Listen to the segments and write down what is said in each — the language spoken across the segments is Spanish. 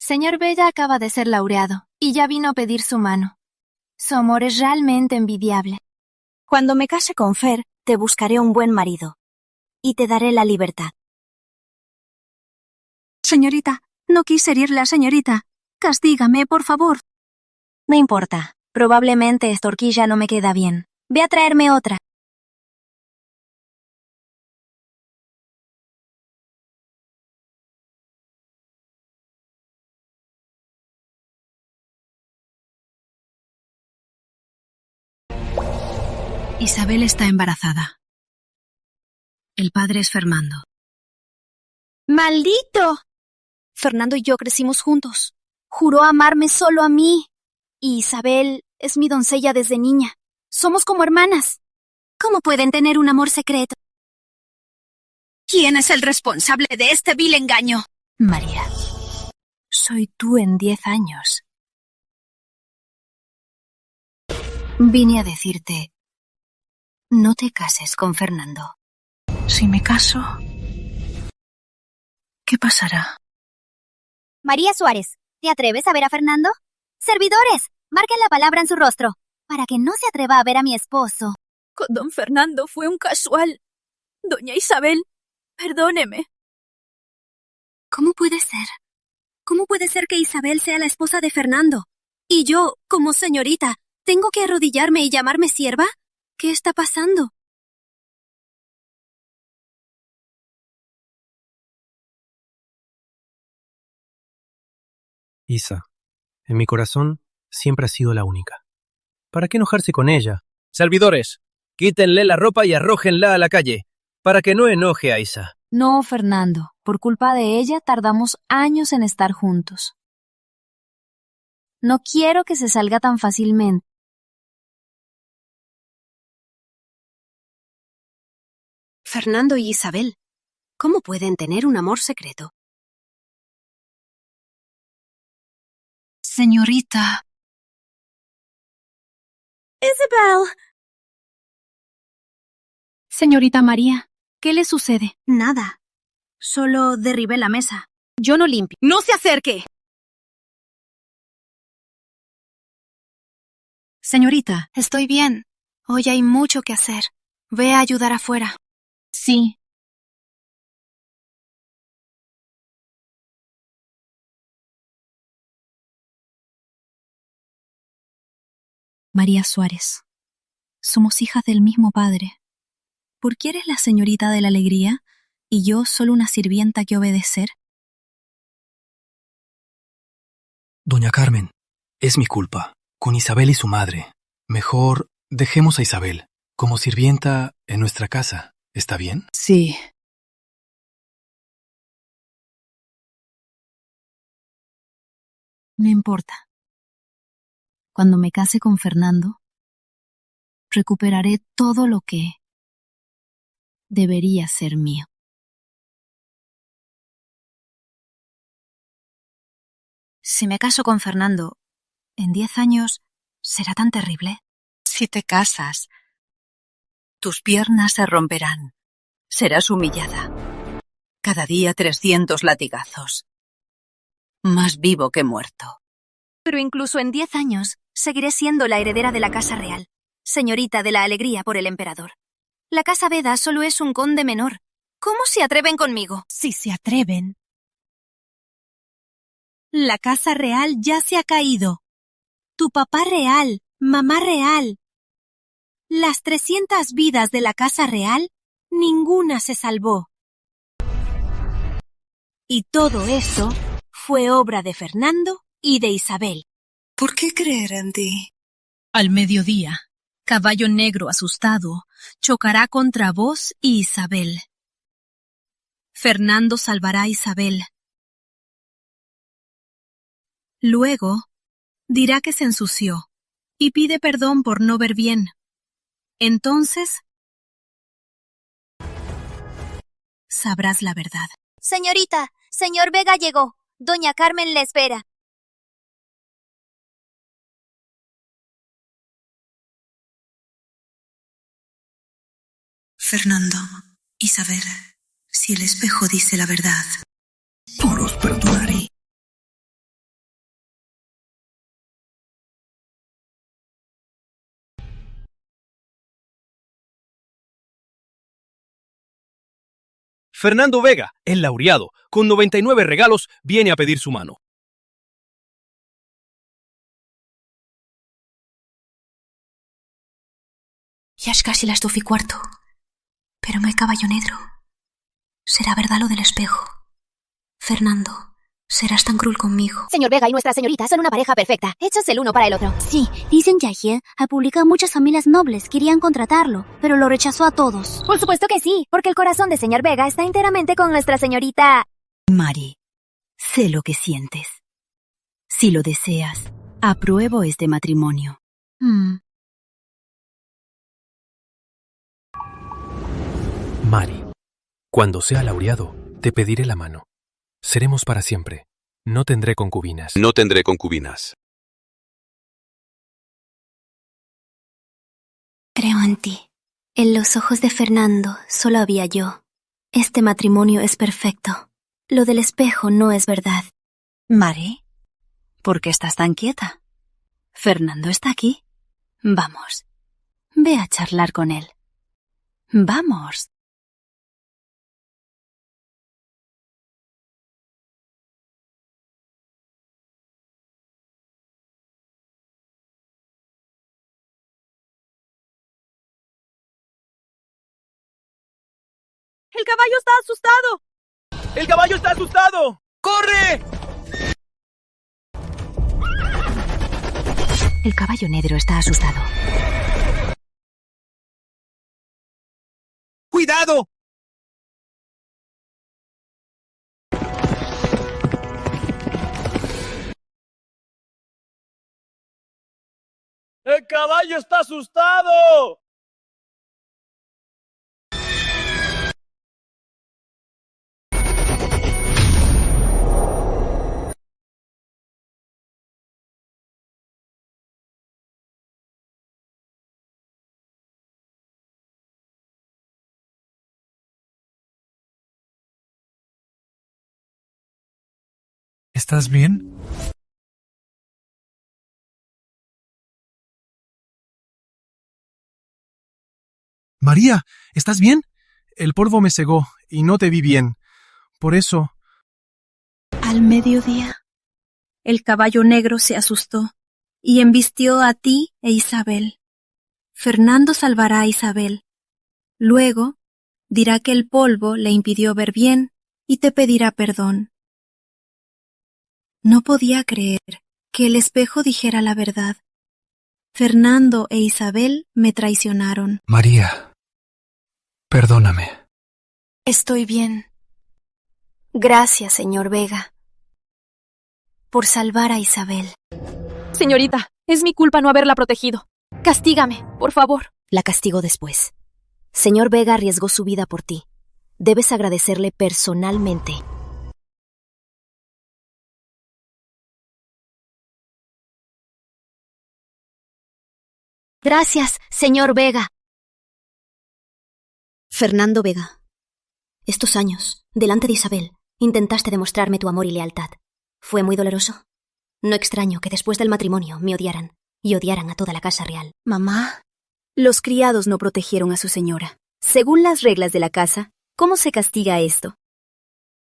Señor Bella acaba de ser laureado y ya vino a pedir su mano. Su amor es realmente envidiable. Cuando me case con Fer, te buscaré un buen marido y te daré la libertad. Señorita, no quise herirla, señorita. Castígame, por favor. No importa. Probablemente esta horquilla no me queda bien. Ve a traerme otra. Isabel está embarazada. El padre es Fernando. ¡Maldito! Fernando y yo crecimos juntos. Juró amarme solo a mí. Y Isabel es mi doncella desde niña. Somos como hermanas. ¿Cómo pueden tener un amor secreto? ¿Quién es el responsable de este vil engaño? María, soy tú en 10 años. Vine a decirte, no te cases con Fernando. Si me caso, ¿qué pasará? María Suárez, ¿te atreves a ver a Fernando? Servidores, marquen la palabra en su rostro, para que no se atreva a ver a mi esposo. Con don Fernando fue un casual. Doña Isabel, perdóneme. ¿Cómo puede ser? ¿Cómo puede ser que Isabel sea la esposa de Fernando? Y yo, como señorita, ¿tengo que arrodillarme y llamarme sierva? ¿Qué está pasando? Isa, en mi corazón siempre ha sido la única. ¿Para qué enojarse con ella? Servidores, quítenle la ropa y arrójenla a la calle, para que no enoje a Isa. No, Fernando. Por culpa de ella tardamos años en estar juntos. No quiero que se salga tan fácilmente. Fernando y Isabel, ¿cómo pueden tener un amor secreto? Señorita. Isabel. Señorita María, ¿qué le sucede? Nada. Solo derribé la mesa. Yo no limpio. ¡No se acerque! Señorita, estoy bien. Hoy hay mucho que hacer. Ve a ayudar afuera. Sí. María Suárez. Somos hijas del mismo padre. ¿Por qué eres la señorita de la alegría y yo solo una sirvienta que obedecer? Doña Carmen, es mi culpa, con Isabel y su madre. Mejor dejemos a Isabel como sirvienta en nuestra casa. ¿Está bien? Sí. No importa. Cuando me case con Fernando, recuperaré todo lo que debería ser mío. Si me caso con Fernando, en 10 años, ¿será tan terrible? Si te casas, tus piernas se romperán. Serás humillada. Cada día 300 latigazos. Más vivo que muerto. Pero incluso en 10 años, seguiré siendo la heredera de la Casa Real, señorita de la alegría por el emperador. La Casa Beda solo es un conde menor. ¿Cómo se atreven conmigo? Si se atreven. La Casa Real ya se ha caído. Tu papá real, mamá real. Las 300 vidas de la Casa Real, ninguna se salvó. Y todo eso fue obra de Fernando y de Isabel. ¿Por qué creer en ti? Al mediodía, Caballo Negro asustado chocará contra vos y Isabel. Fernando salvará a Isabel. Luego, dirá que se ensució y pide perdón por no ver bien. Entonces, sabrás la verdad. Señorita, señor Vega llegó. Doña Carmen le espera. Fernando, Isabel, si el espejo dice la verdad, Por os perdonaré. Fernando Vega, el laureado, con 99 regalos, viene a pedir su mano. Ya es casi las 12:15. Pero no hay caballo negro. ¿Será verdad lo del espejo? Fernando, ¿serás tan cruel conmigo? Señor Vega y nuestra señorita son una pareja perfecta, hechos el uno para el otro. Sí, dicen que ayer al publicar muchas familias nobles querían contratarlo, pero lo rechazó a todos. Por supuesto que sí, porque el corazón de señor Vega está enteramente con nuestra señorita. Mari, sé lo que sientes. Si lo deseas, apruebo este matrimonio. Mari, cuando sea laureado, te pediré la mano. Seremos para siempre. No tendré concubinas. No tendré concubinas. Creo en ti. En los ojos de Fernando solo había yo. Este matrimonio es perfecto. Lo del espejo no es verdad. Mari, ¿por qué estás tan quieta? Fernando está aquí. Vamos. Ve a charlar con él. Vamos. ¡El caballo está asustado! ¡El caballo está asustado! ¡Corre! El caballo negro está asustado. ¡Cuidado! ¡El caballo está asustado! ¿Estás bien? María, ¿estás bien? El polvo me cegó y no te vi bien. Por eso... Al mediodía, el caballo negro se asustó y embistió a ti e Isabel. Fernando salvará a Isabel. Luego dirá que el polvo le impidió ver bien y te pedirá perdón. No podía creer que el espejo dijera la verdad. Fernando e Isabel me traicionaron. María, perdóname. Estoy bien. Gracias, señor Vega, por salvar a Isabel. Señorita, es mi culpa no haberla protegido. Castígame, por favor. La castigo después. Señor Vega arriesgó su vida por ti. Debes agradecerle personalmente. Gracias, señor Vega. Fernando Vega, estos años, delante de Isabel, intentaste demostrarme tu amor y lealtad. ¿Fue muy doloroso? No extraño que después del matrimonio me odiaran y odiaran a toda la casa real. Mamá, los criados no protegieron a su señora. Según las reglas de la casa, ¿cómo se castiga esto?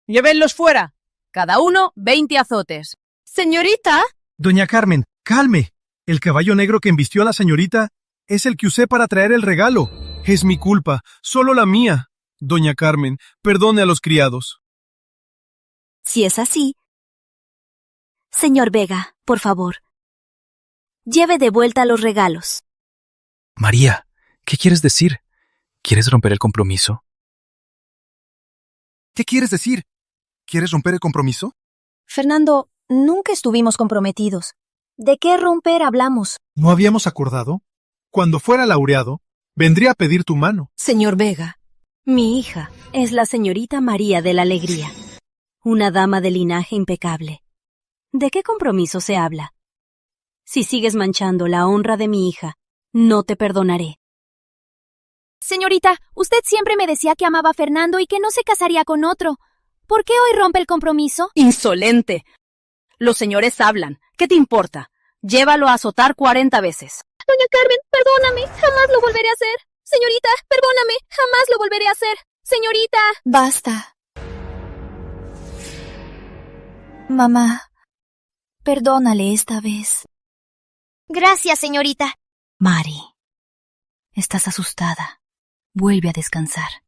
Llévenlos fuera. Cada uno 20 azotes. Señorita. Doña Carmen, calme. El caballo negro que embistió a la señorita es el que usé para traer el regalo. Es mi culpa, solo la mía. Doña Carmen, perdone a los criados. Si es así, señor Vega, por favor, lleve de vuelta los regalos. María, ¿qué quieres decir? ¿Quieres romper el compromiso? ¿Qué quieres decir? ¿Quieres romper el compromiso? Fernando, nunca estuvimos comprometidos. ¿De qué romper hablamos? ¿No habíamos acordado? Cuando fuera laureado, vendría a pedir tu mano. Señor Vega, mi hija es la señorita María de la Alegría, una dama de linaje impecable. ¿De qué compromiso se habla? Si sigues manchando la honra de mi hija, no te perdonaré. Señorita, usted siempre me decía que amaba a Fernando y que no se casaría con otro. ¿Por qué hoy rompe el compromiso? ¡Insolente! Los señores hablan. ¿Qué te importa? Llévalo a azotar 40 veces. Doña Carmen, perdóname. Jamás lo volveré a hacer. Señorita, perdóname. Jamás lo volveré a hacer. Señorita. Basta. Mamá, perdónale esta vez. Gracias, señorita. Mari, estás asustada. Vuelve a descansar.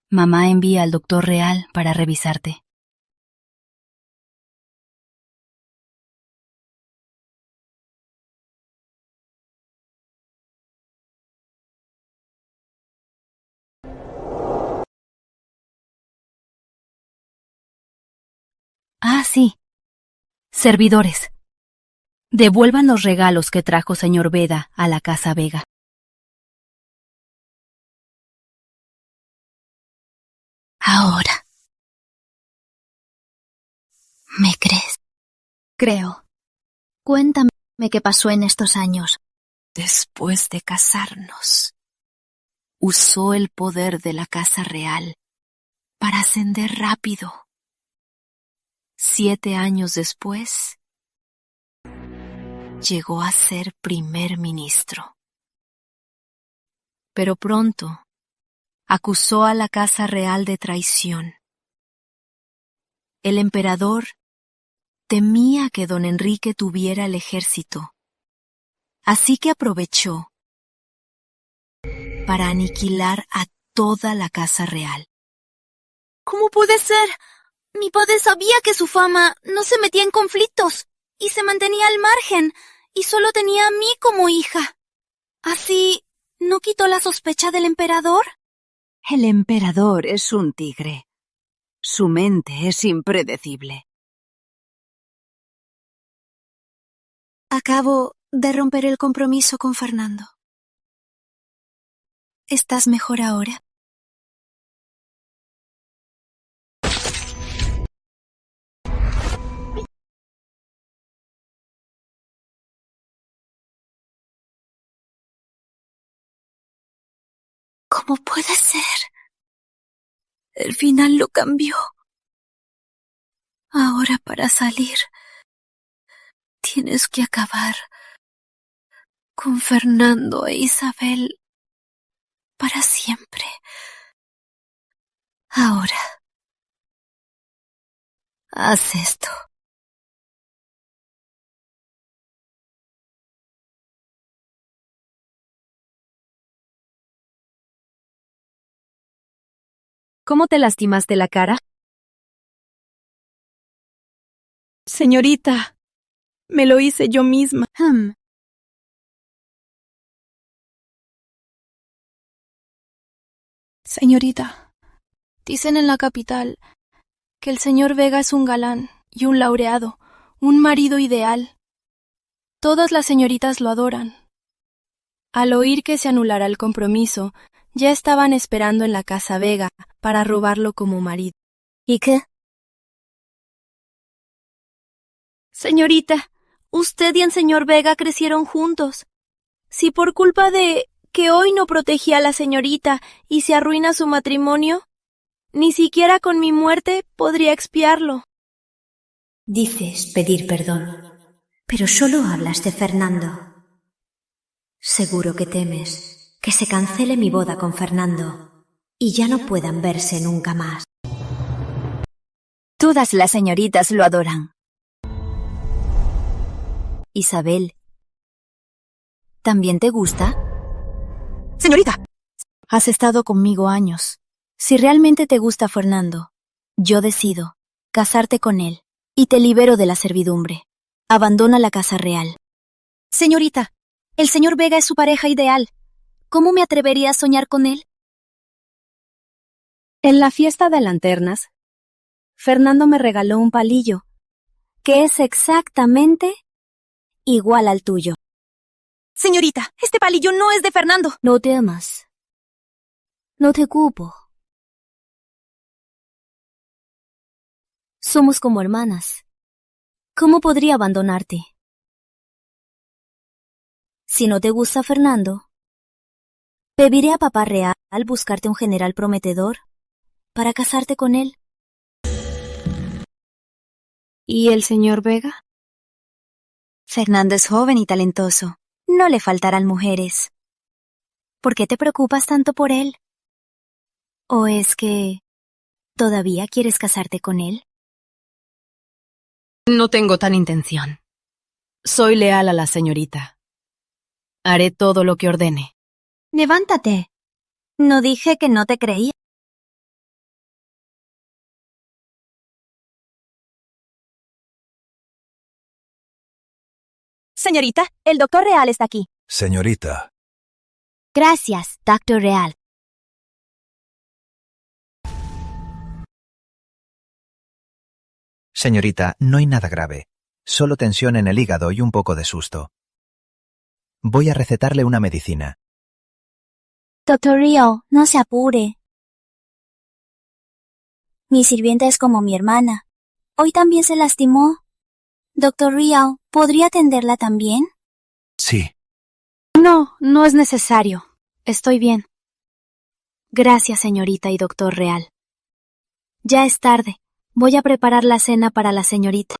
Mamá envía al doctor Real para revisarte. Ah, sí. Servidores. Devuelvan los regalos que trajo señor Veda a la casa Vega. Ahora. ¿Me crees? Creo. Cuéntame qué pasó en estos años. Después de casarnos, usó el poder de la casa real para ascender rápido. 7 años después, llegó a ser primer ministro. Pero pronto, acusó a la casa real de traición. El emperador temía que don Enrique tuviera el ejército, así que aprovechó para aniquilar a toda la casa real. ¿Cómo puede ser? Mi padre sabía que su fama no se metía en conflictos y se mantenía al margen y solo tenía a mí como hija. ¿Así no quitó la sospecha del emperador? El emperador es un tigre. Su mente es impredecible. Acabo de romper el compromiso con Fernando. ¿Estás mejor ahora? ¿Cómo puede ser? El final lo cambió. Ahora para salir, tienes que acabar con Fernando e Isabel para siempre. Ahora, haz esto. ¿Cómo te lastimaste la cara? Señorita, me lo hice yo misma. Señorita, dicen en la capital que el señor Vega es un galán y un laureado, un marido ideal. Todas las señoritas lo adoran. Al oír que se anulara el compromiso, ya estaban esperando en la casa Vega para robarlo como marido. ¿Y qué? Señorita, usted y el señor Vega crecieron juntos. Si por culpa de que hoy no protegí a la señorita y se arruina su matrimonio, ni siquiera con mi muerte podría expiarlo. Dices pedir perdón, pero solo hablas de Fernando. Seguro que temes que se cancele mi boda con Fernando y ya no puedan verse nunca más. Todas las señoritas lo adoran. Isabel, ¿también te gusta? Señorita, has estado conmigo años. Si realmente te gusta Fernando, yo decido casarte con él y te libero de la servidumbre. Abandona la casa real. Señorita, el señor Vega es su pareja ideal. ¿Cómo me atrevería a soñar con él? En la fiesta de lanternas, Fernando me regaló un palillo, que es exactamente igual al tuyo. Señorita, este palillo no es de Fernando. No temas. No te culpo. Somos como hermanas. ¿Cómo podría abandonarte? Si no te gusta Fernando, pediré a papá real buscarte un general prometedor para casarte con él. ¿Y el señor Vega? Fernando es joven y talentoso. No le faltarán mujeres. ¿Por qué te preocupas tanto por él? ¿O es que todavía quieres casarte con él? No tengo tan intención. Soy leal a la señorita. Haré todo lo que ordene. Levántate. No dije que no te creía. Señorita, el doctor Real está aquí. Señorita. Gracias, doctor Real. Señorita, no hay nada grave. Solo tensión en el hígado y un poco de susto. Voy a recetarle una medicina. Doctor Real, no se apure. Mi sirvienta es como mi hermana. Hoy también se lastimó. Doctor Real, ¿podría atenderla también? Sí. No, no es necesario. Estoy bien. Gracias, señorita y doctor Real. Ya es tarde. Voy a preparar la cena para la señorita.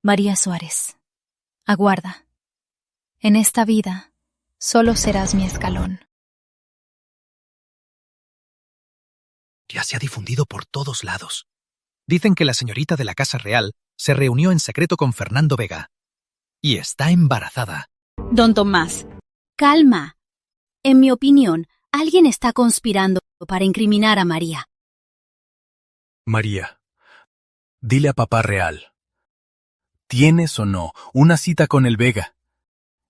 María Suárez, aguarda. En esta vida, solo serás mi escalón. Ya se ha difundido por todos lados. Dicen que la señorita de la Casa Real se reunió en secreto con Fernando Vega. Y está embarazada. Don Tomás, calma. En mi opinión, alguien está conspirando para incriminar a María. María, dile a papá Real. ¿Tienes o no una cita con el Vega?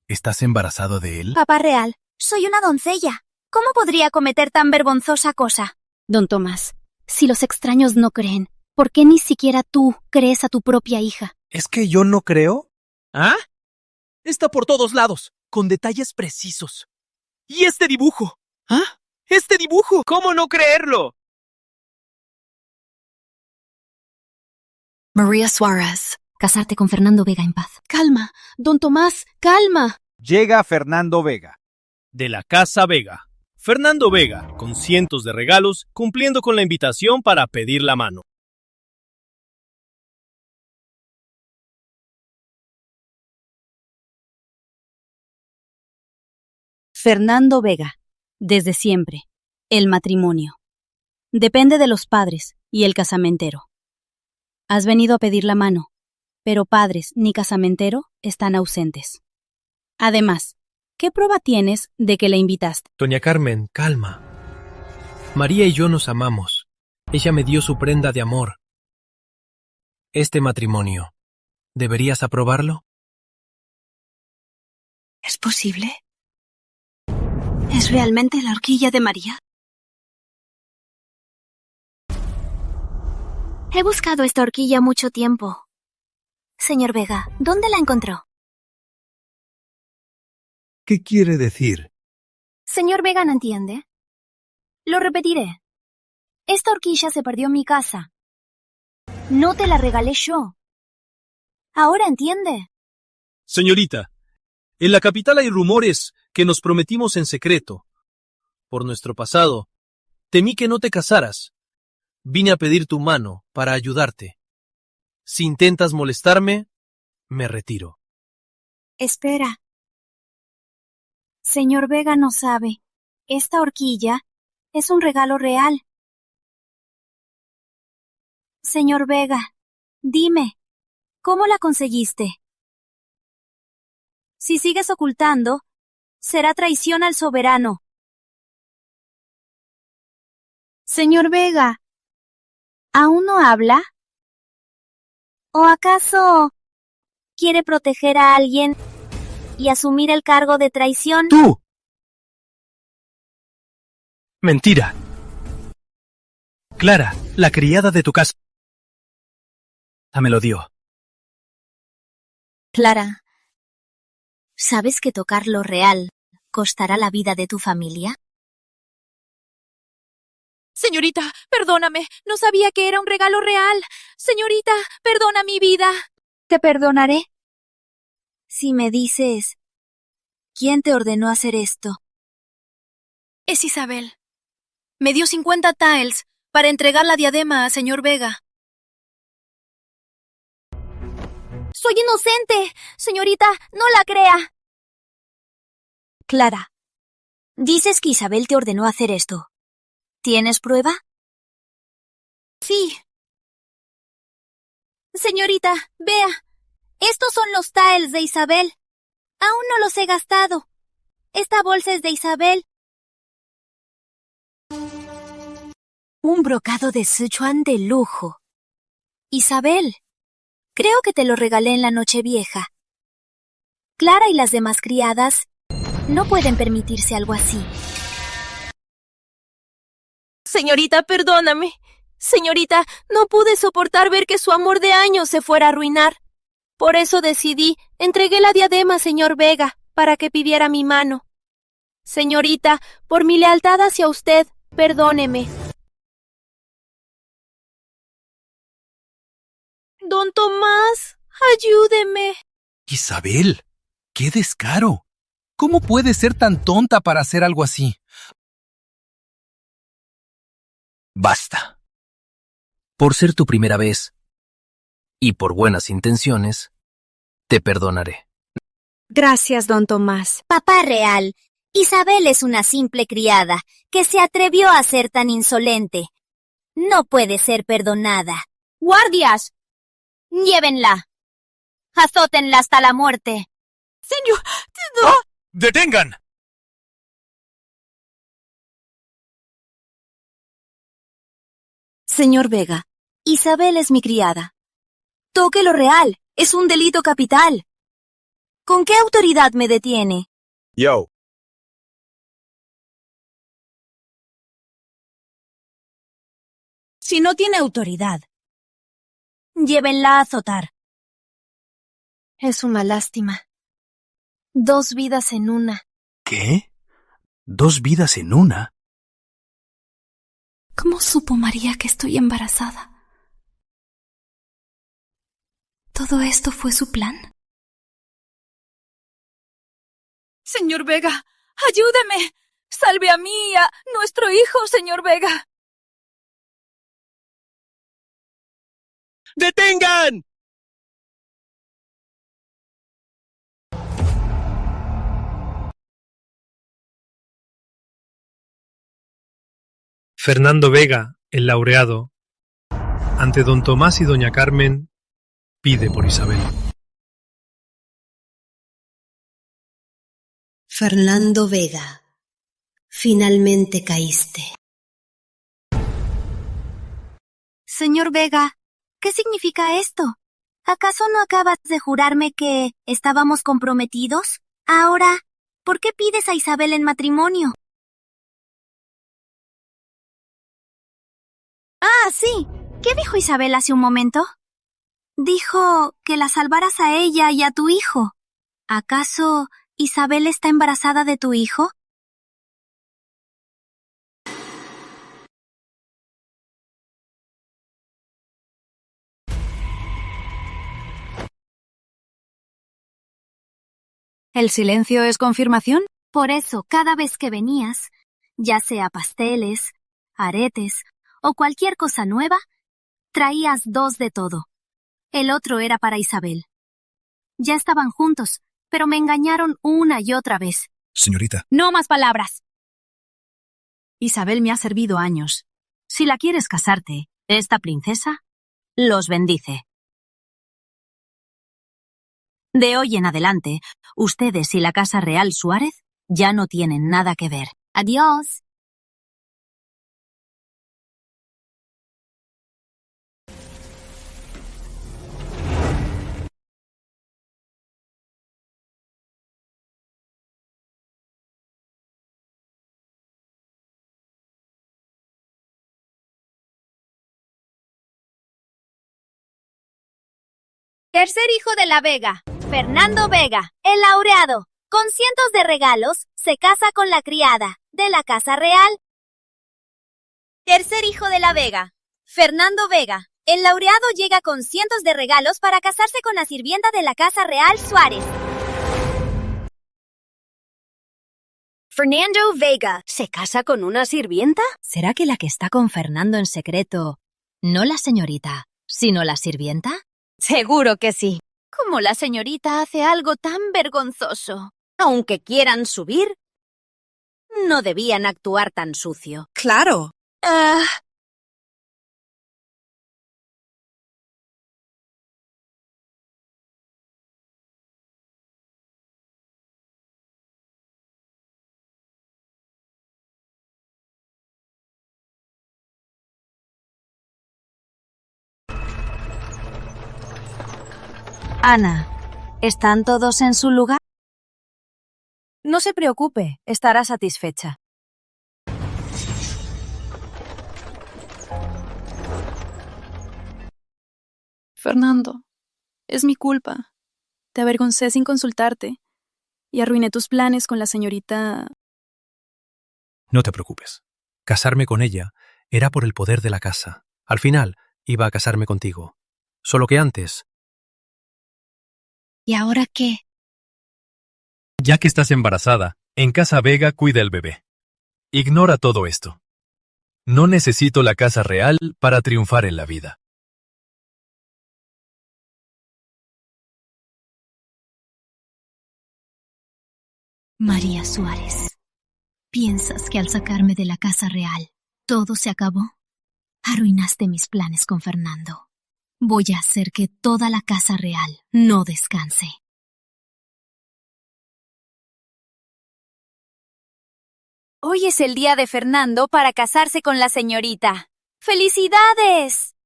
¿Estás embarazado de él? Papá Real, soy una doncella. ¿Cómo podría cometer tan vergonzosa cosa? Don Tomás, si los extraños no creen, ¿por qué ni siquiera tú crees a tu propia hija? ¿Es que yo no creo? ¿Ah? Está por todos lados, con detalles precisos. ¿Y este dibujo? ¿Ah? ¡Este dibujo! ¿Cómo no creerlo? María Suárez. Casarte con Fernando Vega en paz. Calma, don Tomás, calma. Llega Fernando Vega. De la Casa Vega. Fernando Vega, con cientos de regalos, cumpliendo con la invitación para pedir la mano. Fernando Vega. Desde siempre. El matrimonio. Depende de los padres y el casamentero. Has venido a pedir la mano, pero padres ni casamentero están ausentes. Además, ¿qué prueba tienes de que la invitaste? Doña Carmen, calma. María y yo nos amamos. Ella me dio su prenda de amor. Este matrimonio, ¿deberías aprobarlo? ¿Es posible? ¿Es realmente la horquilla de María? He buscado esta horquilla mucho tiempo. Señor Vega, ¿dónde la encontró? ¿Qué quiere decir? Señor Vega no entiende. Lo repetiré. Esta horquilla se perdió en mi casa. No te la regalé yo. ¿Ahora entiende? Señorita, en la capital hay rumores que nos prometimos en secreto. Por nuestro pasado, temí que no te casaras. Vine a pedir tu mano para ayudarte. Si intentas molestarme, me retiro. Espera. Señor Vega no sabe. Esta horquilla es un regalo real. Señor Vega, dime, ¿cómo la conseguiste? Si sigues ocultando, será traición al soberano. Señor Vega, ¿aún no habla? ¿O acaso quiere proteger a alguien y asumir el cargo de traición? ¡Tú! Mentira. Clara, la criada de tu casa, me lo dio. Clara, ¿sabes que tocar lo real costará la vida de tu familia? Señorita, perdóname. No sabía que era un regalo real. Señorita, perdona mi vida. Te perdonaré. Si me dices, ¿quién te ordenó hacer esto? Es Isabel. Me dio 50 taels para entregar la diadema a señor Vega. ¡Soy inocente! Señorita, no la crea. Clara, dices que Isabel te ordenó hacer esto. ¿Tienes prueba? Sí. Señorita, vea. Estos son los taels de Isabel. Aún no los he gastado. Esta bolsa es de Isabel. Un brocado de Sichuan de lujo. Isabel, creo que te lo regalé en la Nochevieja. Clara y las demás criadas no pueden permitirse algo así. Señorita, perdóname. Señorita, no pude soportar ver que su amor de años se fuera a arruinar. Por eso decidí, entregué la diadema a señor Vega para que pidiera mi mano. Señorita, por mi lealtad hacia usted, perdóneme. Don Tomás, ayúdeme. Isabel, qué descaro. ¿Cómo puedes ser tan tonta para hacer algo así? Basta. Por ser tu primera vez y por buenas intenciones, te perdonaré. Gracias, don Tomás. Papá real, Isabel es una simple criada que se atrevió a ser tan insolente. No puede ser perdonada. ¡Guardias! ¡Llévenla! ¡Azótenla hasta la muerte! Señor, ¡Oh! ¡Detengan! Señor Vega, Isabel es mi criada. Toque lo real, es un delito capital. ¿Con qué autoridad me detiene? Yo. Si no tiene autoridad, llévenla a azotar. Es una lástima. 2 vidas en una. ¿Qué? ¿2 vidas en una? ¿Cómo supo María que estoy embarazada? ¿Todo esto fue su plan? Señor Vega, ayúdeme. Salve a mí y a nuestro hijo, señor Vega. ¡Detengan! Fernando Vega, el laureado, ante don Tomás y doña Carmen, pide por Isabel. Fernando Vega, finalmente caíste. Señor Vega, ¿qué significa esto? ¿Acaso no acabas de jurarme que estábamos comprometidos? Ahora, ¿por qué pides a Isabel en matrimonio? Ah, sí. ¿Qué dijo Isabel hace un momento? Dijo que la salvaras a ella y a tu hijo. ¿Acaso Isabel está embarazada de tu hijo? ¿El silencio es confirmación? Por eso, cada vez que venías, ya sea pasteles, aretes o cualquier cosa nueva, traías 2 de todo. El otro era para Isabel. Ya estaban juntos, pero me engañaron una y otra vez. Señorita. No más palabras. Isabel me ha servido años. Si la quieres casarte, esta princesa los bendice. De hoy en adelante, ustedes y la Casa Real Suárez ya no tienen nada que ver. Adiós. Tercer hijo de la Vega, Fernando Vega, el laureado, con cientos de regalos, se casa con la criada de la Casa Real. Tercer hijo de la Vega, Fernando Vega, el laureado llega con cientos de regalos para casarse con la sirvienta de la Casa Real Suárez. Fernando Vega, ¿se casa con una sirvienta? ¿Será que la que está con Fernando en secreto, no la señorita, sino la sirvienta? Seguro que sí. ¿Cómo la señorita hace algo tan vergonzoso? Aunque quieran subir, no debían actuar tan sucio. Claro. Ana, ¿están todos en su lugar? No se preocupe, estará satisfecha. Fernando, es mi culpa. Te avergoncé sin consultarte y arruiné tus planes con la señorita... No te preocupes. Casarme con ella era por el poder de la casa. Al final, iba a casarme contigo. Solo que antes... ¿Y ahora qué? Ya que estás embarazada, en Casa Vega cuida el bebé. Ignora todo esto. No necesito la casa real para triunfar en la vida. María Suárez, ¿piensas que al sacarme de la casa real todo se acabó? Arruinaste mis planes con Fernando. Voy a hacer que toda la casa real no descanse. Hoy es el día de Fernando para casarse con la señorita. ¡Felicidades!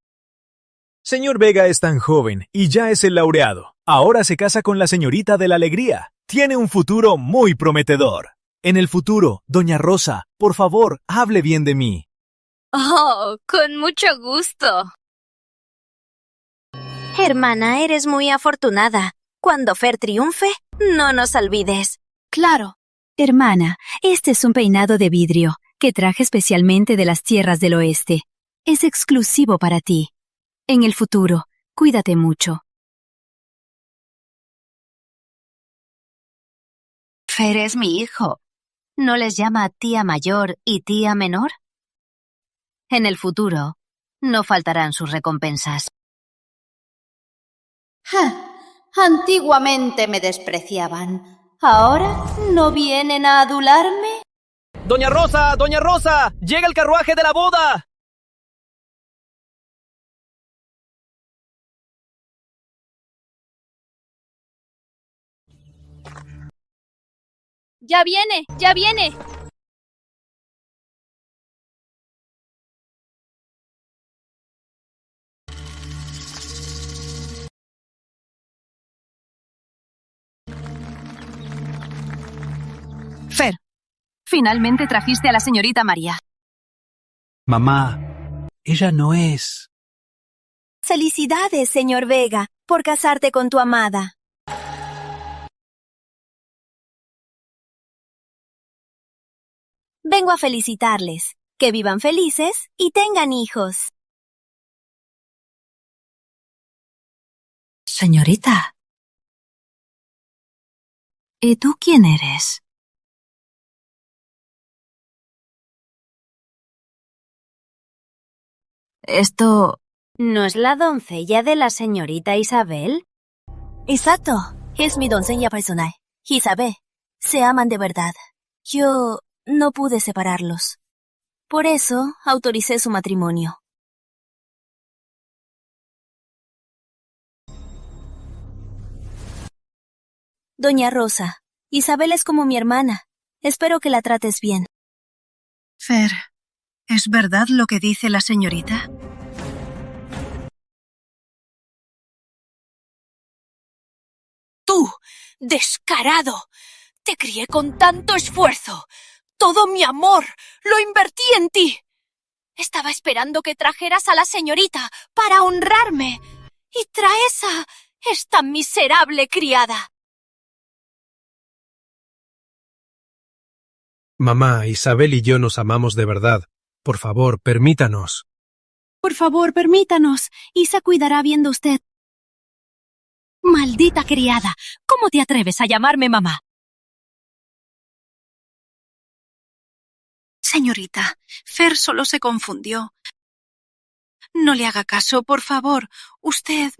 Señor Vega es tan joven y ya es el laureado. Ahora se casa con la señorita de la alegría. Tiene un futuro muy prometedor. En el futuro, doña Rosa, por favor, hable bien de mí. Oh, con mucho gusto. Hermana, eres muy afortunada. Cuando Fer triunfe, no nos olvides. Claro. Hermana, este es un peinado de vidrio que traje especialmente de las tierras del oeste. Es exclusivo para ti. En el futuro, cuídate mucho. Fer es mi hijo. ¿No les llama tía mayor y tía menor? En el futuro, no faltarán sus recompensas. Antiguamente me despreciaban. ¿Ahora no vienen a adularme? ¡Doña Rosa! ¡Doña Rosa! ¡Llega el carruaje de la boda! ¡Ya viene! ¡Ya viene! Fer, finalmente trajiste a la señorita María. Mamá, ella no es... Felicidades, señor Vega, por casarte con tu amada. Vengo a felicitarles. Que vivan felices y tengan hijos. Señorita. ¿Y tú quién eres? Esto... ¿No es la doncella de la señorita Isabel? Exacto. Es mi doncella personal. Isabel. Se aman de verdad. Yo no pude separarlos. Por eso autoricé su matrimonio. Doña Rosa, Isabel es como mi hermana. Espero que la trates bien. Fer, ¿es verdad lo que dice la señorita? ¡Tú, descarado! Te crié con tanto esfuerzo. Todo mi amor lo invertí en ti. Estaba esperando que trajeras a la señorita para honrarme. Y traes a esta miserable criada. Mamá, Isabel y yo nos amamos de verdad. Por favor, permítanos. Por favor, permítanos. Isa cuidará bien de usted. Maldita criada, ¿cómo te atreves a llamarme mamá? Señorita, Fer solo se confundió. No le haga caso, por favor. Usted...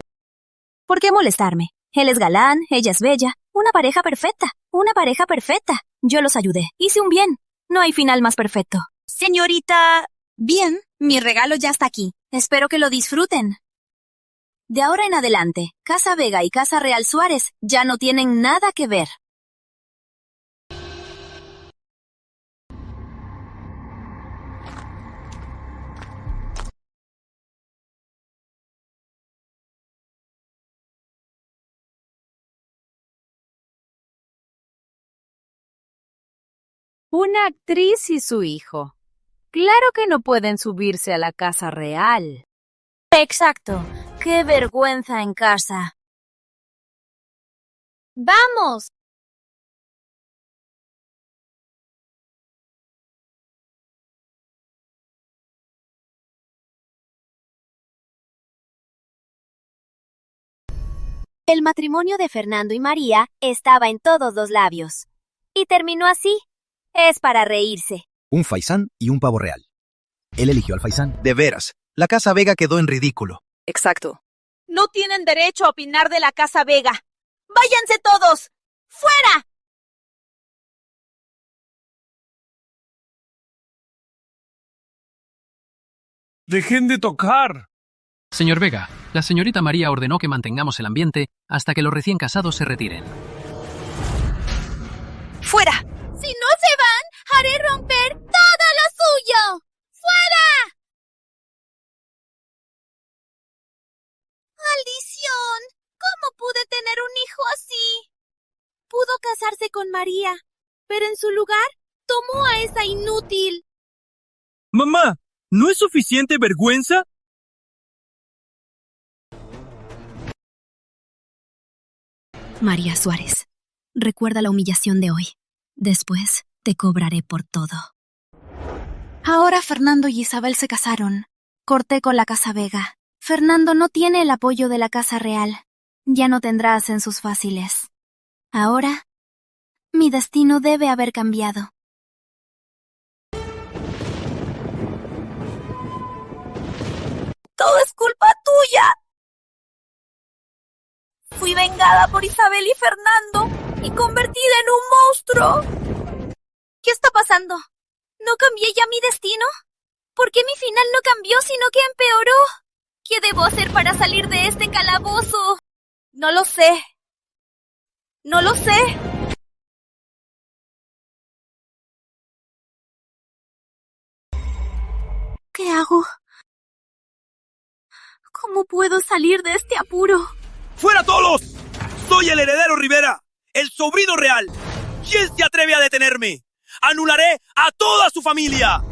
¿Por qué molestarme? Él es galán, ella es bella. Una pareja perfecta. Una pareja perfecta. Yo los ayudé. Hice un bien. No hay final más perfecto. Señorita... Bien, mi regalo ya está aquí. Espero que lo disfruten. De ahora en adelante, Casa Vega y Casa Real Suárez ya no tienen nada que ver. Una actriz y su hijo. Claro que no pueden subirse a la casa real. Exacto. ¡Qué vergüenza en casa! ¡Vamos! El matrimonio de Fernando y María estaba en todos los labios. Y terminó así. Es para reírse. Un faisán y un pavo real. Él eligió al faisán. De veras, la Casa Vega quedó en ridículo. Exacto. No tienen derecho a opinar de la Casa Vega. ¡Váyanse todos! ¡Fuera! ¡Dejen de tocar! Señor Vega, la señorita María ordenó que mantengamos el ambiente hasta que los recién casados se retiren. ¡Fuera! Si no se van, haré romper todo lo suyo. ¡Fuera! ¡Maldición! ¿Cómo pude tener un hijo así? Pudo casarse con María, pero en su lugar tomó a esa inútil. ¡Mamá! ¿No es suficiente vergüenza? María Suárez, recuerda la humillación de hoy. Después te cobraré por todo. Ahora Fernando y Isabel se casaron. Corté con la Casa Vega. Fernando no tiene el apoyo de la Casa Real. Ya no tendrá ascensos fáciles. Ahora, mi destino debe haber cambiado. ¡Todo es culpa tuya! Fui vengada por Isabel y Fernando y convertida en un monstruo. ¿Qué está pasando? ¿No cambié ya mi destino? ¿Por qué mi final no cambió sino que empeoró? ¿Qué debo hacer para salir de este calabozo? No lo sé. No lo sé. ¿Qué hago? ¿Cómo puedo salir de este apuro? ¡Fuera todos! ¡Soy el heredero Rivera! ¡El sobrino real! ¿Quién se atreve a detenerme? ¡Anularé a toda su familia!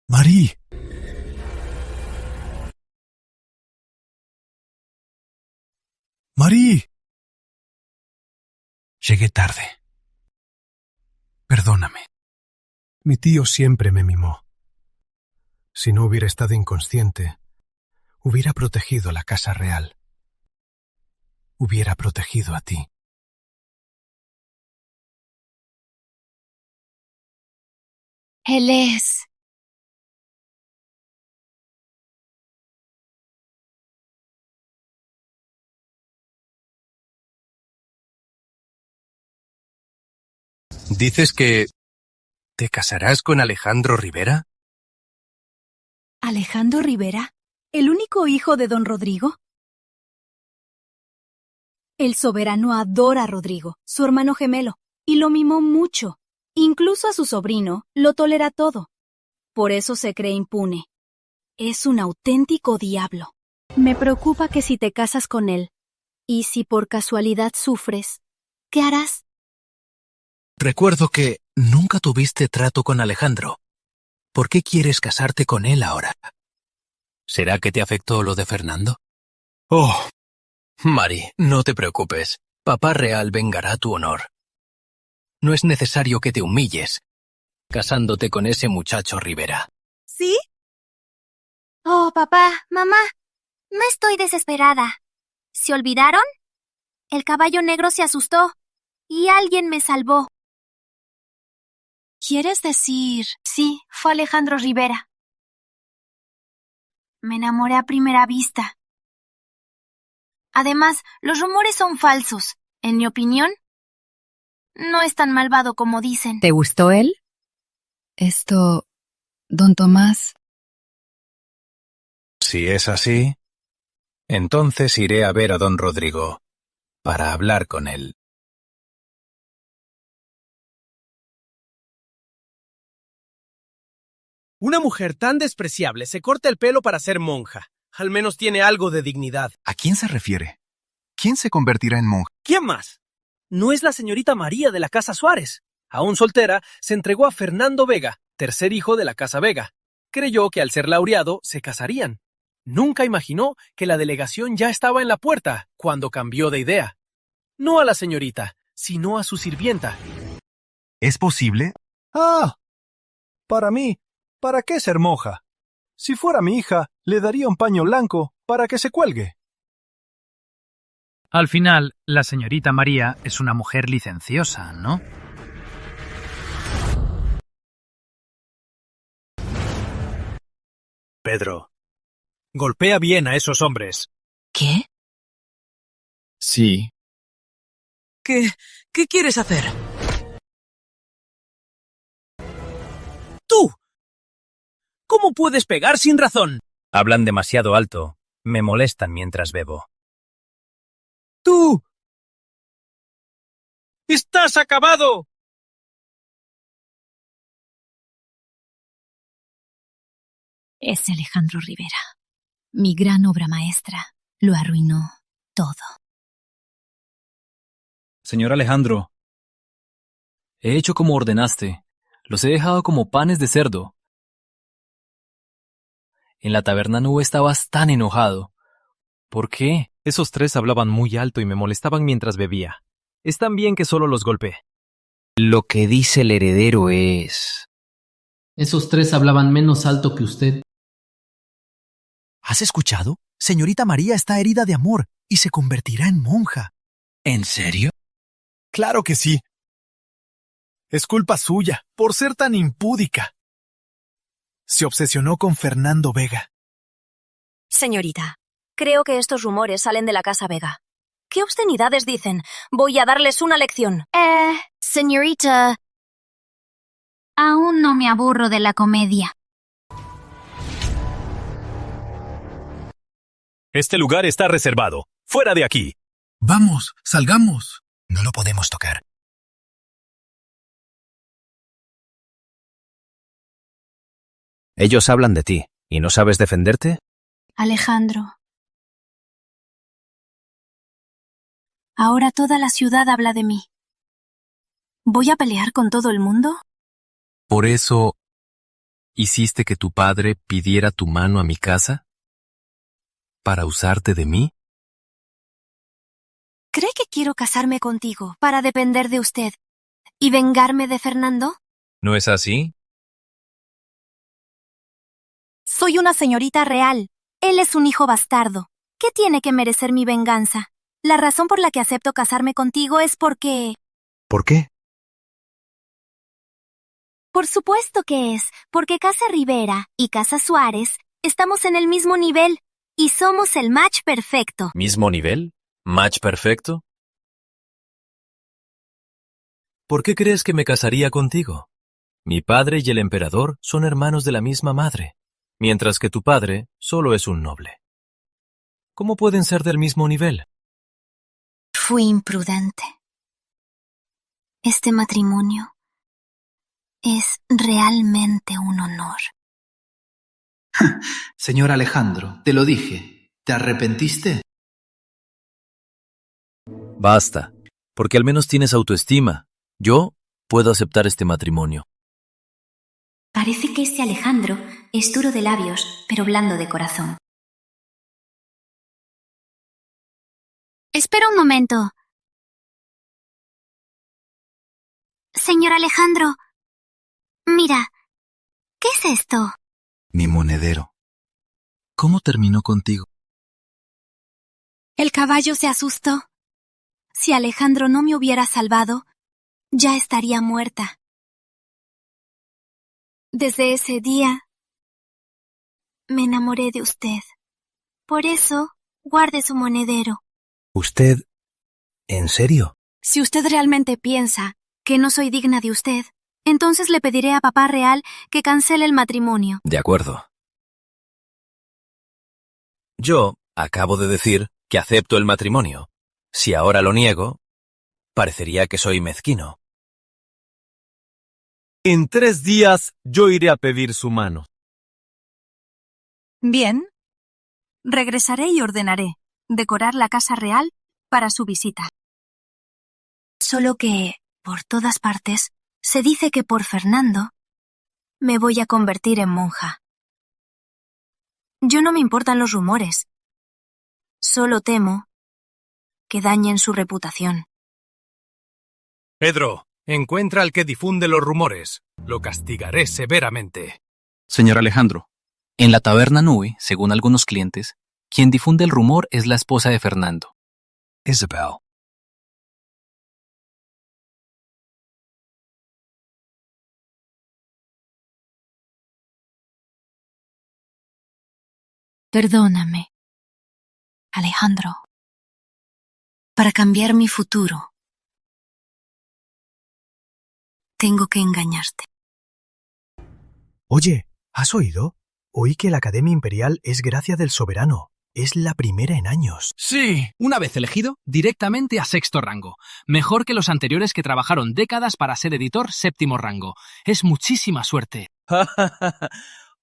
Marí. Marí. Llegué tarde. Perdóname. Mi tío siempre me mimó. Si no hubiera estado inconsciente, hubiera protegido la Casa Real. Hubiera protegido a ti. Él es... ¿Dices que te casarás con Alejandro Rivera? ¿Alejandro Rivera? ¿El único hijo de don Rodrigo? El soberano adora a Rodrigo, su hermano gemelo, y lo mimó mucho. Incluso a su sobrino lo tolera todo. Por eso se cree impune. Es un auténtico diablo. Me preocupa que si te casas con él, y si por casualidad sufres, ¿qué harás? Recuerdo que nunca tuviste trato con Alejandro. ¿Por qué quieres casarte con él ahora? ¿Será que te afectó lo de Fernando? Oh, Mari, no te preocupes. Papá Real vengará tu honor. No es necesario que te humilles, casándote con ese muchacho Rivera. ¿Sí? Oh, papá, mamá, no estoy desesperada. ¿Se olvidaron? El caballo negro se asustó y alguien me salvó. ¿Quieres decir? Sí, fue Alejandro Rivera. Me enamoré a primera vista. Además, los rumores son falsos. En mi opinión, no es tan malvado como dicen. ¿Te gustó él? Don Tomás. Si es así, entonces iré a ver a don Rodrigo para hablar con él. Una mujer tan despreciable se corta el pelo para ser monja. Al menos tiene algo de dignidad. ¿A quién se refiere? ¿Quién se convertirá en monja? ¿Quién más? No es la señorita María de la Casa Suárez. Aún soltera, se entregó a Fernando Vega, tercer hijo de la Casa Vega. Creyó que al ser laureado se casarían. Nunca imaginó que la delegación ya estaba en la puerta cuando cambió de idea. No a la señorita, sino a su sirvienta. ¿Es posible? Ah, para mí, ¿para qué ser monja? Si fuera mi hija, le daría un paño blanco para que se cuelgue. Al final, la señorita María es una mujer licenciosa, ¿no? Pedro, golpea bien a esos hombres. ¿Qué? Sí. ¿Qué quieres hacer? ¡Tú! ¿Cómo puedes pegar sin razón? Hablan demasiado alto. Me molestan mientras bebo. ¡Tú! ¡Estás acabado! Es Alejandro Rivera. Mi gran obra maestra. Lo arruinó todo. Señor Alejandro, he hecho como ordenaste. Los he dejado como panes de cerdo. En la taberna no estabas tan enojado. ¿Por qué? Esos tres hablaban muy alto y me molestaban mientras bebía. Es tan bien que solo los golpeé. Lo que dice el heredero es... Esos tres hablaban menos alto que usted. ¿Has escuchado? Señorita María está herida de amor y se convertirá en monja. ¿En serio? Claro que sí. Es culpa suya, por ser tan impúdica. Se obsesionó con Fernando Vega. Señorita, creo que estos rumores salen de la Casa Vega. ¿Qué obscenidades dicen? Voy a darles una lección. Señorita, aún no me aburro de la comedia. Este lugar está reservado. ¡Fuera de aquí! Vamos, salgamos. No lo podemos tocar. Ellos hablan de ti. ¿Y no sabes defenderte? Alejandro. Ahora toda la ciudad habla de mí. ¿Voy a pelear con todo el mundo? ¿Por eso hiciste que tu padre pidiera tu mano a mi casa? ¿Para usarte de mí? ¿Cree que quiero casarme contigo para depender de usted y vengarme de Fernando? ¿No es así? Soy una señorita real. Él es un hijo bastardo. ¿Qué tiene que merecer mi venganza? La razón por la que acepto casarme contigo es porque... ¿Por qué? Por supuesto que es, porque Casa Rivera y Casa Suárez estamos en el mismo nivel y somos el match perfecto. ¿Mismo nivel? ¿Match perfecto? ¿Por qué crees que me casaría contigo? Mi padre y el emperador son hermanos de la misma madre, mientras que tu padre solo es un noble. ¿Cómo pueden ser del mismo nivel? Fui imprudente. Este matrimonio es realmente un honor. Señor Alejandro, te lo dije. ¿Te arrepentiste? Basta, porque al menos tienes autoestima. Yo puedo aceptar este matrimonio. Parece que este Alejandro es duro de labios, pero blando de corazón. Espera un momento. Señor Alejandro, mira, ¿qué es esto? Mi monedero. ¿Cómo terminó contigo? El caballo se asustó. Si Alejandro no me hubiera salvado, ya estaría muerta. Desde ese día, Me enamoré de usted. Por eso, guarde su monedero. ¿Usted? ¿En serio? Si usted realmente piensa que no soy digna de usted, entonces le pediré a Papá Real que cancele el matrimonio. De acuerdo. Yo acabo de decir que acepto el matrimonio. Si ahora lo niego, parecería que soy mezquino. En 3 días yo iré a pedir su mano. Bien. Regresaré y ordenaré decorar la casa real para su visita. Solo que, por todas partes, se dice que por Fernando me voy a convertir en monja. Yo no me importan los rumores. Solo temo que dañen su reputación. Pedro, encuentra al que difunde los rumores. Lo castigaré severamente. Señor Alejandro, en la taberna Nui, según algunos clientes, quien difunde el rumor es la esposa de Fernando. Isabel. Perdóname, Alejandro. Para cambiar mi futuro, tengo que engañarte. Oye, ¿has oído? Oí que la Academia Imperial es gracia del soberano. Es la primera en años. Sí, una vez elegido, directamente a 6º rango. Mejor que los anteriores que trabajaron décadas para ser editor 7º rango. Es muchísima suerte.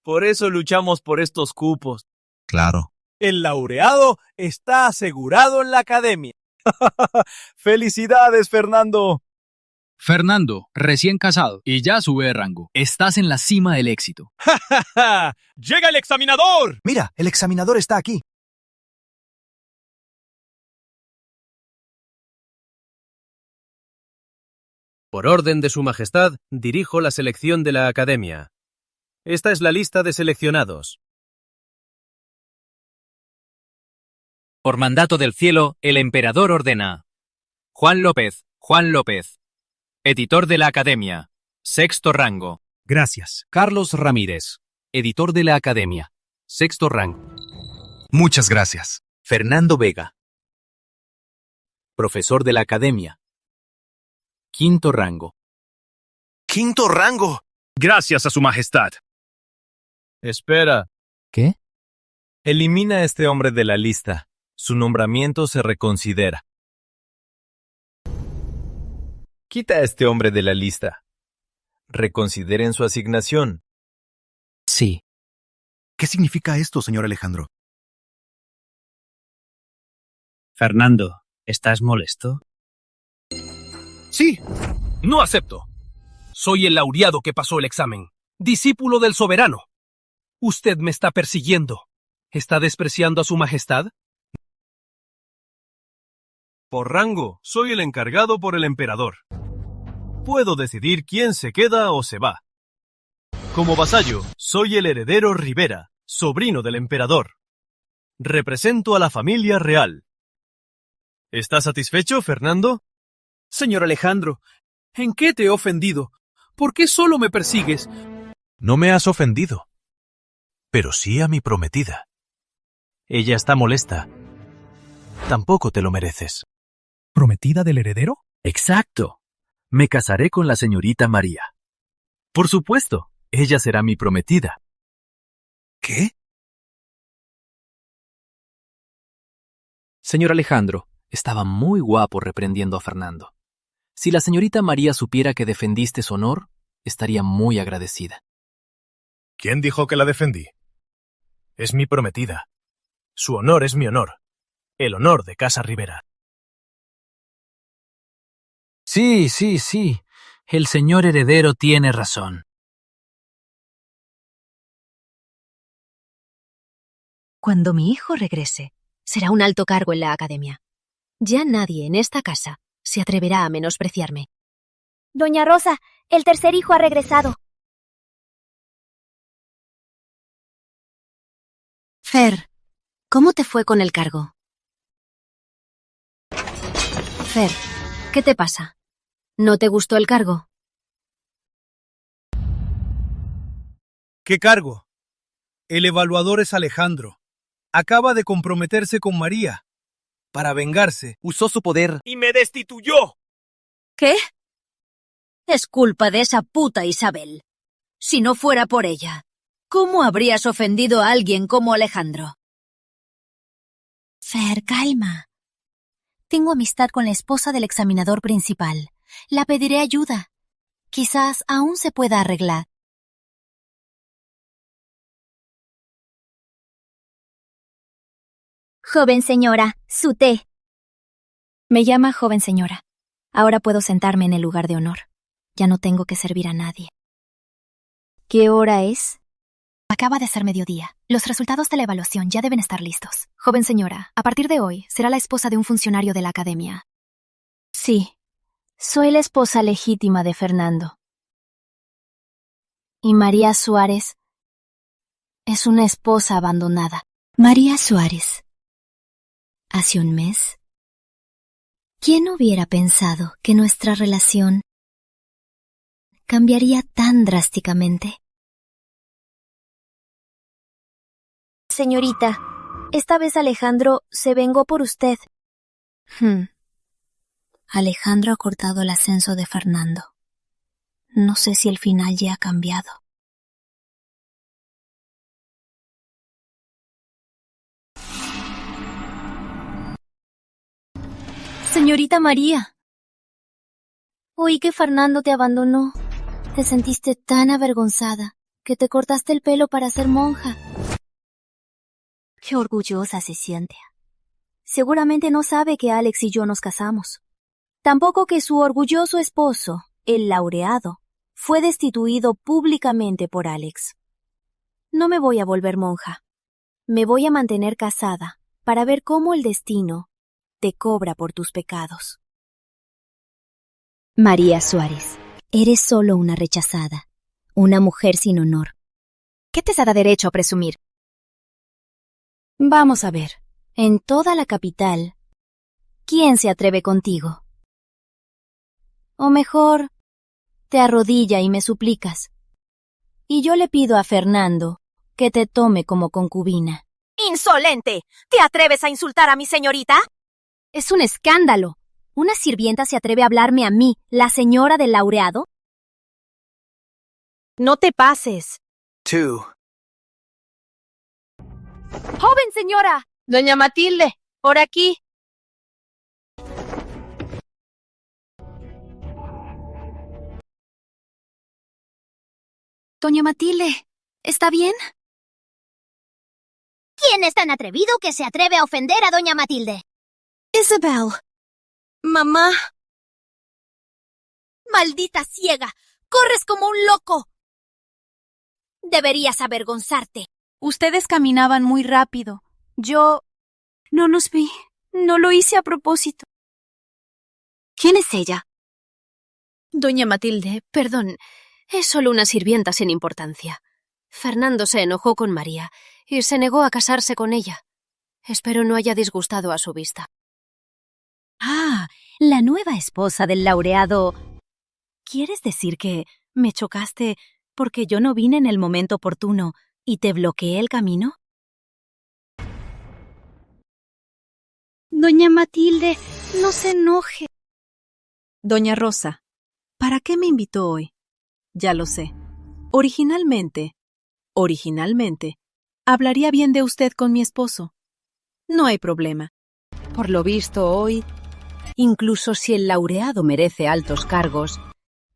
Por eso luchamos por estos cupos. Claro. El laureado está asegurado en la academia. ¡Felicidades, Fernando! Fernando, recién casado y ya sube de rango. Estás en la cima del éxito. ¡Llega el examinador! Mira, el examinador está aquí. Por orden de Su Majestad, dirijo la selección de la Academia. Esta es la lista de seleccionados. Por mandato del cielo, el emperador ordena. Juan López, editor de la Academia, 6º rango. Gracias. Carlos Ramírez, editor de la Academia, 6º rango. Muchas gracias. Fernando Vega, profesor de la Academia, 5º rango. ¡5º rango! Gracias a Su Majestad. Espera. ¿Qué? Elimina a este hombre de la lista. Su nombramiento se reconsidera. Quita a este hombre de la lista. Reconsideren su asignación. Sí. ¿Qué significa esto, señor Alejandro? Fernando, ¿estás molesto? Sí. No acepto. Soy el laureado que pasó el examen. Discípulo del soberano. Usted me está persiguiendo. ¿Está despreciando a Su Majestad? Por rango, soy el encargado por el emperador. Puedo decidir quién se queda o se va. Como vasallo, soy el heredero Rivera, sobrino del emperador. Represento a la familia real. ¿Estás satisfecho, Fernando? Señor Alejandro, ¿en qué te he ofendido? ¿Por qué solo me persigues? No me has ofendido, pero sí a mi prometida. Ella está molesta. Tampoco te lo mereces. ¿Prometida del heredero? Exacto. Me casaré con la señorita María. Por supuesto, ella será mi prometida. ¿Qué? Señor Alejandro, estaba muy guapo reprendiendo a Fernando. Si la señorita María supiera que defendiste su honor, estaría muy agradecida. ¿Quién dijo que la defendí? Es mi prometida. Su honor es mi honor. El honor de Casa Rivera. Sí. El señor heredero tiene razón. Cuando mi hijo regrese, será un alto cargo en la academia. Ya nadie en esta casa se atreverá a menospreciarme. Doña Rosa, el tercer hijo ha regresado. Fer, ¿cómo te fue con el cargo? Fer, ¿qué te pasa? ¿No te gustó el cargo? ¿Qué cargo? El evaluador es Alejandro. Acaba de comprometerse con María. Para vengarse, usó su poder y me destituyó. ¿Qué? Es culpa de esa puta Isabel. Si no fuera por ella, ¿cómo habrías ofendido a alguien como Alejandro? Fer, calma. Tengo amistad con la esposa del examinador principal. La pediré ayuda. Quizás aún se pueda arreglar. Joven señora, su té. Me llama joven señora. Ahora puedo sentarme en el lugar de honor. Ya no tengo que servir a nadie. ¿Qué hora es? Acaba de ser mediodía. Los resultados de la evaluación ya deben estar listos. Joven señora, a partir de hoy será la esposa de un funcionario de la academia. Sí, soy la esposa legítima de Fernando. Y María Suárez es una esposa abandonada. María Suárez. Hace un mes, ¿quién hubiera pensado que nuestra relación cambiaría tan drásticamente? Señorita, esta vez Alejandro se vengó por usted. Alejandro ha cortado el ascenso de Fernando. No sé si el final ya ha cambiado. Señorita María. Oí que Fernando te abandonó. Te sentiste tan avergonzada que te cortaste el pelo para ser monja. Qué orgullosa se siente. Seguramente no sabe que Alex y yo nos casamos. Tampoco que su orgulloso esposo, el laureado, fue destituido públicamente por Alex. No me voy a volver monja. Me voy a mantener casada para ver cómo el destino te cobra por tus pecados. María Suárez, eres solo una rechazada, una mujer sin honor. ¿Qué te da derecho a presumir? Vamos a ver, en toda la capital, ¿quién se atreve contigo? O mejor, te arrodilla y me suplicas. Y yo le pido a Fernando que te tome como concubina. ¡Insolente! ¿Te atreves a insultar a mi señorita? Es un escándalo. ¿Una sirvienta se atreve a hablarme a mí, la señora del laureado? No te pases. ¡Joven señora! Doña Matilde, por aquí. Doña Matilde, ¿está bien? ¿Quién es tan atrevido que se atreve a ofender a doña Matilde? Isabel. Mamá. ¡Maldita ciega! ¡Corres como un loco! Deberías avergonzarte. Ustedes caminaban muy rápido. Yo no los vi. No lo hice a propósito. ¿Quién es ella? Doña Matilde, perdón, es solo una sirvienta sin importancia. Fernando se enojó con María y se negó a casarse con ella. Espero no haya disgustado a su vista. Ah, la nueva esposa del laureado. ¿Quieres decir que me chocaste porque yo no vine en el momento oportuno y te bloqueé el camino? Doña Matilde, no se enoje. Doña Rosa, ¿para qué me invitó hoy? Ya lo sé. Originalmente, hablaría bien de usted con mi esposo. No hay problema. Por lo visto hoy, incluso si el laureado merece altos cargos,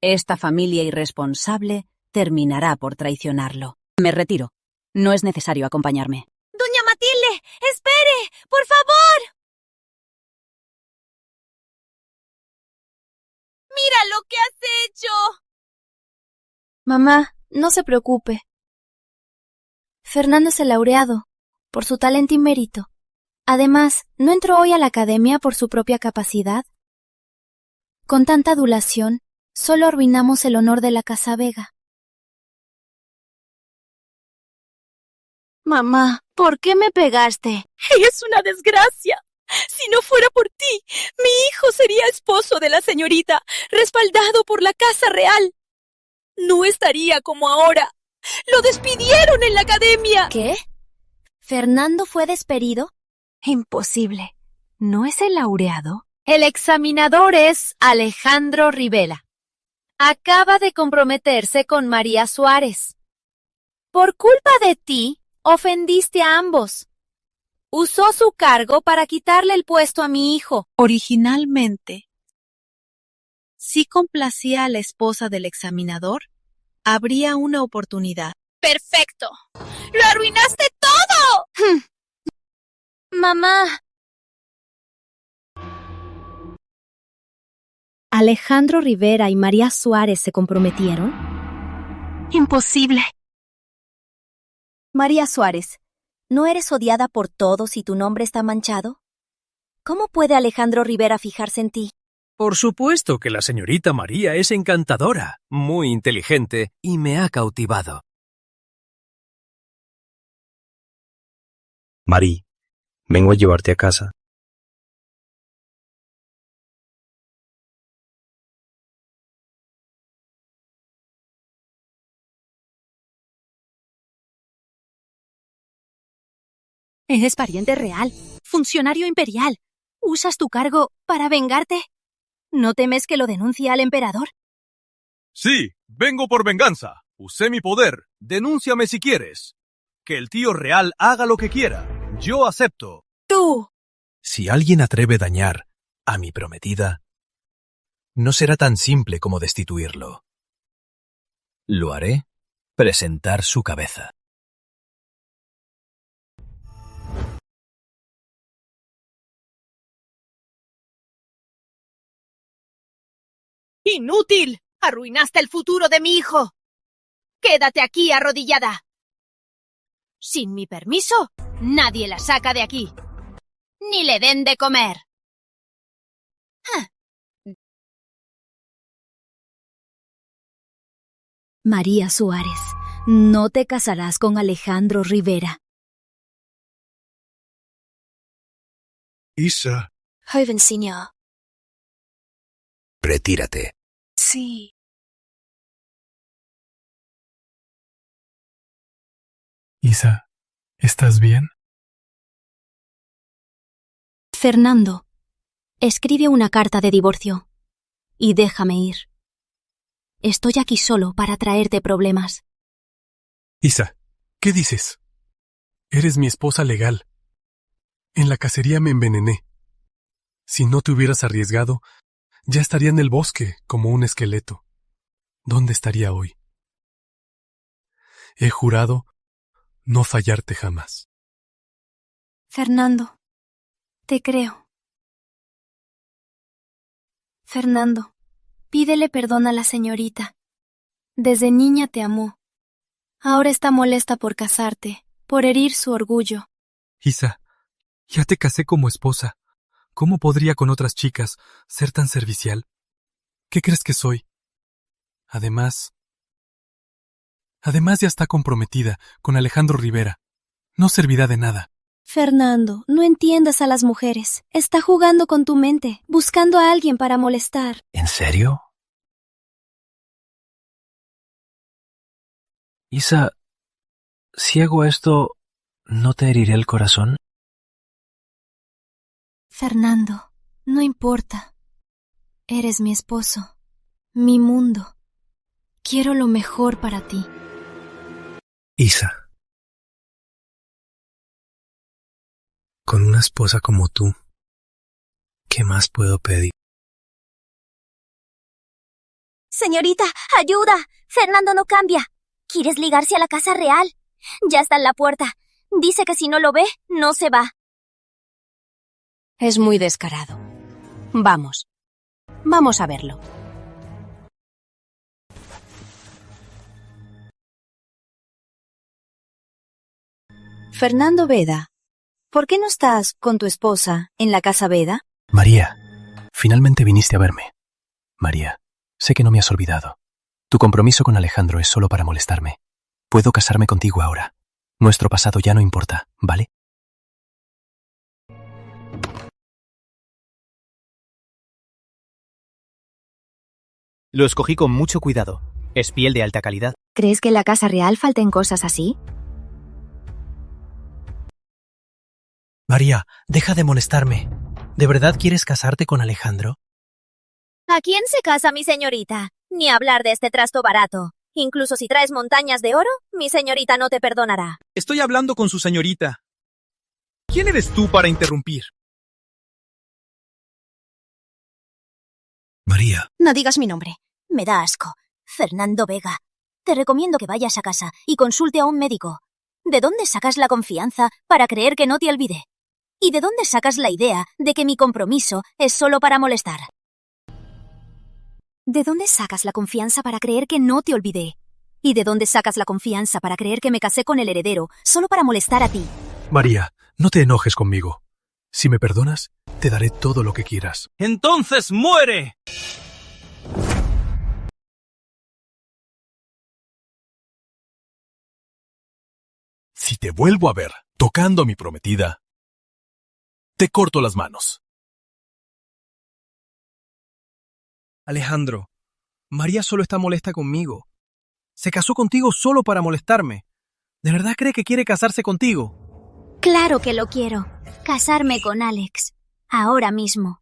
esta familia irresponsable terminará por traicionarlo. Me retiro. No es necesario acompañarme. ¡Doña Matilde! ¡Espere! ¡Por favor! ¡Mira lo que has hecho! Mamá, no se preocupe. Fernando es el laureado, por su talento y mérito. Además, ¿no entró hoy a la academia por su propia capacidad? Con tanta adulación, solo arruinamos el honor de la Casa Vega. Mamá, ¿por qué me pegaste? Es una desgracia. Si no fuera por ti, mi hijo sería esposo de la señorita, respaldado por la Casa Real. No estaría como ahora, ¡Lo despidieron en la academia! ¿Qué? ¿Fernando fue despedido? Imposible. ¿No es el laureado? El examinador es Alejandro Rivera. Acaba de comprometerse con María Suárez. Por culpa de ti, ofendiste a ambos. Usó su cargo para quitarle el puesto a mi hijo. Originalmente, si complacía a la esposa del examinador, habría una oportunidad. ¡Perfecto! ¡Lo arruinaste todo! Mamá. ¿Alejandro Rivera y María Suárez se comprometieron? Imposible. María Suárez, ¿no eres odiada por todos y tu nombre está manchado? ¿Cómo puede Alejandro Rivera fijarse en ti? Por supuesto que la señorita María es encantadora, muy inteligente y me ha cautivado. Marí, vengo a llevarte a casa. Eres pariente real, funcionario imperial. ¿Usas tu cargo para vengarte? ¿No temes que lo denuncie al emperador? Sí, vengo por venganza. Usé mi poder. Denúnciame si quieres. Que el tío real haga lo que quiera. Yo acepto. ¡Tú! Si alguien atreve a dañar a mi prometida, no será tan simple como destituirlo. Lo haré presentar su cabeza. ¡Inútil! ¡Arruinaste el futuro de mi hijo! ¡Quédate aquí arrodillada! Sin mi permiso, nadie la saca de aquí. Ni le den de comer. María Suárez, no te casarás con Alejandro Rivera. Isa. Joven señor. Retírate. Sí. Isa, ¿estás bien? Fernando, escribe una carta de divorcio y déjame ir. Estoy aquí solo para traerte problemas. Isa, ¿qué dices? Eres mi esposa legal. En la cacería me envenené. Si no te hubieras arriesgado, ya estaría en el bosque como un esqueleto. ¿Dónde estaría hoy? He jurado no fallarte jamás. Fernando, te creo. Fernando, pídele perdón a la señorita. Desde niña te amó. Ahora está molesta por casarte, por herir su orgullo. Isa, ya te casé como esposa. ¿Cómo podría con otras chicas ser tan servicial? ¿Qué crees que soy? Además ya está comprometida con Alejandro Rivera. No servirá de nada. Fernando, no entiendas a las mujeres. Está jugando con tu mente, buscando a alguien para molestar. ¿En serio? Isa, si hago esto, ¿no te heriré el corazón? Fernando, no importa. Eres mi esposo, mi mundo. Quiero lo mejor para ti. Isa, con una esposa como tú, ¿qué más puedo pedir? Señorita, ayuda. Fernando no cambia. ¿Quieres ligarse a la casa real? Ya está en la puerta. Dice que si no lo ve, no se va. Es muy descarado. Vamos a verlo. Fernando Veda, ¿por qué no estás con tu esposa en la casa Veda? María, finalmente viniste a verme. María, sé que no me has olvidado. Tu compromiso con Alejandro es solo para molestarme. Puedo casarme contigo ahora. Nuestro pasado ya no importa, ¿vale? Lo escogí con mucho cuidado. Es piel de alta calidad. ¿Crees que en la casa real falten cosas así? María, deja de molestarme. ¿De verdad quieres casarte con Alejandro? ¿A quién se casa mi señorita? Ni hablar de este trasto barato. Incluso si traes montañas de oro, mi señorita no te perdonará. Estoy hablando con su señorita. ¿Quién eres tú para interrumpir? María. No digas mi nombre. Me da asco. Fernando Vega. Te recomiendo que vayas a casa y consulte a un médico. ¿De dónde sacas la confianza para creer que no te olvidé? ¿Y de dónde sacas la idea de que mi compromiso es solo para molestar? ¿De dónde sacas la confianza para creer que no te olvidé? ¿Y de dónde sacas la confianza para creer que me casé con el heredero solo para molestar a ti? María, no te enojes conmigo. Si me perdonas, te daré todo lo que quieras. ¡Entonces muere! Si te vuelvo a ver tocando a mi prometida, te corto las manos. Alejandro, María solo está molesta conmigo. Se casó contigo solo para molestarme. ¿De verdad cree que quiere casarse contigo? Claro que lo quiero. Casarme con Alex. Ahora mismo.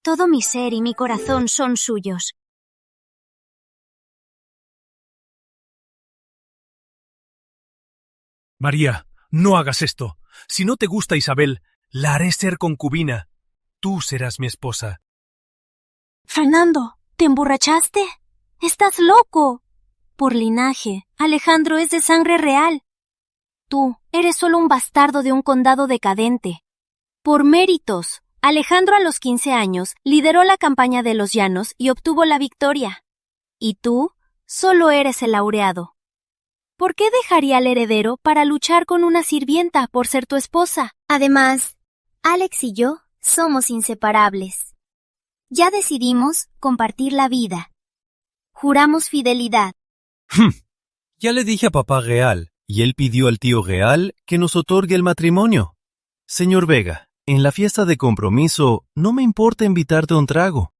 Todo mi ser y mi corazón son suyos. María, no hagas esto. Si no te gusta Isabel, la haré ser concubina. Tú serás mi esposa. Fernando, ¿te emborrachaste? ¡Estás loco! Por linaje, Alejandro es de sangre real. Tú eres solo un bastardo de un condado decadente. Por méritos, Alejandro a los 15 años lideró la campaña de los llanos y obtuvo la victoria. Y tú solo eres el laureado. ¿Por qué dejaría al heredero para luchar con una sirvienta por ser tu esposa? Además, Alex y yo somos inseparables. Ya decidimos compartir la vida. Juramos fidelidad. Ya le dije a papá real, y él pidió al tío real que nos otorgue el matrimonio. Señor Vega, en la fiesta de compromiso no me importa invitarte a un trago.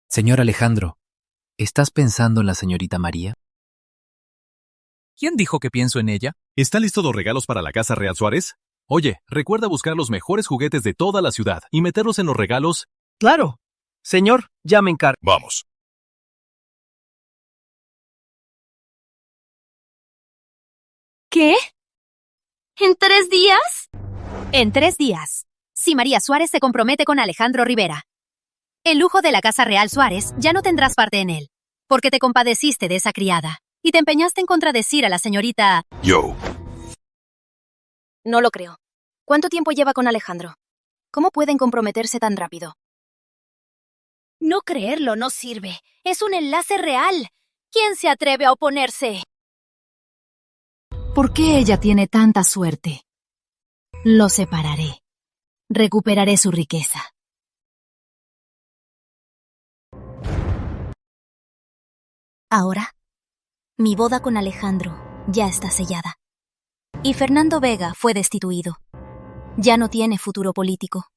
Señor Alejandro, ¿estás pensando en la señorita María? ¿Quién dijo que pienso en ella? ¿Están listos los regalos para la Casa Real Suárez? Oye, recuerda buscar los mejores juguetes de toda la ciudad y meterlos en los regalos. Claro. Señor, ya me encargo. Vamos. ¿Qué? ¿En 3 días? En 3 días. Si María Suárez se compromete con Alejandro Rivera. El lujo de la Casa Real Suárez ya no tendrás parte en él, porque te compadeciste de esa criada y te empeñaste en contradecir a la señorita... Yo. No lo creo. ¿Cuánto tiempo lleva con Alejandro? ¿Cómo pueden comprometerse tan rápido? No creerlo no sirve. Es un enlace real. ¿Quién se atreve a oponerse? ¿Por qué ella tiene tanta suerte? Lo separaré. Recuperaré su riqueza. Ahora, mi boda con Alejandro ya está sellada. Y Fernando Vega fue destituido. Ya no tiene futuro político.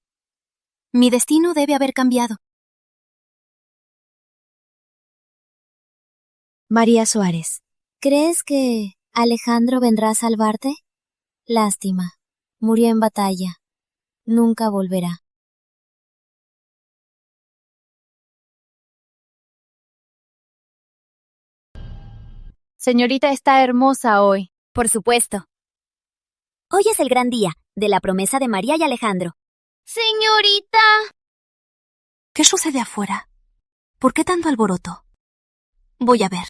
Mi destino debe haber cambiado. María Suárez, ¿crees que Alejandro vendrá a salvarte? Lástima. Murió en batalla. Nunca volverá. Señorita está hermosa hoy. Por supuesto. Hoy es el gran día de la promesa de María y Alejandro. Señorita. ¿Qué sucede afuera? ¿Por qué tanto alboroto? Voy a ver.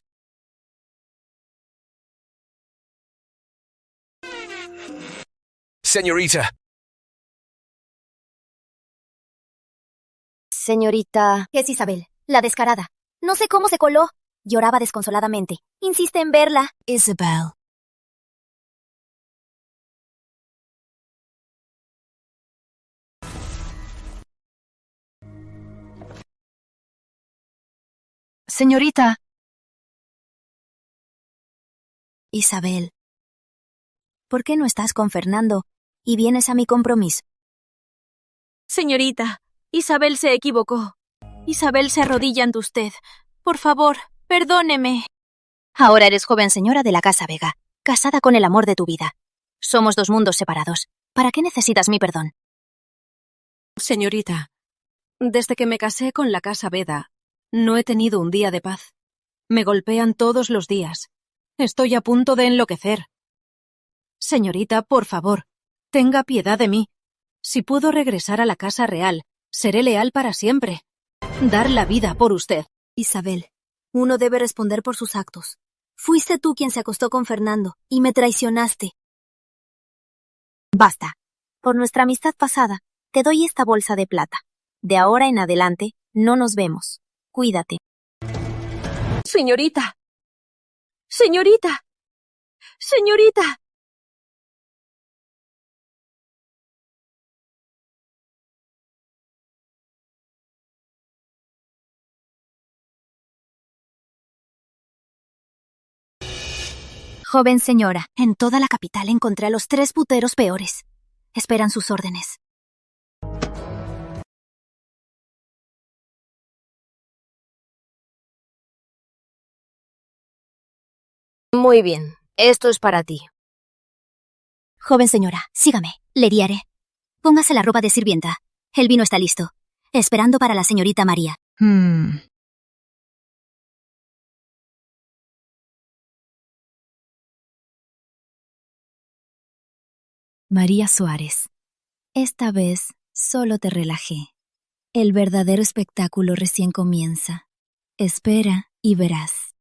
Señorita. Señorita... Es Isabel, la descarada. No sé cómo se coló. Lloraba desconsoladamente. Insiste en verla. Isabel. Señorita. Isabel. ¿por qué no estás con Fernando y vienes a mi compromiso? Señorita, Isabel se equivocó. Isabel se arrodilla ante usted. Por favor, perdóneme. Ahora eres joven señora de la Casa Vega, casada con el amor de tu vida. Somos dos mundos separados. ¿Para qué necesitas mi perdón? Señorita, desde que me casé con la Casa Veda, no he tenido un día de paz. Me golpean todos los días. Estoy a punto de enloquecer. Señorita, por favor, tenga piedad de mí. Si puedo regresar a la Casa Real, seré leal para siempre. Dar la vida por usted. Isabel, uno debe responder por sus actos. Fuiste tú quien se acostó con Fernando y me traicionaste. Basta. Por nuestra amistad pasada, te doy esta bolsa de plata. De ahora en adelante, no nos vemos. Cuídate. Señorita. Señorita. Señorita. Joven señora, en toda la capital encontré a los 3 puteros peores. Esperan sus órdenes. Muy bien, esto es para ti. Joven señora, sígame, le guiaré. Póngase la ropa de sirvienta. El vino está listo. Esperando para la señorita María. María Suárez. Esta vez solo te relajé. El verdadero espectáculo recién comienza. Espera y verás.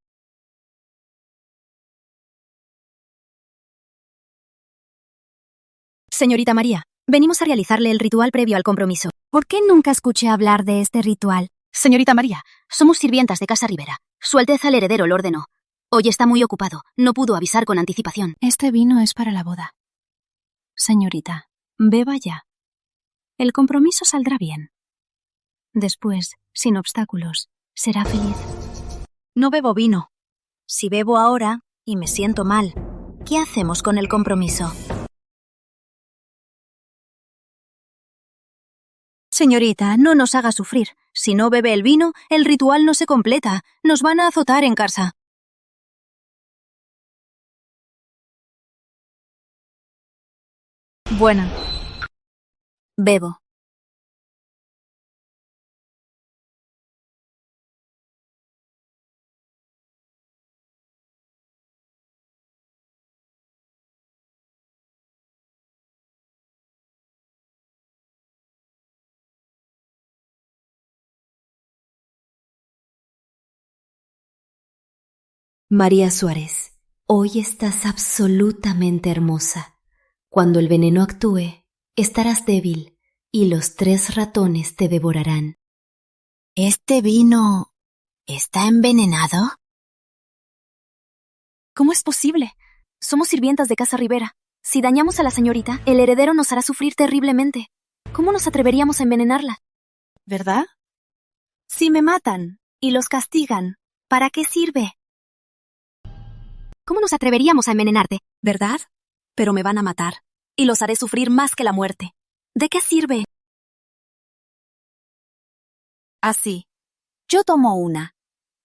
Señorita María, venimos a realizarle el ritual previo al compromiso. ¿Por qué nunca escuché hablar de este ritual? Señorita María, somos sirvientas de Casa Rivera. Su Alteza el heredero lo ordenó. Hoy está muy ocupado. No pudo avisar con anticipación. Este vino es para la boda. Señorita, beba ya. El compromiso saldrá bien. Después, sin obstáculos, será feliz. No bebo vino. Si bebo ahora y me siento mal, ¿qué hacemos con el compromiso? Señorita, no nos haga sufrir. Si no bebe el vino, el ritual no se completa. Nos van a azotar en casa. Bueno. Bebo. María Suárez, hoy estás absolutamente hermosa. Cuando el veneno actúe, estarás débil y los 3 ratones te devorarán. ¿Este vino está envenenado? ¿Cómo es posible? Somos sirvientas de Casa Rivera. Si dañamos a la señorita, el heredero nos hará sufrir terriblemente. ¿Cómo nos atreveríamos a envenenarla? ¿Verdad? Si me matan y los castigan, ¿para qué sirve? ¿Cómo nos atreveríamos a envenenarte? ¿Verdad? Pero me van a matar, y los haré sufrir más que la muerte. ¿De qué sirve? Así. Yo tomo una.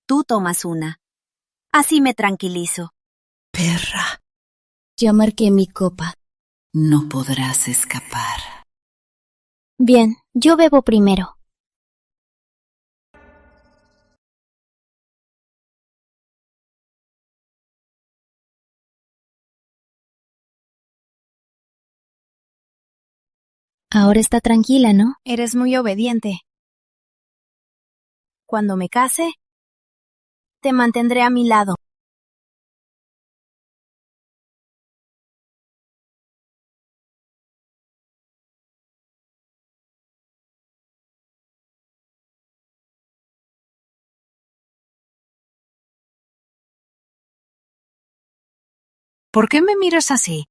Tú tomas una. Así me tranquilizo. Perra, ya marqué mi copa. No podrás escapar. Bien, yo bebo primero. Ahora está tranquila, ¿no? Eres muy obediente. Cuando me case, te mantendré a mi lado. ¿Por qué me miras así?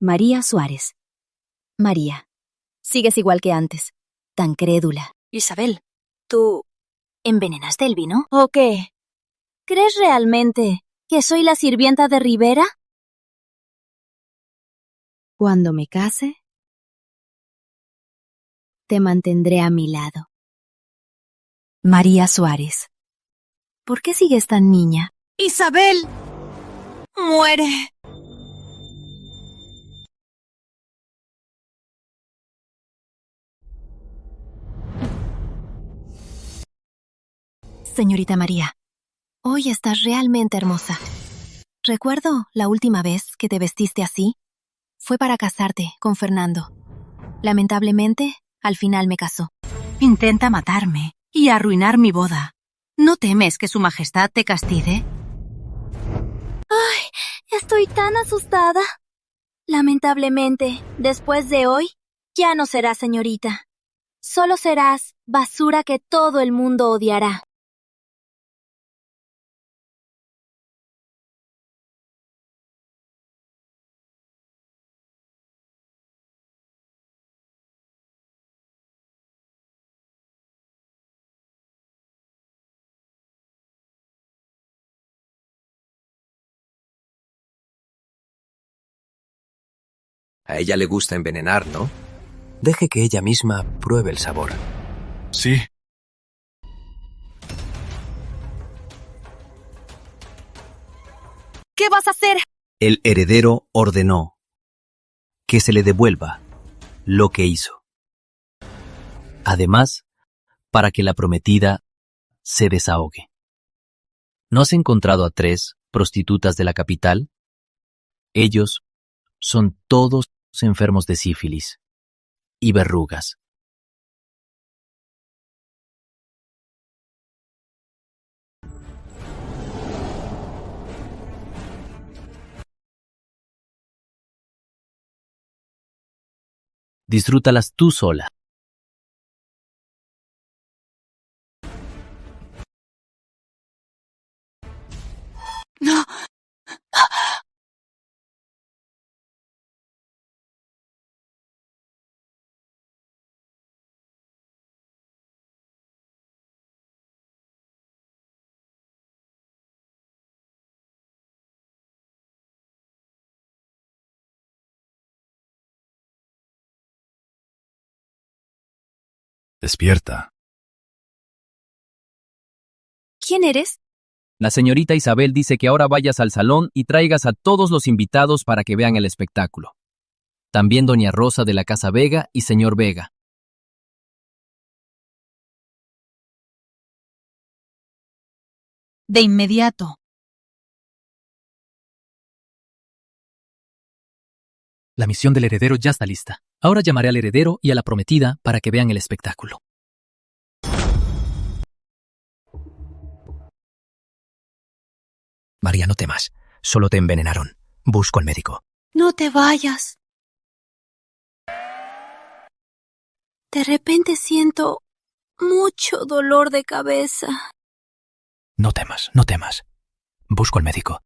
María Suárez. María, sigues igual que antes, tan crédula. Isabel, tú ¿Envenenaste el vino? ¿O qué? ¿Crees realmente que soy la sirvienta de Rivera? Cuando me case, te mantendré a mi lado. María Suárez. ¿Por qué sigues tan niña? Isabel. Muere. Señorita María, hoy estás realmente hermosa. Recuerdo la última vez que te vestiste así. Fue para casarte con Fernando. Lamentablemente, al final me casó. Intenta matarme y arruinar mi boda. ¿No temes que su majestad te castigue? ¡Ay! Estoy tan asustada. Lamentablemente, después de hoy, ya no serás señorita. Solo serás basura que todo el mundo odiará. A ella le gusta envenenar, ¿no? Deje que ella misma pruebe el sabor. Sí. ¿Qué vas a hacer? El heredero ordenó que se le devuelva lo que hizo. Además, para que la prometida se desahogue. ¿No has encontrado a 3 prostitutas de la capital? Ellos son todos enfermos de sífilis y verrugas. Disfrútalas tú sola. No. Despierta. ¿Quién eres? La señorita Isabel dice que ahora vayas al salón y traigas a todos los invitados para que vean el espectáculo. También doña Rosa de la Casa Vega y señor Vega. De inmediato. La misión del heredero ya está lista. Ahora llamaré al heredero y a la prometida para que vean el espectáculo. María, no temas. Solo te envenenaron. Busco al médico. No te vayas. De repente siento mucho dolor de cabeza. No temas, no temas. Busco al médico.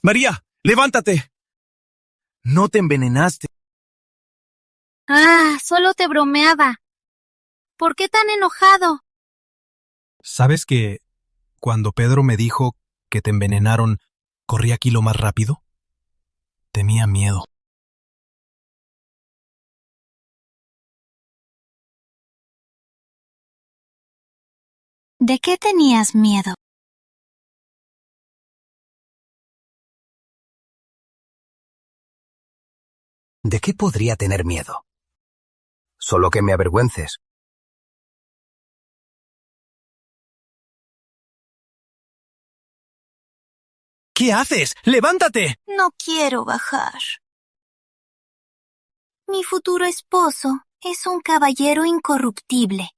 María, levántate. No te envenenaste. Ah, solo te bromeaba. ¿Por qué tan enojado? ¿Sabes que cuando Pedro me dijo que te envenenaron, corrí aquí lo más rápido? Tenía miedo. ¿De qué tenías miedo? ¿De qué podría tener miedo? Solo que me avergüences. ¿Qué haces? ¡Levántate! No quiero bajar. Mi futuro esposo es un caballero incorruptible,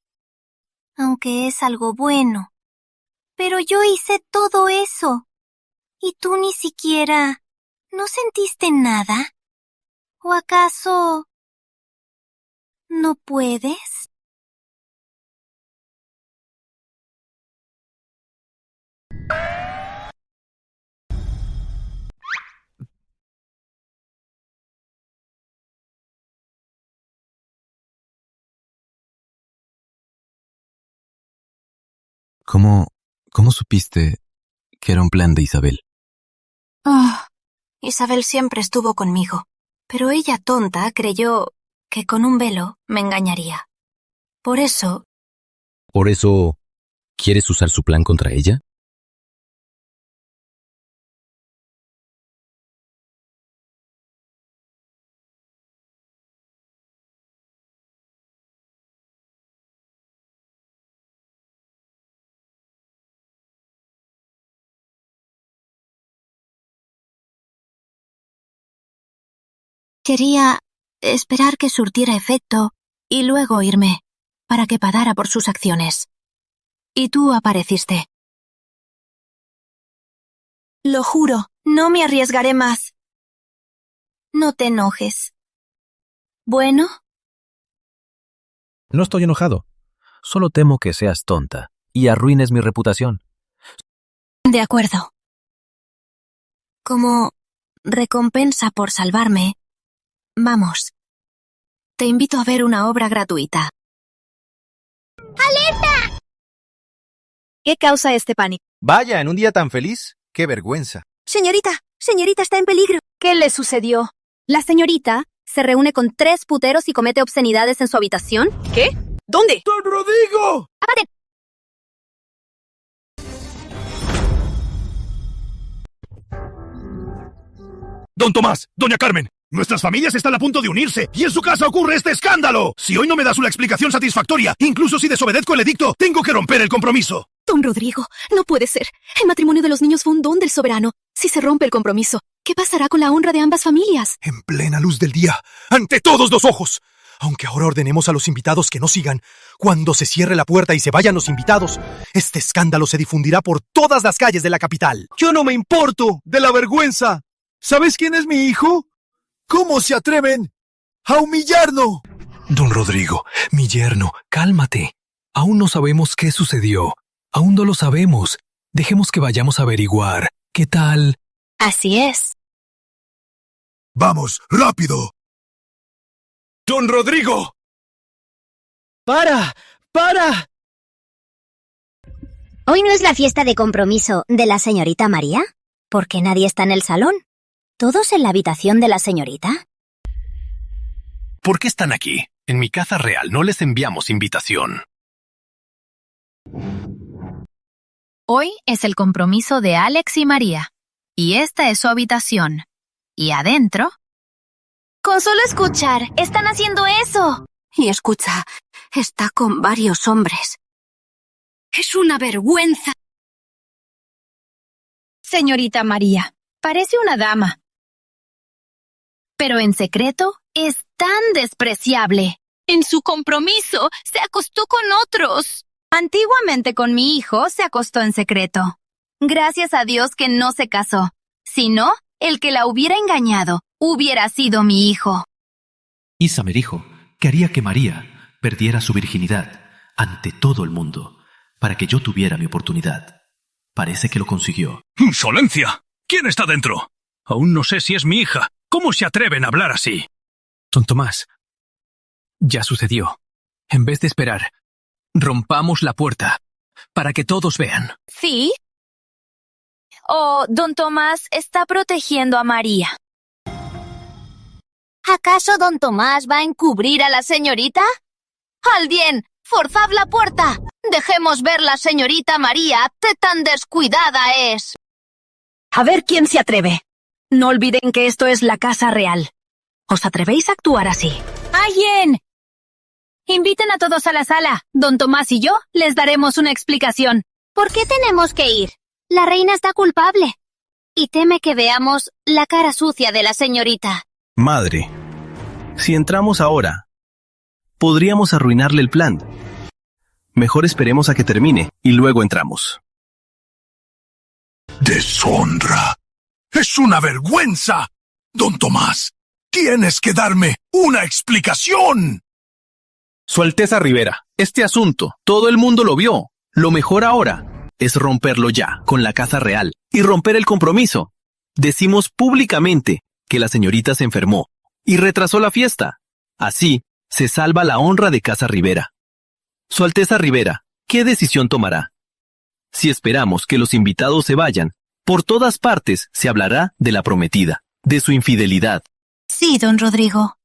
aunque es algo bueno. Pero yo hice todo eso. ¿Y tú ni siquiera no sentiste nada? ¿O acaso no puedes? ¿Cómo supiste que era un plan de Isabel? Isabel siempre estuvo conmigo, pero ella tonta creyó que con un velo me engañaría. Por eso, ¿quieres usar su plan contra ella? quería esperar que surtiera efecto y luego irme, para que pagara por sus acciones. Y tú apareciste. Lo juro, no me arriesgaré más. No te enojes. ¿Bueno? No estoy enojado. Solo temo que seas tonta y arruines mi reputación. De acuerdo. Como recompensa por salvarme, vamos. Te invito a ver una obra gratuita. ¡Alerta! ¿Qué causa este pánico? Vaya, en un día tan feliz. ¡Qué vergüenza! Señorita está en peligro. ¿Qué le sucedió? La señorita se reúne con 3 puteros y comete obscenidades en su habitación. ¿Qué? ¿Dónde? ¡Don Rodrigo! ¡Aparen! Don Tomás, doña Carmen, nuestras familias están a punto de unirse y en su casa ocurre este escándalo. Si hoy no me das una explicación satisfactoria, incluso si desobedezco el edicto, tengo que romper el compromiso. Don Rodrigo, no puede ser. El matrimonio de los niños fue un don del soberano. Si se rompe el compromiso, ¿qué pasará con la honra de ambas familias? En plena luz del día, ante todos los ojos. Aunque ahora ordenemos a los invitados que no sigan, cuando se cierre la puerta y se vayan los invitados, este escándalo se difundirá por todas las calles de la capital. Yo no me importo de la vergüenza. ¿Sabes quién es mi hijo? ¿Cómo se atreven a humillarnos? Don Rodrigo, mi yerno, cálmate. Aún no sabemos qué sucedió. Aún no lo sabemos. Dejemos que vayamos a averiguar. ¿Qué tal? Así es. ¡Vamos, rápido! ¡Don Rodrigo! ¡Para! ¿Hoy no es la fiesta de compromiso de la señorita María? ¿Por qué nadie está en el salón? ¿Todos en la habitación de la señorita? ¿Por qué están aquí? En mi casa real no les enviamos invitación. Hoy es el compromiso de Alex y María. Y esta es su habitación. Y adentro... Con solo escuchar, están haciendo eso. Y escucha, está con varios hombres. Es una vergüenza. Señorita María, parece una dama. Pero en secreto es tan despreciable. En su compromiso, se acostó con otros. Antiguamente con mi hijo se acostó en secreto. Gracias a Dios que no se casó. Si no, el que la hubiera engañado hubiera sido mi hijo. Isa me dijo que haría que María perdiera su virginidad ante todo el mundo para que yo tuviera mi oportunidad. Parece que lo consiguió. ¡Insolencia! ¿Quién está dentro? Aún no sé si es mi hija. ¿Cómo se atreven a hablar así? Don Tomás, ya sucedió. En vez de esperar, rompamos la puerta para que todos vean. ¿Sí? Don Tomás está protegiendo a María. ¿Acaso don Tomás va a encubrir a la señorita? ¡Alguien! ¡Forzad la puerta! Dejemos ver la señorita María, qué tan descuidada es. A ver quién se atreve. No olviden que esto es la casa real. ¿Os atrevéis a actuar así? ¡Alguien! Inviten a todos a la sala. Don Tomás y yo les daremos una explicación. ¿Por qué tenemos que ir? La reina está culpable. Y teme que veamos la cara sucia de la señorita. Madre, si entramos ahora, podríamos arruinarle el plan. Mejor esperemos a que termine y luego entramos. ¡Deshonra! ¡Es una vergüenza! Don Tomás, tienes que darme una explicación. Su Alteza Rivera, este asunto, todo el mundo lo vio. Lo mejor ahora es romperlo ya, con la casa real, y romper el compromiso. Decimos públicamente que la señorita se enfermó y retrasó la fiesta. Así se salva la honra de Casa Rivera. Su Alteza Rivera, ¿qué decisión tomará? Si esperamos que los invitados se vayan, por todas partes se hablará de la prometida, de su infidelidad. Sí, don Rodrigo.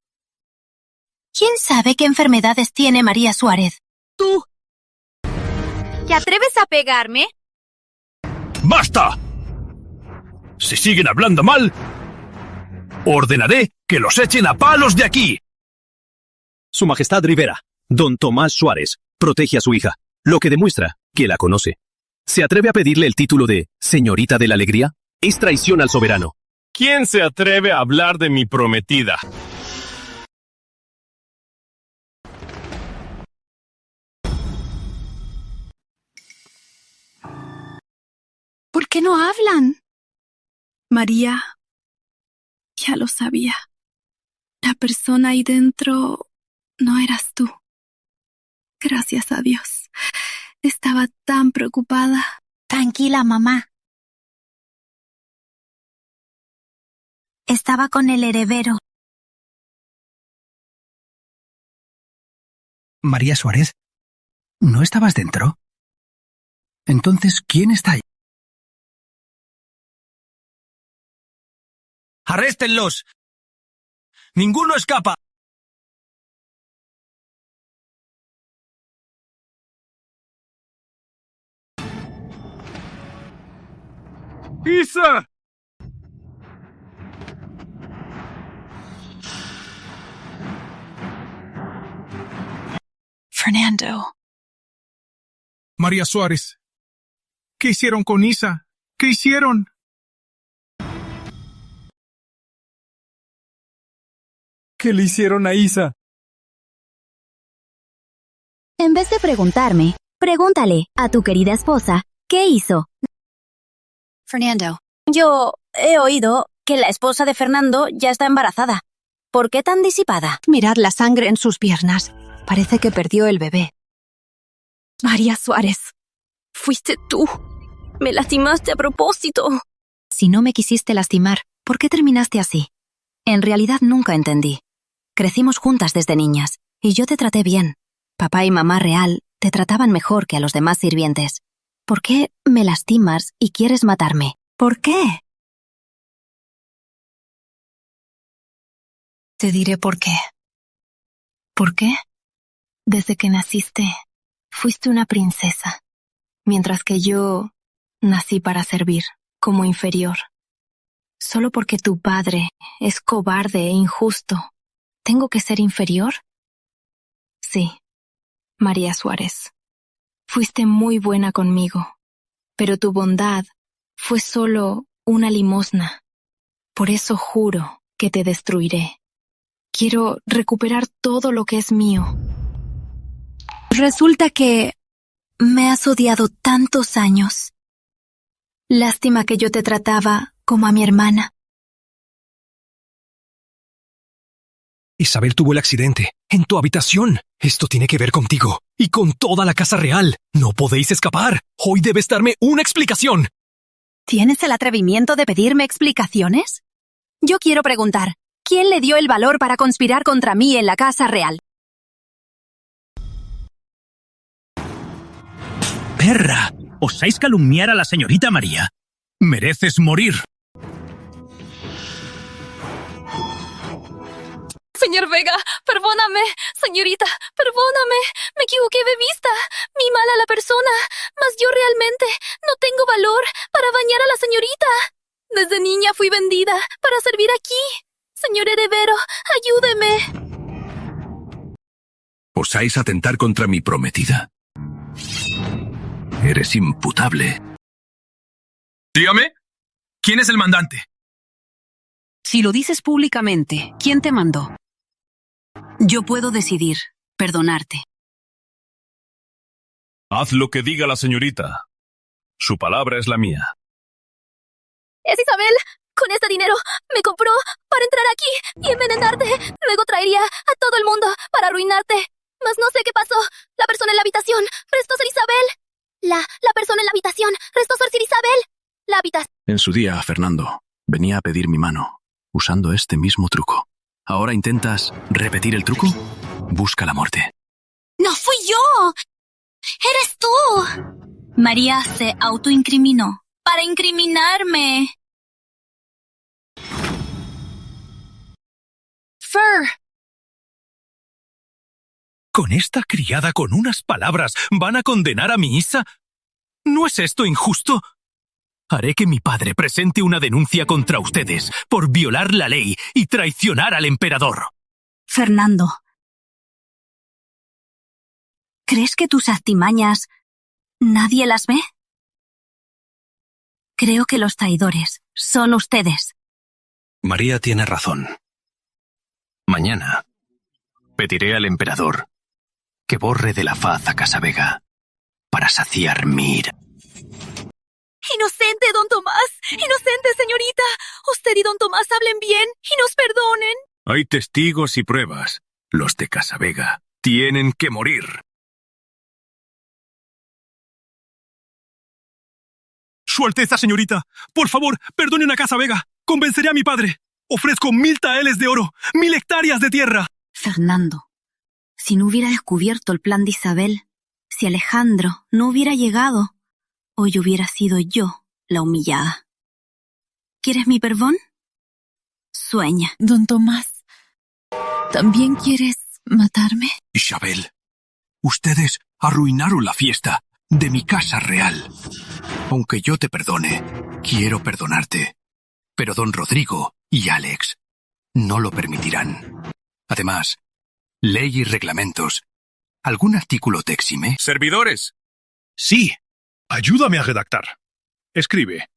¿Quién sabe qué enfermedades tiene María Suárez? ¡Tú! ¿Te atreves a pegarme? ¡Basta! Si siguen hablando mal, ordenaré que los echen a palos de aquí. Su Majestad Rivera, don Tomás Suárez, protege a su hija, lo que demuestra que la conoce. ¿Se atreve a pedirle el título de Señorita de la Alegría? Es traición al soberano. ¿Quién se atreve a hablar de mi prometida? ¿Por qué no hablan? María, ya lo sabía. La persona ahí dentro no eras tú. Gracias a Dios. Estaba tan preocupada. Tranquila, mamá. Estaba con el heredero. María Suárez, ¿no estabas dentro? Entonces, ¿quién está ahí? ¡Arréstenlos! ¡Ninguno escapa! ¡Isa! Fernando. María Suárez, ¿qué hicieron con Isa? ¿Qué hicieron? ¿Qué le hicieron a Isa? En vez de preguntarme, pregúntale a tu querida esposa qué hizo. Fernando, yo he oído que la esposa de Fernando ya está embarazada. ¿Por qué tan disipada? Mirad la sangre en sus piernas. Parece que perdió el bebé. María Suárez, fuiste tú. Me lastimaste a propósito. Si no me quisiste lastimar, ¿por qué terminaste así? En realidad nunca entendí. Crecimos juntas desde niñas, y yo te traté bien. Papá y mamá real te trataban mejor que a los demás sirvientes. ¿Por qué me lastimas y quieres matarme? ¿Por qué? Te diré por qué. ¿Por qué? Desde que naciste, fuiste una princesa, mientras que yo nací para servir, como inferior. Solo porque tu padre es cobarde e injusto, ¿tengo que ser inferior? Sí, María Suárez. Fuiste muy buena conmigo, pero tu bondad fue solo una limosna. Por eso juro que te destruiré. Quiero recuperar todo lo que es mío. Resulta que me has odiado tantos años. Lástima que yo te trataba como a mi hermana. Isabel tuvo el accidente en tu habitación. Esto tiene que ver contigo y con toda la casa real. No podéis escapar. Hoy debes darme una explicación. ¿Tienes el atrevimiento de pedirme explicaciones? Yo quiero preguntar, ¿quién le dio el valor para conspirar contra mí en la casa real? ¡Perra! ¿Osáis calumniar a la señorita María? ¡Mereces morir! Señor Vega, perdóname. Señorita, perdóname. Me equivoqué de vista. Vi mal a la persona. Mas yo realmente no tengo valor para bañar a la señorita. Desde niña fui vendida para servir aquí. Señor heredero, ayúdeme. ¿Osáis atentar contra mi prometida? Eres imputable. Dígame, ¿quién es el mandante? Si lo dices públicamente, ¿quién te mandó? Yo puedo decidir perdonarte. Haz lo que diga la señorita. Su palabra es la mía. Es Isabel. Con este dinero me compró para entrar aquí y envenenarte. Luego traería a todo el mundo para arruinarte. Mas no sé qué pasó. La persona en la habitación restó ser Isabel. La persona en la habitación restó ser Isabel. La habitación. En su día, Fernando venía a pedir mi mano, usando este mismo truco. ¿Ahora intentas repetir el truco? Busca la muerte. ¡No fui yo! ¡Eres tú! María se autoincriminó para incriminarme. Fer. ¿Con esta criada con unas palabras van a condenar a mi Isa? ¿No es esto injusto? Haré que mi padre presente una denuncia contra ustedes por violar la ley y traicionar al emperador. Fernando, ¿crees que tus artimañas nadie las ve? Creo que los traidores son ustedes. María tiene razón. Mañana pediré al emperador que borre de la faz a Casavega para saciar mi ira. Inocente, don Tomás. Inocente, señorita. Usted y don Tomás hablen bien y nos perdonen. Hay testigos y pruebas. Los de Casavega tienen que morir. Su Alteza, señorita, por favor, perdonen a Casavega. Convenceré a mi padre. Ofrezco 1000 taeles de oro, 1000 hectáreas de tierra. Fernando, si no hubiera descubierto el plan de Isabel, si Alejandro no hubiera llegado, hoy hubiera sido yo la humillada. ¿Quieres mi perdón? Sueña. Don Tomás, ¿también quieres matarme? Isabel, ustedes arruinaron la fiesta de mi casa real. Aunque yo te perdone, quiero perdonarte. Pero don Rodrigo y Alex no lo permitirán. Además, ley y reglamentos. ¿Algún artículo te exime? ¡Servidores! Sí. Ayúdame a redactar. Escribe.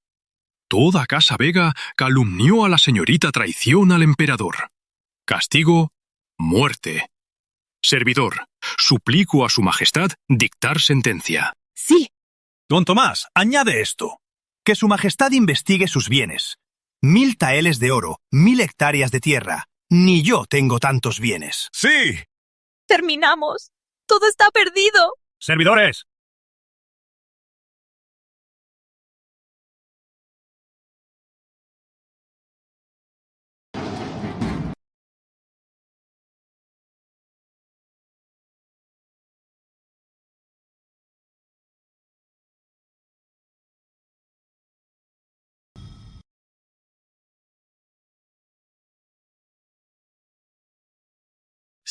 Toda Casavega calumnió a la señorita traición al emperador. Castigo, muerte. Servidor, suplico a su majestad dictar sentencia. Sí. Don Tomás, añade esto. Que su majestad investigue sus bienes. 1000 taeles de oro, 1000 hectáreas de tierra. Ni yo tengo tantos bienes. ¡Sí! Terminamos. Todo está perdido. ¡Servidores!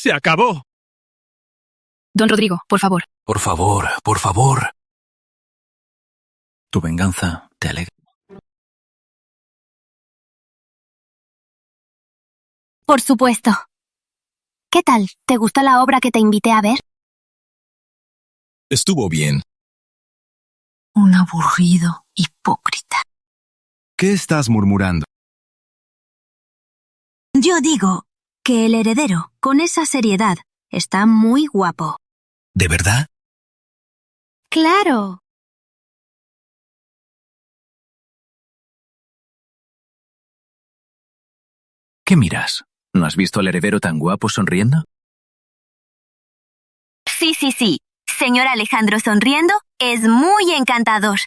¡Se acabó! Don Rodrigo, por favor. Por favor, por favor. Tu venganza te alegra. Por supuesto. ¿Qué tal? ¿Te gustó la obra que te invité a ver? Estuvo bien. Un aburrido hipócrita. ¿Qué estás murmurando? Yo digo que el heredero, con esa seriedad, está muy guapo. ¿De verdad? ¡Claro! ¿Qué miras? ¿No has visto al heredero tan guapo sonriendo? Sí. Señor Alejandro sonriendo es muy encantador.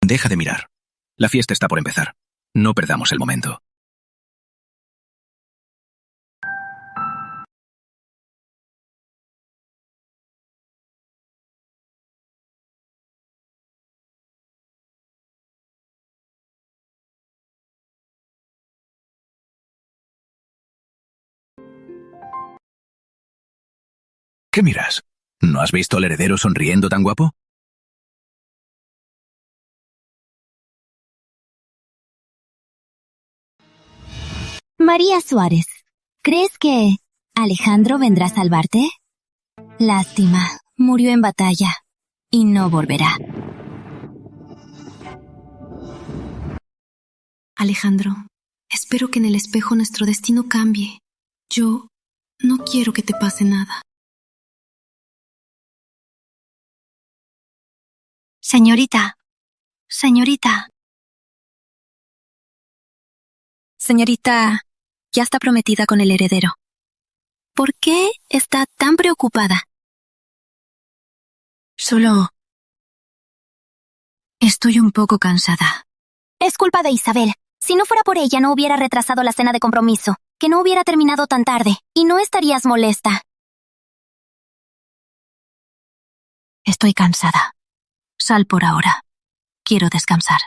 Deja de mirar. La fiesta está por empezar. No perdamos el momento. ¿Qué miras? ¿No has visto al heredero sonriendo tan guapo? María Suárez, ¿crees que Alejandro vendrá a salvarte? Lástima, murió en batalla y no volverá. Alejandro, espero que en el espejo nuestro destino cambie. Yo no quiero que te pase nada. Señorita. Señorita, ya está prometida con el heredero. ¿Por qué está tan preocupada? Solo estoy un poco cansada. Es culpa de Isabel. Si no fuera por ella, no hubiera retrasado la cena de compromiso, que no hubiera terminado tan tarde, y no estarías molesta. Estoy cansada. Sal por ahora. Quiero descansar.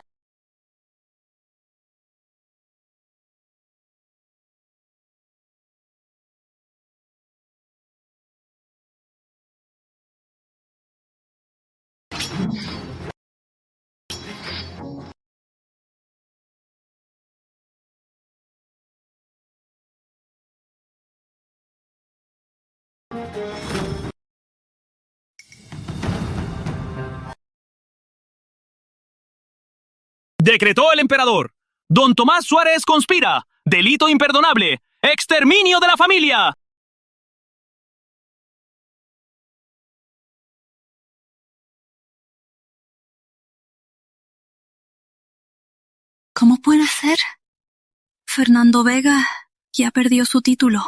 Decretó el emperador. Don Tomás Suárez conspira. Delito imperdonable. Exterminio de la familia. ¿Cómo puede ser? Fernando Vega ya perdió su título.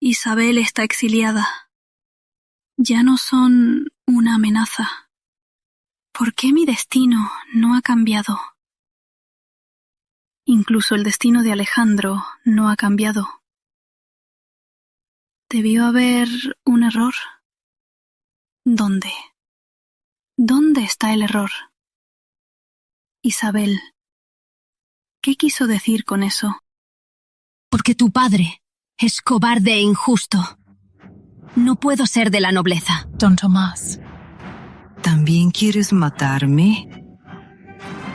Isabel está exiliada. Ya no son una amenaza. ¿Por qué mi destino no ha cambiado? Incluso el destino de Alejandro no ha cambiado. ¿Debió haber un error? ¿Dónde? ¿Dónde está el error? Isabel, ¿qué quiso decir con eso? Porque tu padre es cobarde e injusto. No puedo ser de la nobleza. Don Tomás. ¿También quieres matarme?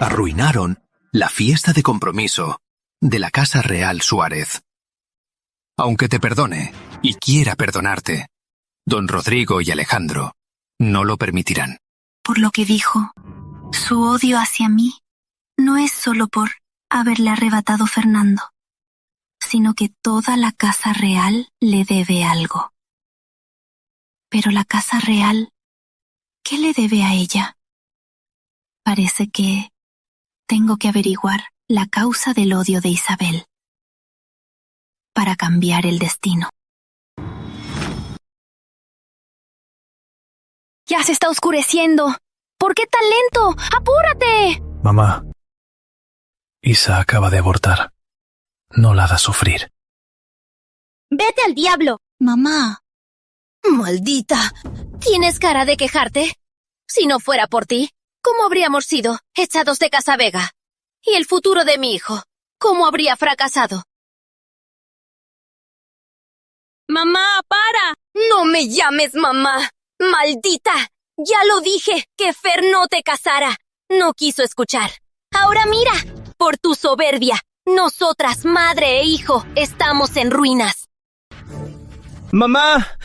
Arruinaron la fiesta de compromiso de la Casa Real Suárez. Aunque te perdone y quiera perdonarte, don Rodrigo y Alejandro no lo permitirán. Por lo que dijo, su odio hacia mí no es solo por haberle arrebatado Fernando, sino que toda la Casa Real le debe algo. Pero la Casa Real, ¿qué le debe a ella? Parece que tengo que averiguar la causa del odio de Isabel para cambiar el destino. Ya se está oscureciendo. ¿Por qué tan lento? ¡Apúrate! Mamá, Isa acaba de abortar. No la hagas sufrir. ¡Vete al diablo! Mamá. ¡Maldita! ¿Tienes cara de quejarte? Si no fuera por ti, ¿cómo habríamos sido echados de Casa Vega? ¿Y el futuro de mi hijo? ¿Cómo habría fracasado? ¡Mamá, para! ¡No me llames mamá! ¡Maldita! Ya lo dije, que Fer no te casara. No quiso escuchar. Ahora mira, por tu soberbia, nosotras, madre e hijo, estamos en ruinas. ¡Mamá!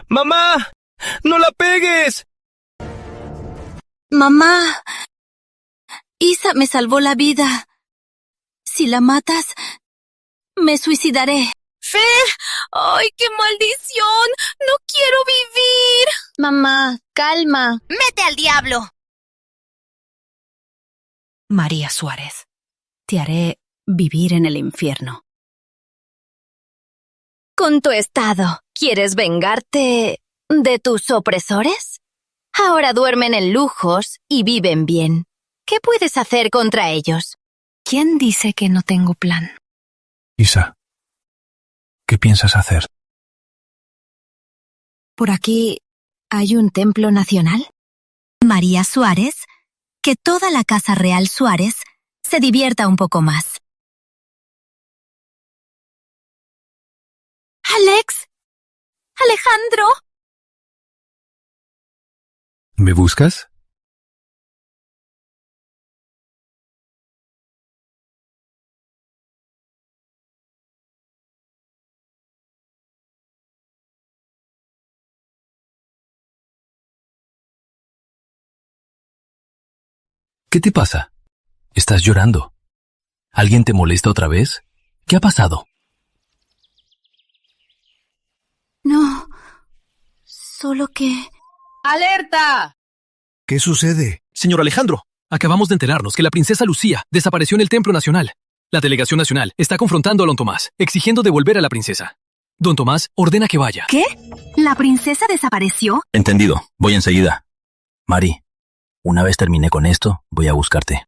¡Mamá! ¡No la pegues! Mamá. Isa me salvó la vida. Si la matas, me suicidaré. ¡Fer! ¡Ay, qué maldición! ¡No quiero vivir! Mamá, calma. ¡Vete al diablo! María Suárez, te haré vivir en el infierno. Con tu estado, ¿quieres vengarte de tus opresores? Ahora duermen en lujos y viven bien. ¿Qué puedes hacer contra ellos? ¿Quién dice que no tengo plan? Isa, ¿qué piensas hacer? ¿Por aquí hay un templo nacional? María Suárez, que toda la Casa Real Suárez se divierta un poco más. ¡Alex! ¡Alejandro! ¿Me buscas? ¿Qué te pasa? ¿Estás llorando? ¿Alguien te molesta otra vez? ¿Qué ha pasado? No, solo que... ¡Alerta! ¿Qué sucede? Señor Alejandro, acabamos de enterarnos que la princesa Lucía desapareció en el Templo Nacional. La delegación nacional está confrontando a don Tomás, exigiendo devolver a la princesa. Don Tomás ordena que vaya. ¿Qué? ¿La princesa desapareció? Entendido. Voy enseguida. Mari, una vez terminé con esto, voy a buscarte.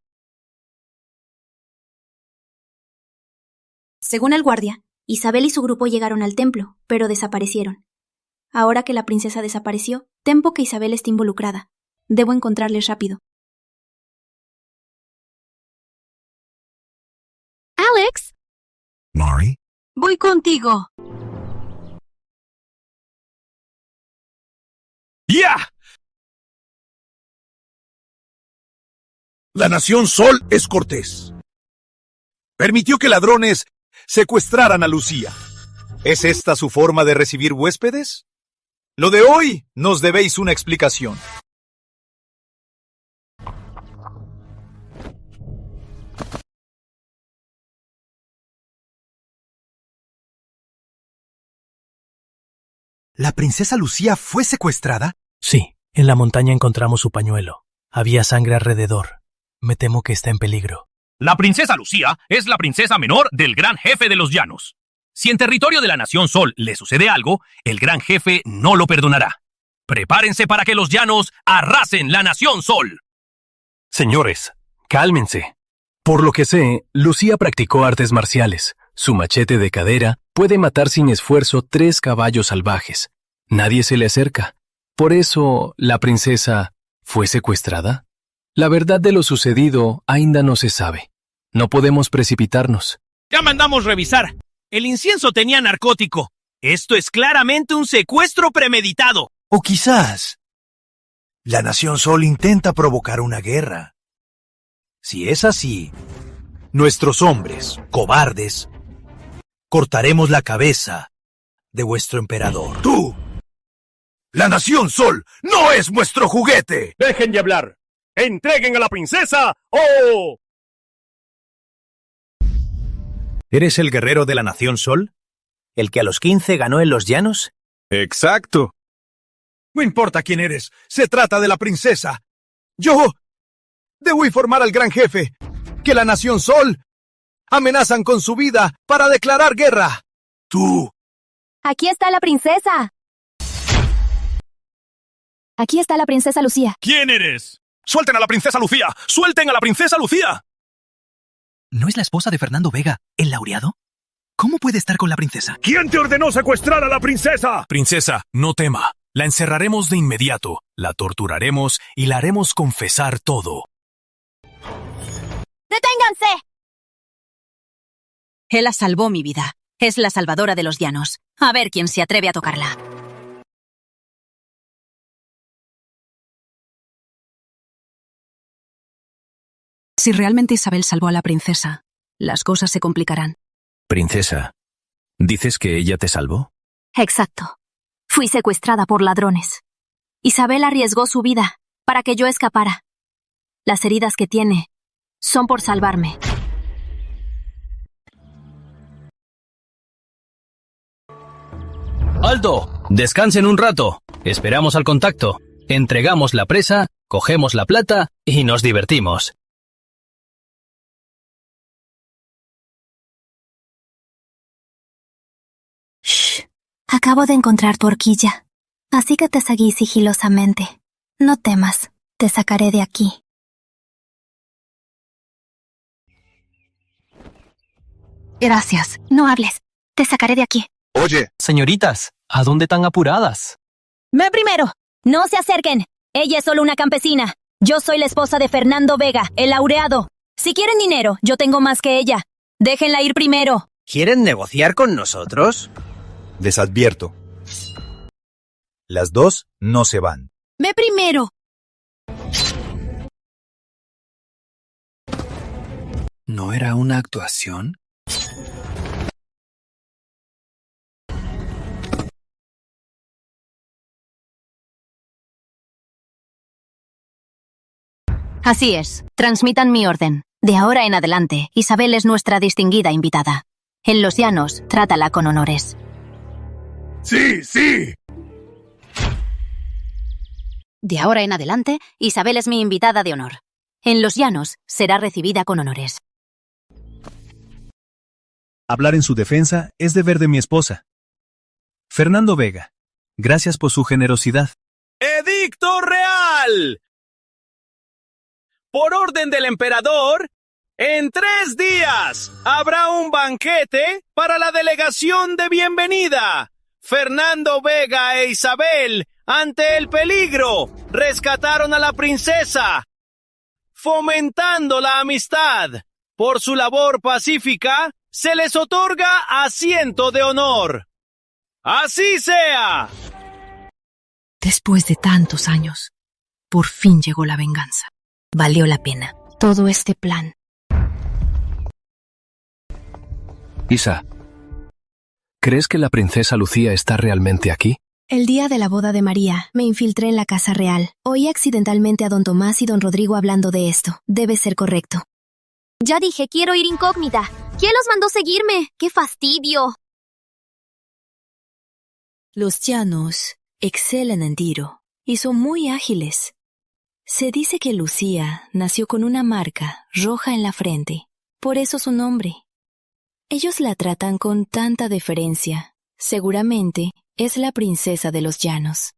Según el guardia, Isabel y su grupo llegaron al templo, pero desaparecieron. Ahora que la princesa desapareció, temo que Isabel esté involucrada. Debo encontrarles rápido. Alex. Mari. Voy contigo. ¡Ya! La Nación Sol es cortés. Permitió que ladrones secuestraran a Lucía. ¿Es esta su forma de recibir huéspedes? Lo de hoy nos debéis una explicación. ¿La princesa Lucía fue secuestrada? Sí, en la montaña encontramos su pañuelo. Había sangre alrededor. Me temo que está en peligro. La princesa Lucía es la princesa menor del gran jefe de los llanos. Si en territorio de la Nación Sol le sucede algo, el gran jefe no lo perdonará. Prepárense para que los llanos arrasen la Nación Sol. Señores, cálmense. Por lo que sé, Lucía practicó artes marciales. Su machete de cadera puede matar sin esfuerzo 3 caballos salvajes. Nadie se le acerca. Por eso, ¿la princesa fue secuestrada? La verdad de lo sucedido ainda no se sabe. No podemos precipitarnos. Ya mandamos revisar. El incienso tenía narcótico. Esto es claramente un secuestro premeditado. O quizás la Nación Sol intenta provocar una guerra. Si es así, nuestros hombres, cobardes, cortaremos la cabeza de vuestro emperador. ¡Tú! ¡La Nación Sol no es vuestro juguete! ¡Dejen de hablar! ¡Entreguen a la princesa o... ¿Eres el guerrero de la Nación Sol? ¿El que a los 15 ganó en los llanos? Exacto. No importa quién eres, se trata de la princesa. Yo debo informar al gran jefe que la Nación Sol amenazan con su vida para declarar guerra. Tú. Aquí está la princesa. Aquí está la princesa Lucía. ¿Quién eres? ¡Suelten a la princesa Lucía! ¡Suelten a la princesa Lucía! ¿No es la esposa de Fernando Vega, el laureado? ¿Cómo puede estar con la princesa? ¿Quién te ordenó secuestrar a la princesa? Princesa, no tema. La encerraremos de inmediato, la torturaremos y la haremos confesar todo. ¡Deténganse! Ella salvó mi vida. Es la salvadora de los llanos. A ver quién se atreve a tocarla. Si realmente Isabel salvó a la princesa, las cosas se complicarán. Princesa, ¿dices que ella te salvó? Exacto. Fui secuestrada por ladrones. Isabel arriesgó su vida para que yo escapara. Las heridas que tiene son por salvarme. ¡Alto! Descansen un rato. Esperamos al contacto. Entregamos la presa, cogemos la plata y nos divertimos. Shh. Acabo de encontrar tu horquilla, así que te seguí sigilosamente. No temas, te sacaré de aquí. Gracias, no hables. Te sacaré de aquí. Oye. Señoritas, ¿a dónde tan apuradas? Ve primero. No se acerquen. Ella es solo una campesina. Yo soy la esposa de Fernando Vega, el laureado. Si quieren dinero, yo tengo más que ella. Déjenla ir primero. ¿Quieren negociar con nosotros? Les advierto. Las dos no se van. Ve primero. ¿No era una actuación? Así es. Transmitan mi orden. De ahora en adelante, Isabel es nuestra distinguida invitada. En los llanos, trátala con honores. ¡Sí, sí! De ahora en adelante, Isabel es mi invitada de honor. En los llanos, será recibida con honores. Hablar en su defensa es deber de mi esposa. Fernando Vega, gracias por su generosidad. ¡Edicto real! Por orden del emperador, en 3 días habrá un banquete para la delegación de bienvenida. Fernando Vega e Isabel, ante el peligro, rescataron a la princesa, fomentando la amistad. Por su labor pacífica, se les otorga asiento de honor. ¡Así sea! Después de tantos años, por fin llegó la venganza. Valió la pena todo este plan. Isa, ¿crees que la princesa Lucía está realmente aquí? El día de la boda de María, me infiltré en la casa real. Oí accidentalmente a don Tomás y don Rodrigo hablando de esto. Debe ser correcto. Ya dije, quiero ir incógnita. ¿Quién los mandó seguirme? ¡Qué fastidio! Los llanos excelen en tiro y son muy ágiles. Se dice que Lucía nació con una marca roja en la frente, por eso su nombre. Ellos la tratan con tanta deferencia. Seguramente es la princesa de los llanos.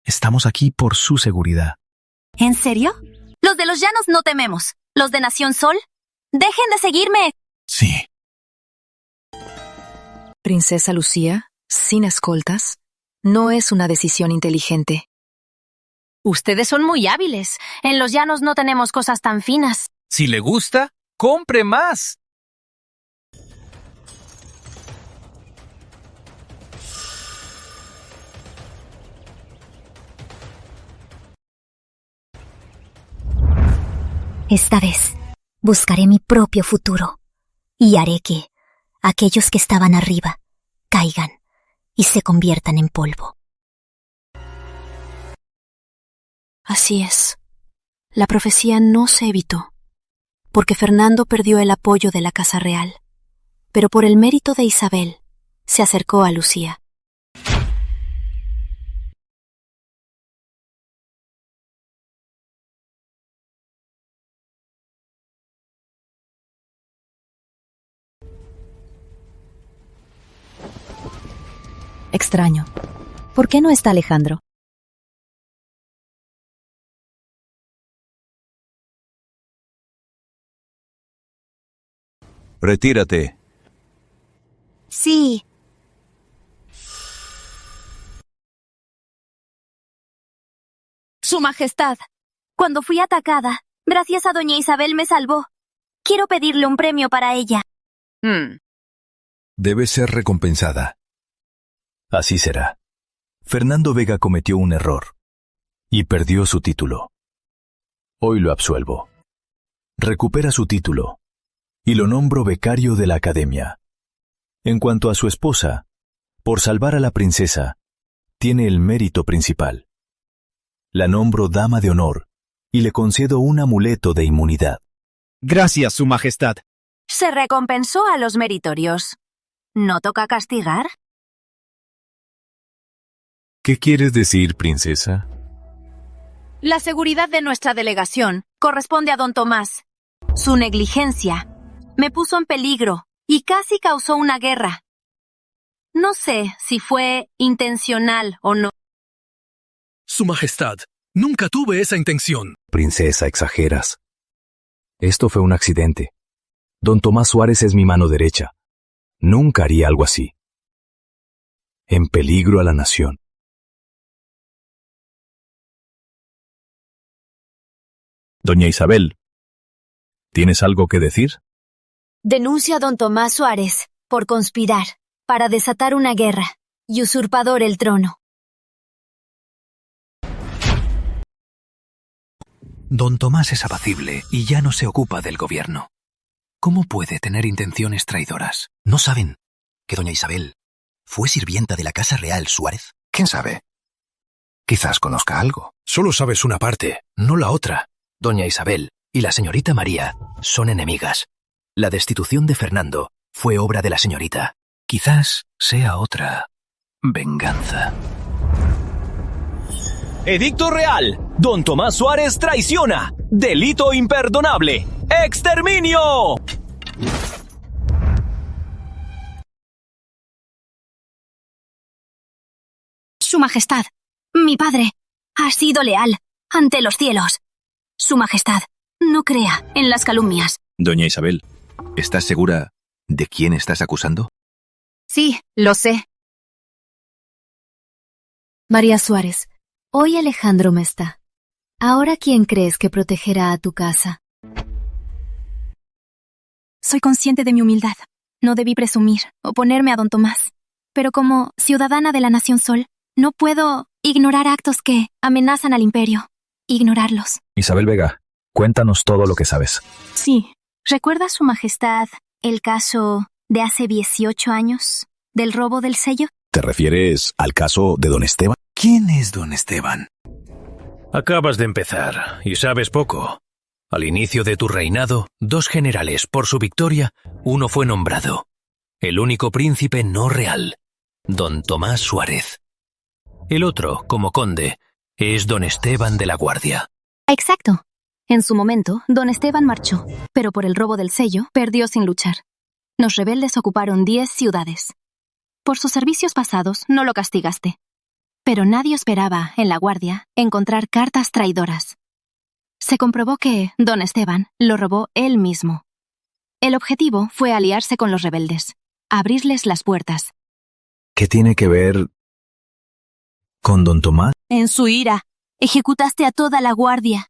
Estamos aquí por su seguridad. ¿En serio? Los de los llanos no tememos. ¿Los de Nación Sol? ¡Dejen de seguirme! Sí. Princesa Lucía, sin escoltas, no es una decisión inteligente. Ustedes son muy hábiles. En los llanos no tenemos cosas tan finas. Si le gusta, compre más. Esta vez buscaré mi propio futuro y haré que aquellos que estaban arriba caigan y se conviertan en polvo. Así es. La profecía no se evitó, porque Fernando perdió el apoyo de la Casa Real, pero por el mérito de Isabel, se acercó a Lucía. Extraño. ¿Por qué no está Alejandro? Retírate. Sí. Su Majestad, cuando fui atacada, gracias a doña Isabel me salvó. Quiero pedirle un premio para ella. Debe ser recompensada. Así será. Fernando Vega cometió un error y perdió su título. Hoy lo absuelvo. Recupera su título y lo nombro becario de la Academia. En cuanto a su esposa, por salvar a la princesa, tiene el mérito principal. La nombro dama de honor y le concedo un amuleto de inmunidad. Gracias, Su Majestad. Se recompensó a los meritorios. ¿No toca castigar? ¿Qué quieres decir, princesa? La seguridad de nuestra delegación corresponde a don Tomás. Su negligencia me puso en peligro y casi causó una guerra. No sé si fue intencional o no. Su Majestad, nunca tuve esa intención. Princesa, exageras. Esto fue un accidente. Don Tomás Suárez es mi mano derecha. Nunca haría algo así. En peligro a la nación. Doña Isabel, ¿tienes algo que decir? Denuncia a don Tomás Suárez por conspirar para desatar una guerra y usurpador el trono. Don Tomás es apacible y ya no se ocupa del gobierno. ¿Cómo puede tener intenciones traidoras? ¿No saben que doña Isabel fue sirvienta de la Casa Real Suárez? ¿Quién sabe? Quizás conozca algo. Solo sabes una parte, no la otra. Doña Isabel y la señorita María son enemigas. La destitución de Fernando fue obra de la señorita. Quizás sea otra venganza. Edicto real. Don Tomás Suárez traiciona. Delito imperdonable. ¡Exterminio! Su Majestad, mi padre, ha sido leal ante los cielos. Su Majestad, no crea en las calumnias. Doña Isabel, ¿estás segura de quién estás acusando? Sí, lo sé. María Suárez, hoy Alejandro me está. ¿Ahora quién crees que protegerá a tu casa? Soy consciente de mi humildad. No debí presumir o ponerme a don Tomás. Pero como ciudadana de la Nación Sol, no puedo ignorar actos que amenazan al imperio. Ignorarlos. Isabel Vega, cuéntanos todo lo que sabes. Sí. ¿Recuerda Su Majestad el caso de hace 18 años del robo del sello? ¿Te refieres al caso de don Esteban? ¿Quién es don Esteban? Acabas de empezar y sabes poco. Al inicio de tu reinado, 2 generales por su victoria, uno fue nombrado. El único príncipe no real, don Tomás Suárez. El otro, como conde, es don Esteban de la Guardia. Exacto. En su momento, don Esteban marchó, pero por el robo del sello perdió sin luchar. Los rebeldes ocuparon 10 ciudades. Por sus servicios pasados no lo castigaste. Pero nadie esperaba, en la Guardia, encontrar cartas traidoras. Se comprobó que don Esteban lo robó él mismo. El objetivo fue aliarse con los rebeldes, abrirles las puertas. ¿Qué tiene que ver con don Tomás? En su ira, ejecutaste a toda la Guardia,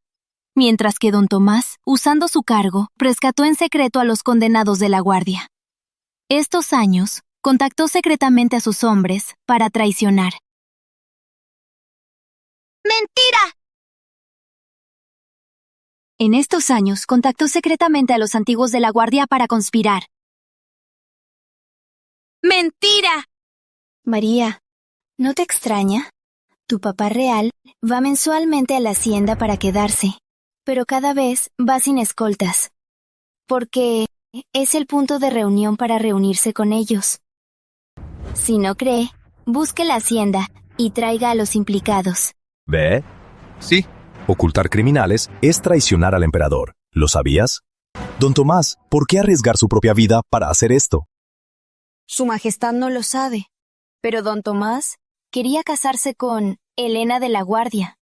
mientras que don Tomás, usando su cargo, rescató en secreto a los condenados de la Guardia. Estos años, contactó secretamente a sus hombres para traicionar. ¡Mentira! En estos años, contactó secretamente a los antiguos de la Guardia para conspirar. ¡Mentira! María, ¿no te extraña? Tu papá real va mensualmente a la hacienda para quedarse, pero cada vez va sin escoltas, porque es el punto de reunión para reunirse con ellos. Si no cree, busque la hacienda y traiga a los implicados. ¿Ve? Sí. Ocultar criminales es traicionar al emperador. ¿Lo sabías? Don Tomás, ¿por qué arriesgar su propia vida para hacer esto? Su Majestad no lo sabe, pero don Tomás quería casarse con Elena de la Guardia.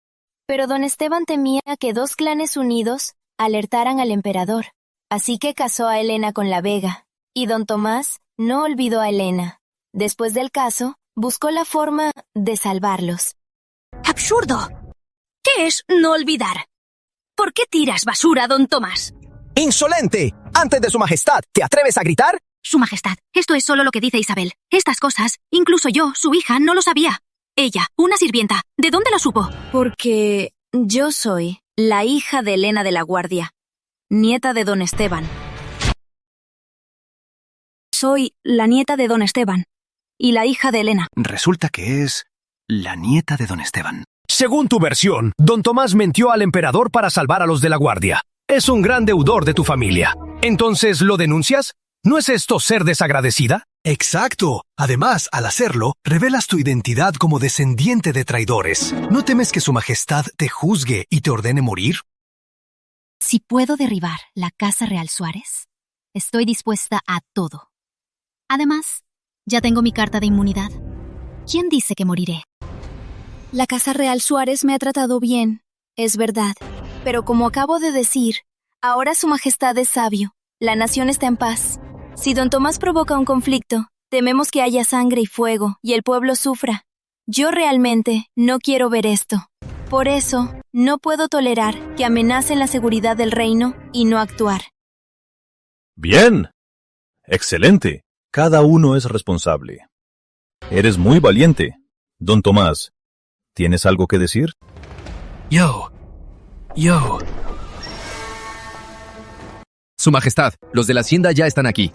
Pero don Esteban temía que 2 clanes unidos alertaran al emperador, así que casó a Elena con la Vega, y don Tomás no olvidó a Elena. Después del caso, buscó la forma de salvarlos. ¡Absurdo! ¿Qué es no olvidar? ¿Por qué tiras basura, don Tomás? ¡Insolente! Antes de su majestad, ¿te atreves a gritar? Su Majestad, esto es solo lo que dice Isabel. Estas cosas, incluso yo, su hija, no lo sabía. Ella, una sirvienta, ¿de dónde lo supo? Porque yo soy la hija de Elena de la Guardia, nieta de don Esteban. Soy la nieta de don Esteban y la hija de Elena. Resulta que es la nieta de don Esteban. Según tu versión, don Tomás mintió al emperador para salvar a los de la Guardia. Es un gran deudor de tu familia. ¿Entonces lo denuncias? ¿No es esto ser desagradecida? Exacto. Además, al hacerlo, revelas tu identidad como descendiente de traidores. ¿No temes que su majestad te juzgue y te ordene morir? Si puedo derribar la Casa Real Suárez, estoy dispuesta a todo. Además, ya tengo mi carta de inmunidad. ¿Quién dice que moriré? La Casa Real Suárez me ha tratado bien, es verdad. Pero como acabo de decir, ahora su majestad es sabio. La nación está en paz. Si don Tomás provoca un conflicto, tememos que haya sangre y fuego y el pueblo sufra. Yo realmente no quiero ver esto. Por eso, no puedo tolerar que amenacen la seguridad del reino y no actuar. Bien. Excelente. Cada uno es responsable. Eres muy valiente. Don Tomás, ¿tienes algo que decir? Yo. Su Majestad, los de la hacienda ya están aquí.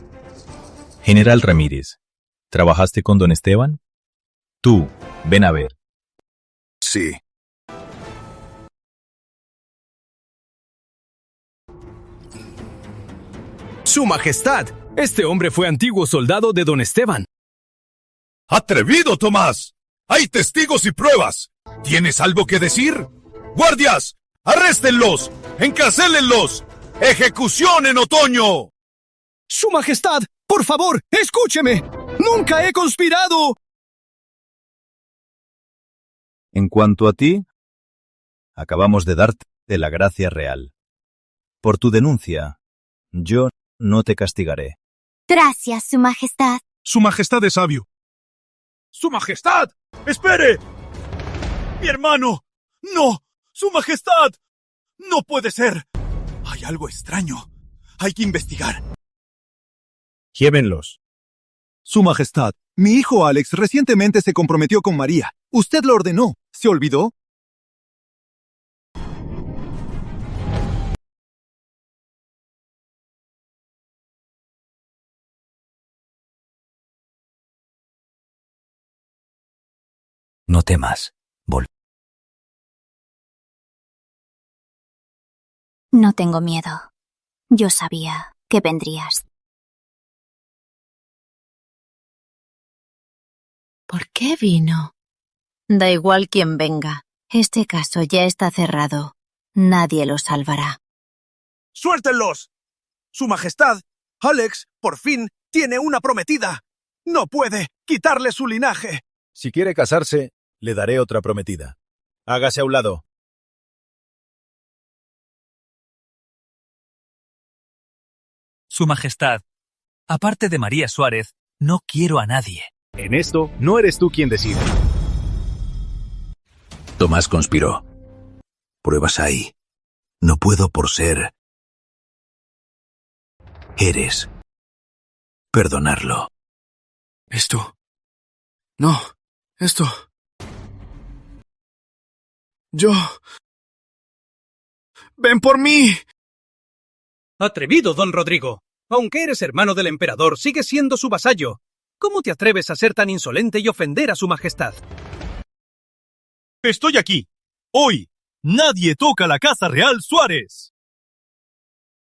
General Ramírez, ¿trabajaste con don Esteban? Tú, ven a ver. Sí. Su Majestad, este hombre fue antiguo soldado de don Esteban. ¡Atrevido, Tomás! ¡Hay testigos y pruebas! ¿Tienes algo que decir? ¡Guardias! ¡Arréstenlos! ¡Encarcélenlos! ¡Ejecución en otoño! ¡Su Majestad! ¡Por favor, escúcheme! ¡Nunca he conspirado! En cuanto a ti, acabamos de darte la gracia real. Por tu denuncia, Yo no te castigaré. Gracias, Su Majestad. Su Majestad es sabio. ¡Su Majestad! ¡Espere! ¡Mi hermano! ¡No! ¡Su Majestad! ¡No puede ser! Hay algo extraño. Hay que investigar. Llévenlos. Su Majestad, mi hijo Alex recientemente se comprometió con María. Usted lo ordenó. ¿Se olvidó? No temas. No tengo miedo. Yo sabía que vendrías. ¿Por qué vino? Da igual quién venga. Este caso ya está cerrado. Nadie lo salvará. ¡Suéltenlos! Su Majestad, Alex, por fin, tiene una prometida. No puede quitarle su linaje. Si quiere casarse, le daré otra prometida. Hágase a un lado. Su Majestad, aparte de María Suárez, no quiero a nadie. En esto, no eres tú quien decide. Tomás conspiró. Pruebas hay. No puedo por ser. Eres. Perdonarlo. Esto. No. Esto. Yo. ¡Ven por mí! Atrevido, don Rodrigo. Aunque eres hermano del emperador, sigues siendo su vasallo. ¿Cómo te atreves a ser tan insolente y ofender a su majestad? Estoy aquí. Hoy. Nadie toca la Casa Real Suárez.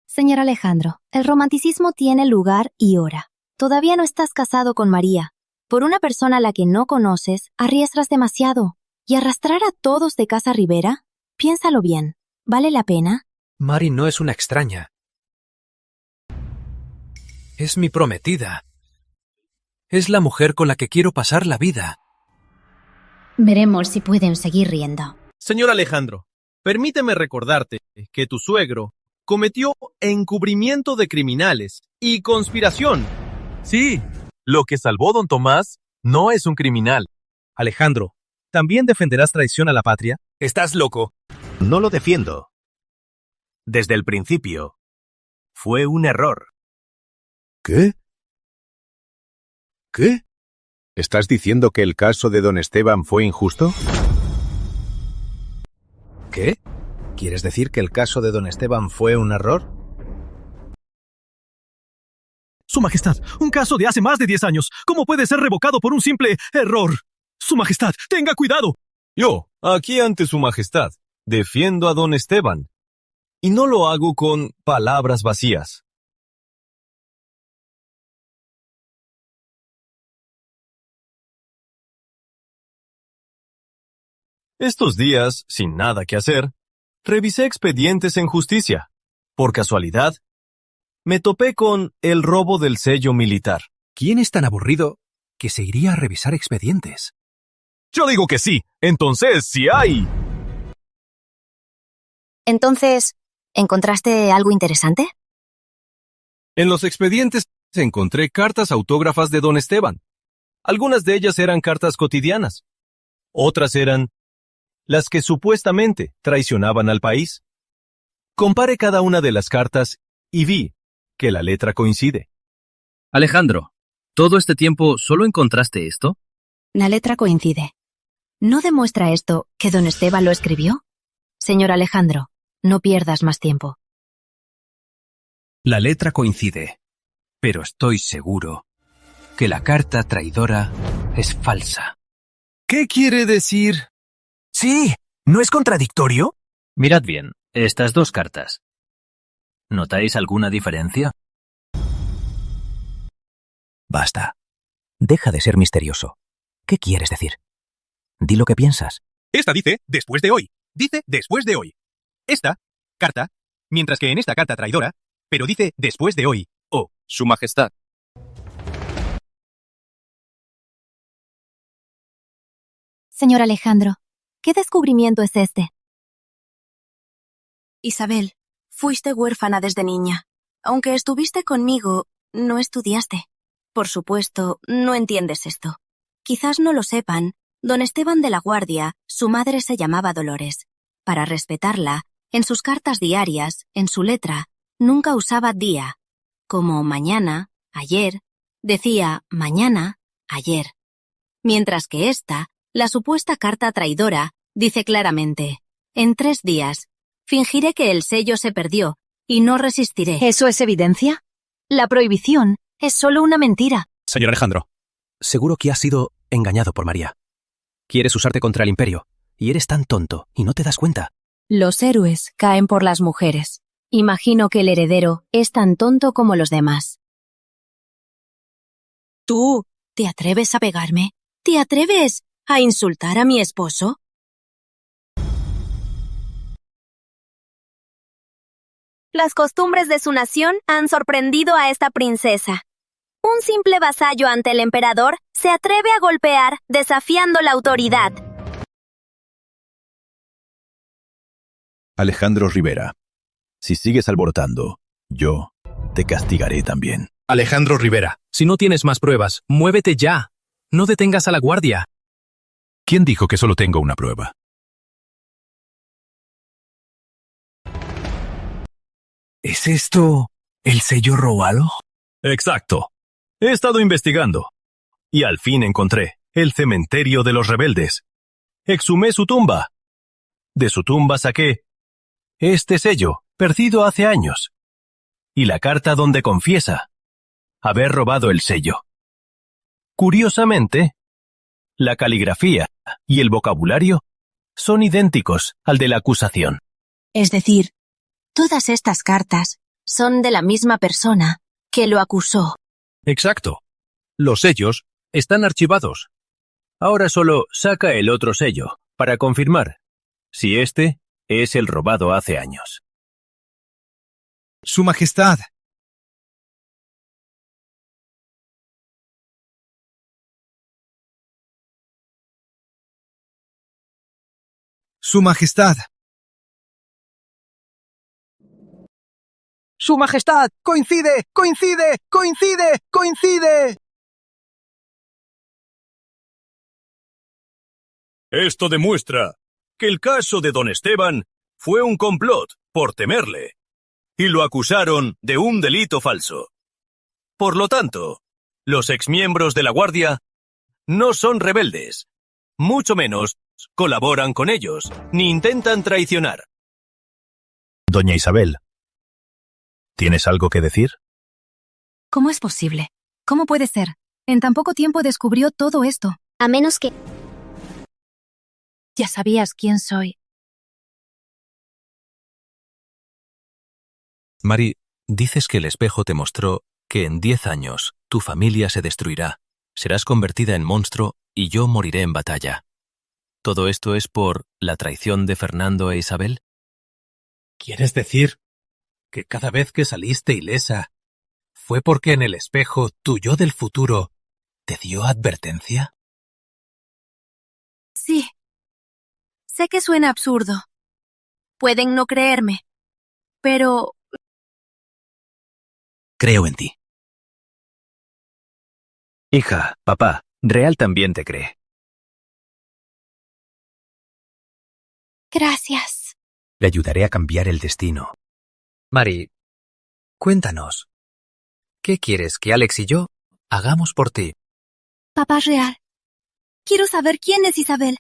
Señor Alejandro, el romanticismo tiene lugar y hora. Todavía no estás casado con María. Por una persona a la que no conoces, arriesgas demasiado. ¿Y arrastrar a todos de Casa Rivera? Piénsalo bien. ¿Vale la pena? Mari no es una extraña. Es mi prometida. Es la mujer con la que quiero pasar la vida. Veremos si pueden seguir riendo. Señor Alejandro, permíteme recordarte que tu suegro cometió encubrimiento de criminales y conspiración. Sí, lo que salvó don Tomás no es un criminal. Alejandro, ¿también defenderás traición a la patria? Estás loco. No lo defiendo. Desde el principio, fue un error. ¿Qué? ¿Qué? ¿Estás diciendo que el caso de don Esteban fue injusto? ¿Qué? ¿Quieres decir que el caso de don Esteban fue un error? Su Majestad, un caso de hace más de 10 años. ¿Cómo puede ser revocado por un simple error? Su Majestad, tenga cuidado. Yo, aquí ante su Majestad, defiendo a don Esteban. Y no lo hago con palabras vacías. Estos días, sin nada que hacer, revisé expedientes en justicia. Por casualidad, me topé con el robo del sello militar. ¿Quién es tan aburrido que se iría a revisar expedientes? Yo digo que sí. Entonces, sí hay. Entonces, ¿encontraste algo interesante? En los expedientes encontré cartas autógrafas de don Esteban. Algunas de ellas eran cartas cotidianas. Otras eran las que supuestamente traicionaban al país. Comparé cada una de las cartas y vi que la letra coincide. Alejandro, ¿todo este tiempo solo encontraste esto? La letra coincide. ¿No demuestra esto que don Esteban lo escribió? Señor Alejandro, no pierdas más tiempo. La letra coincide, pero estoy seguro que la carta traidora es falsa. ¿Qué quiere decir? Sí, ¿no es contradictorio? Mirad bien, estas dos cartas. ¿Notáis alguna diferencia? Basta. Deja de ser misterioso. ¿Qué quieres decir? Di lo que piensas. Esta dice después de hoy. Dice después de hoy. Esta, carta, mientras que en esta carta traidora, pero dice después de hoy. Oh, Su Majestad. Señor Alejandro, ¿qué descubrimiento es este? Isabel, fuiste huérfana desde niña. aunque estuviste conmigo, no estudiaste. Por supuesto, no entiendes esto. Quizás no lo sepan, don Esteban de la Guardia, su madre se llamaba Dolores. Para respetarla, en sus cartas diarias, en su letra, nunca usaba día. Como mañana, ayer, decía mañana, ayer. Mientras que esta, la supuesta carta traidora, dice claramente, en 3 días, fingiré que el sello se perdió y no resistiré. ¿Eso es evidencia? La prohibición es solo una mentira. Señor Alejandro, seguro que has sido engañado por María. Quieres usarte contra el imperio, y eres tan tonto y no te das cuenta. Los héroes caen por las mujeres. Imagino que el heredero es tan tonto como los demás. ¿Tú te atreves a pegarme? ¿Te atreves a insultar a mi esposo? Las costumbres de su nación han sorprendido a esta princesa. Un simple vasallo ante el emperador se atreve a golpear, desafiando la autoridad. Alejandro Rivera, si sigues alborotando, yo te castigaré también. Alejandro Rivera, si no tienes más pruebas, muévete ya. No detengas a la guardia. ¿Quién dijo que solo tengo una prueba? ¿Es esto el sello robado? Exacto. He estado investigando. Y al fin encontré el cementerio de los rebeldes. Exhumé su tumba. De su tumba saqué este sello, perdido hace años. Y la carta donde confiesa haber robado el sello. Curiosamente, la caligrafía y el vocabulario son idénticos al de la acusación. Es decir, todas estas cartas son de la misma persona que lo acusó. Exacto. Los sellos están archivados. Ahora solo saca el otro sello para confirmar si este es el robado hace años. Su Majestad. Su Majestad. ¡Su Majestad! ¡Coincide! ¡Coincide! ¡Coincide! ¡Coincide! Esto demuestra que el caso de don Esteban fue un complot por temerle, y lo acusaron de un delito falso. Por lo tanto, los exmiembros de la Guardia no son rebeldes, mucho menos colaboran con ellos, ni intentan traicionar. Doña Isabel, ¿tienes algo que decir? ¿Cómo es posible? ¿Cómo puede ser? En tan poco tiempo descubrió todo esto. A menos que... Ya sabías quién soy. Mari, dices que el espejo te mostró que en 10 años tu familia se destruirá, serás convertida en monstruo y yo moriré en batalla. ¿Todo esto es por la traición de Fernando e Isabel? ¿Quieres decir que cada vez que saliste ilesa fue porque en el espejo tu yo del futuro te dio advertencia? Sí. Sé que suena absurdo. Pueden no creerme. Pero... Creo en ti. Hija, papá, Real también te cree. Gracias. Le ayudaré a cambiar el destino. Mari, cuéntanos. ¿Qué quieres que Alex y yo hagamos por ti? Papá Real, quiero saber quién es Isabel.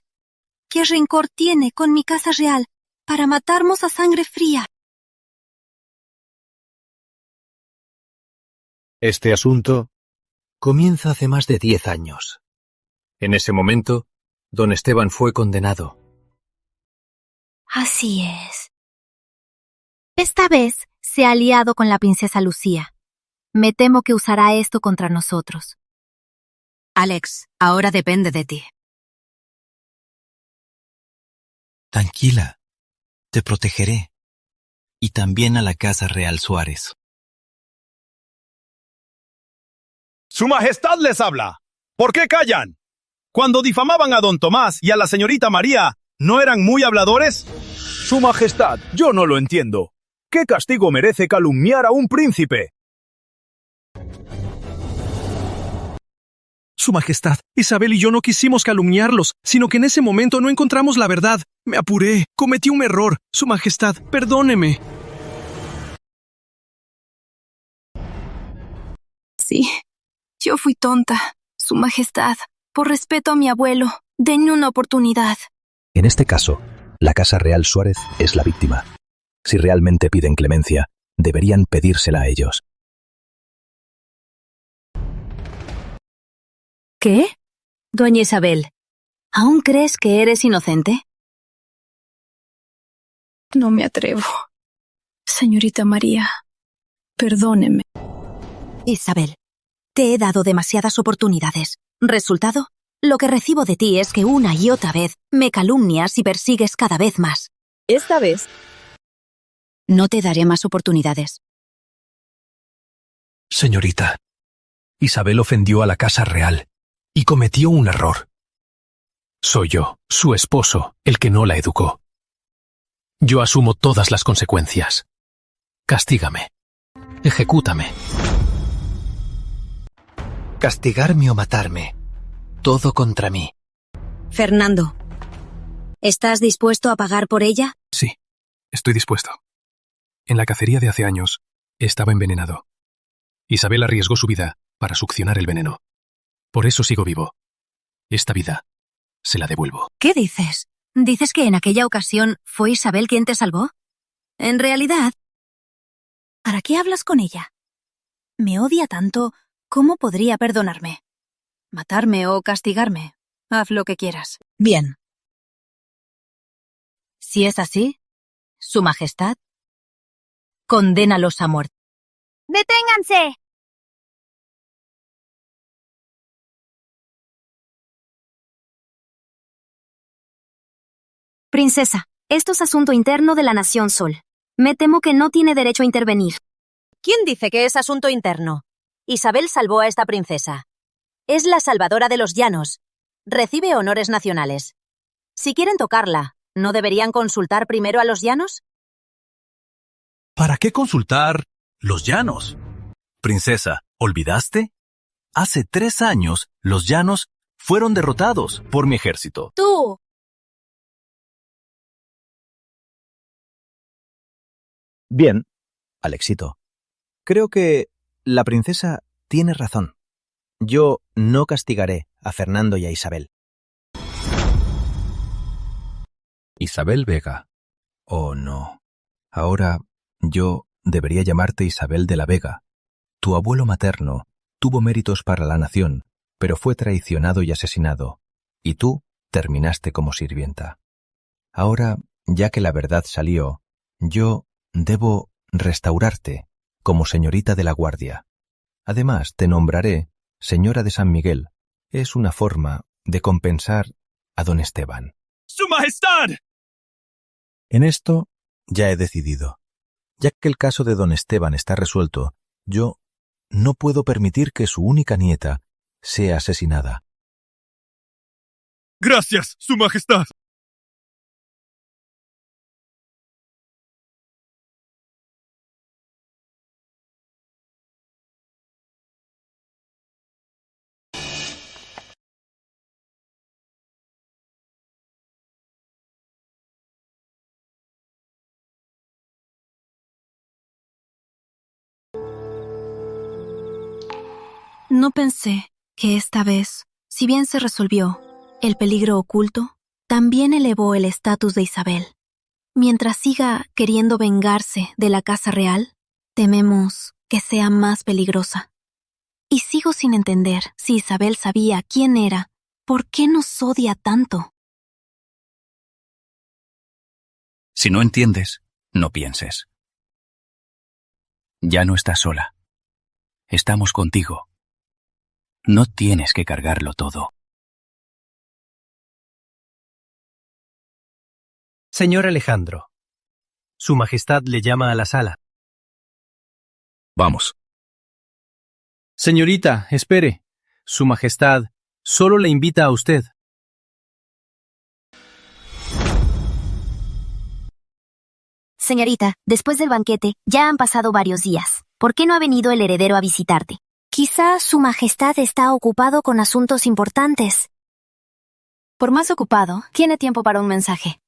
¿Qué rencor tiene con mi casa real para matarnos a sangre fría? Este asunto comienza hace más de 10 años. En ese momento, don Esteban fue condenado. Así es. Esta vez se ha aliado con la princesa Lucía. Me temo que usará esto contra nosotros. Alex, ahora depende de ti. Tranquila, te protegeré. Y también a la Casa Real Suárez. ¡Su Majestad les habla! ¿Por qué callan? Cuando difamaban a don Tomás y a la señorita María, ¿no eran muy habladores? Su Majestad, yo no lo entiendo. ¿Qué castigo merece calumniar a un príncipe? Su Majestad, Isabel y yo no quisimos calumniarlos, sino que en ese momento no encontramos la verdad. Me apuré, cometí un error. Su Majestad, perdóneme. Sí, yo fui tonta. Su Majestad, por respeto a mi abuelo, denme una oportunidad. En este caso, la Casa Real Suárez es la víctima. Si realmente piden clemencia, deberían pedírsela a ellos. ¿Qué? Doña Isabel, ¿aún crees que eres inocente? No me atrevo. Señorita María, perdóneme. Isabel, te he dado demasiadas oportunidades. Resultado, lo que recibo de ti es que una y otra vez me calumnias y persigues cada vez más. Esta vez no te daré más oportunidades. Señorita, Isabel ofendió a la Casa Real y cometió un error. Soy yo, su esposo, el que no la educó. Yo asumo todas las consecuencias. Castígame. Ejecútame. Castigarme o matarme. Todo contra mí. Fernando, ¿estás dispuesto a pagar por ella? Sí, estoy dispuesto. En la cacería de hace años, estaba envenenado. Isabel arriesgó su vida para succionar el veneno. Por eso sigo vivo. Esta vida se la devuelvo. ¿Qué dices? ¿Dices que en aquella ocasión fue Isabel quien te salvó? En realidad, ¿para qué hablas con ella? Me odia tanto, ¿cómo podría perdonarme? Matarme o castigarme. Haz lo que quieras. Bien. Si es así, Su Majestad, condénalos a muerte. ¡Deténganse! Princesa, esto es asunto interno de la Nación Sol. Me temo que no tiene derecho a intervenir. ¿Quién dice que es asunto interno? Isabel salvó a esta princesa. Es la salvadora de los llanos. Recibe honores nacionales. Si quieren tocarla, ¿no deberían consultar primero a los llanos? ¿Para qué consultar los llanos? Princesa, ¿olvidaste? Hace 3 años, los llanos fueron derrotados por mi ejército. ¡Tú! Bien, Alexito. Creo que la princesa tiene razón. Yo no castigaré a Fernando y a Isabel. Isabel Vega. Oh, no. Ahora yo debería llamarte Isabel de la Vega. Tu abuelo materno tuvo méritos para la nación, pero fue traicionado y asesinado, y tú terminaste como sirvienta. Ahora, ya que la verdad salió, yo debo restaurarte como señorita de la Guardia. Además, te nombraré señora de San Miguel. Es una forma de compensar a don Esteban. ¡Su Majestad! En esto ya he decidido. Ya que el caso de don Esteban está resuelto, yo no puedo permitir que su única nieta sea asesinada. Gracias, Su Majestad. No pensé que esta vez, si bien se resolvió el peligro oculto, también elevó el estatus de Isabel. Mientras siga queriendo vengarse de la Casa Real, tememos que sea más peligrosa. Y sigo sin entender si Isabel sabía quién era, por qué nos odia tanto. Si no entiendes, no pienses. Ya no estás sola. Estamos contigo. No tienes que cargarlo todo. Señor Alejandro, Su Majestad le llama a la sala. Vamos. Señorita, espere. Su Majestad solo le invita a usted. Señorita, después del banquete, ya han pasado varios días. ¿Por qué no ha venido el heredero a visitarte? Quizá su majestad está ocupado con asuntos importantes. Por más ocupado, tiene tiempo para un mensaje.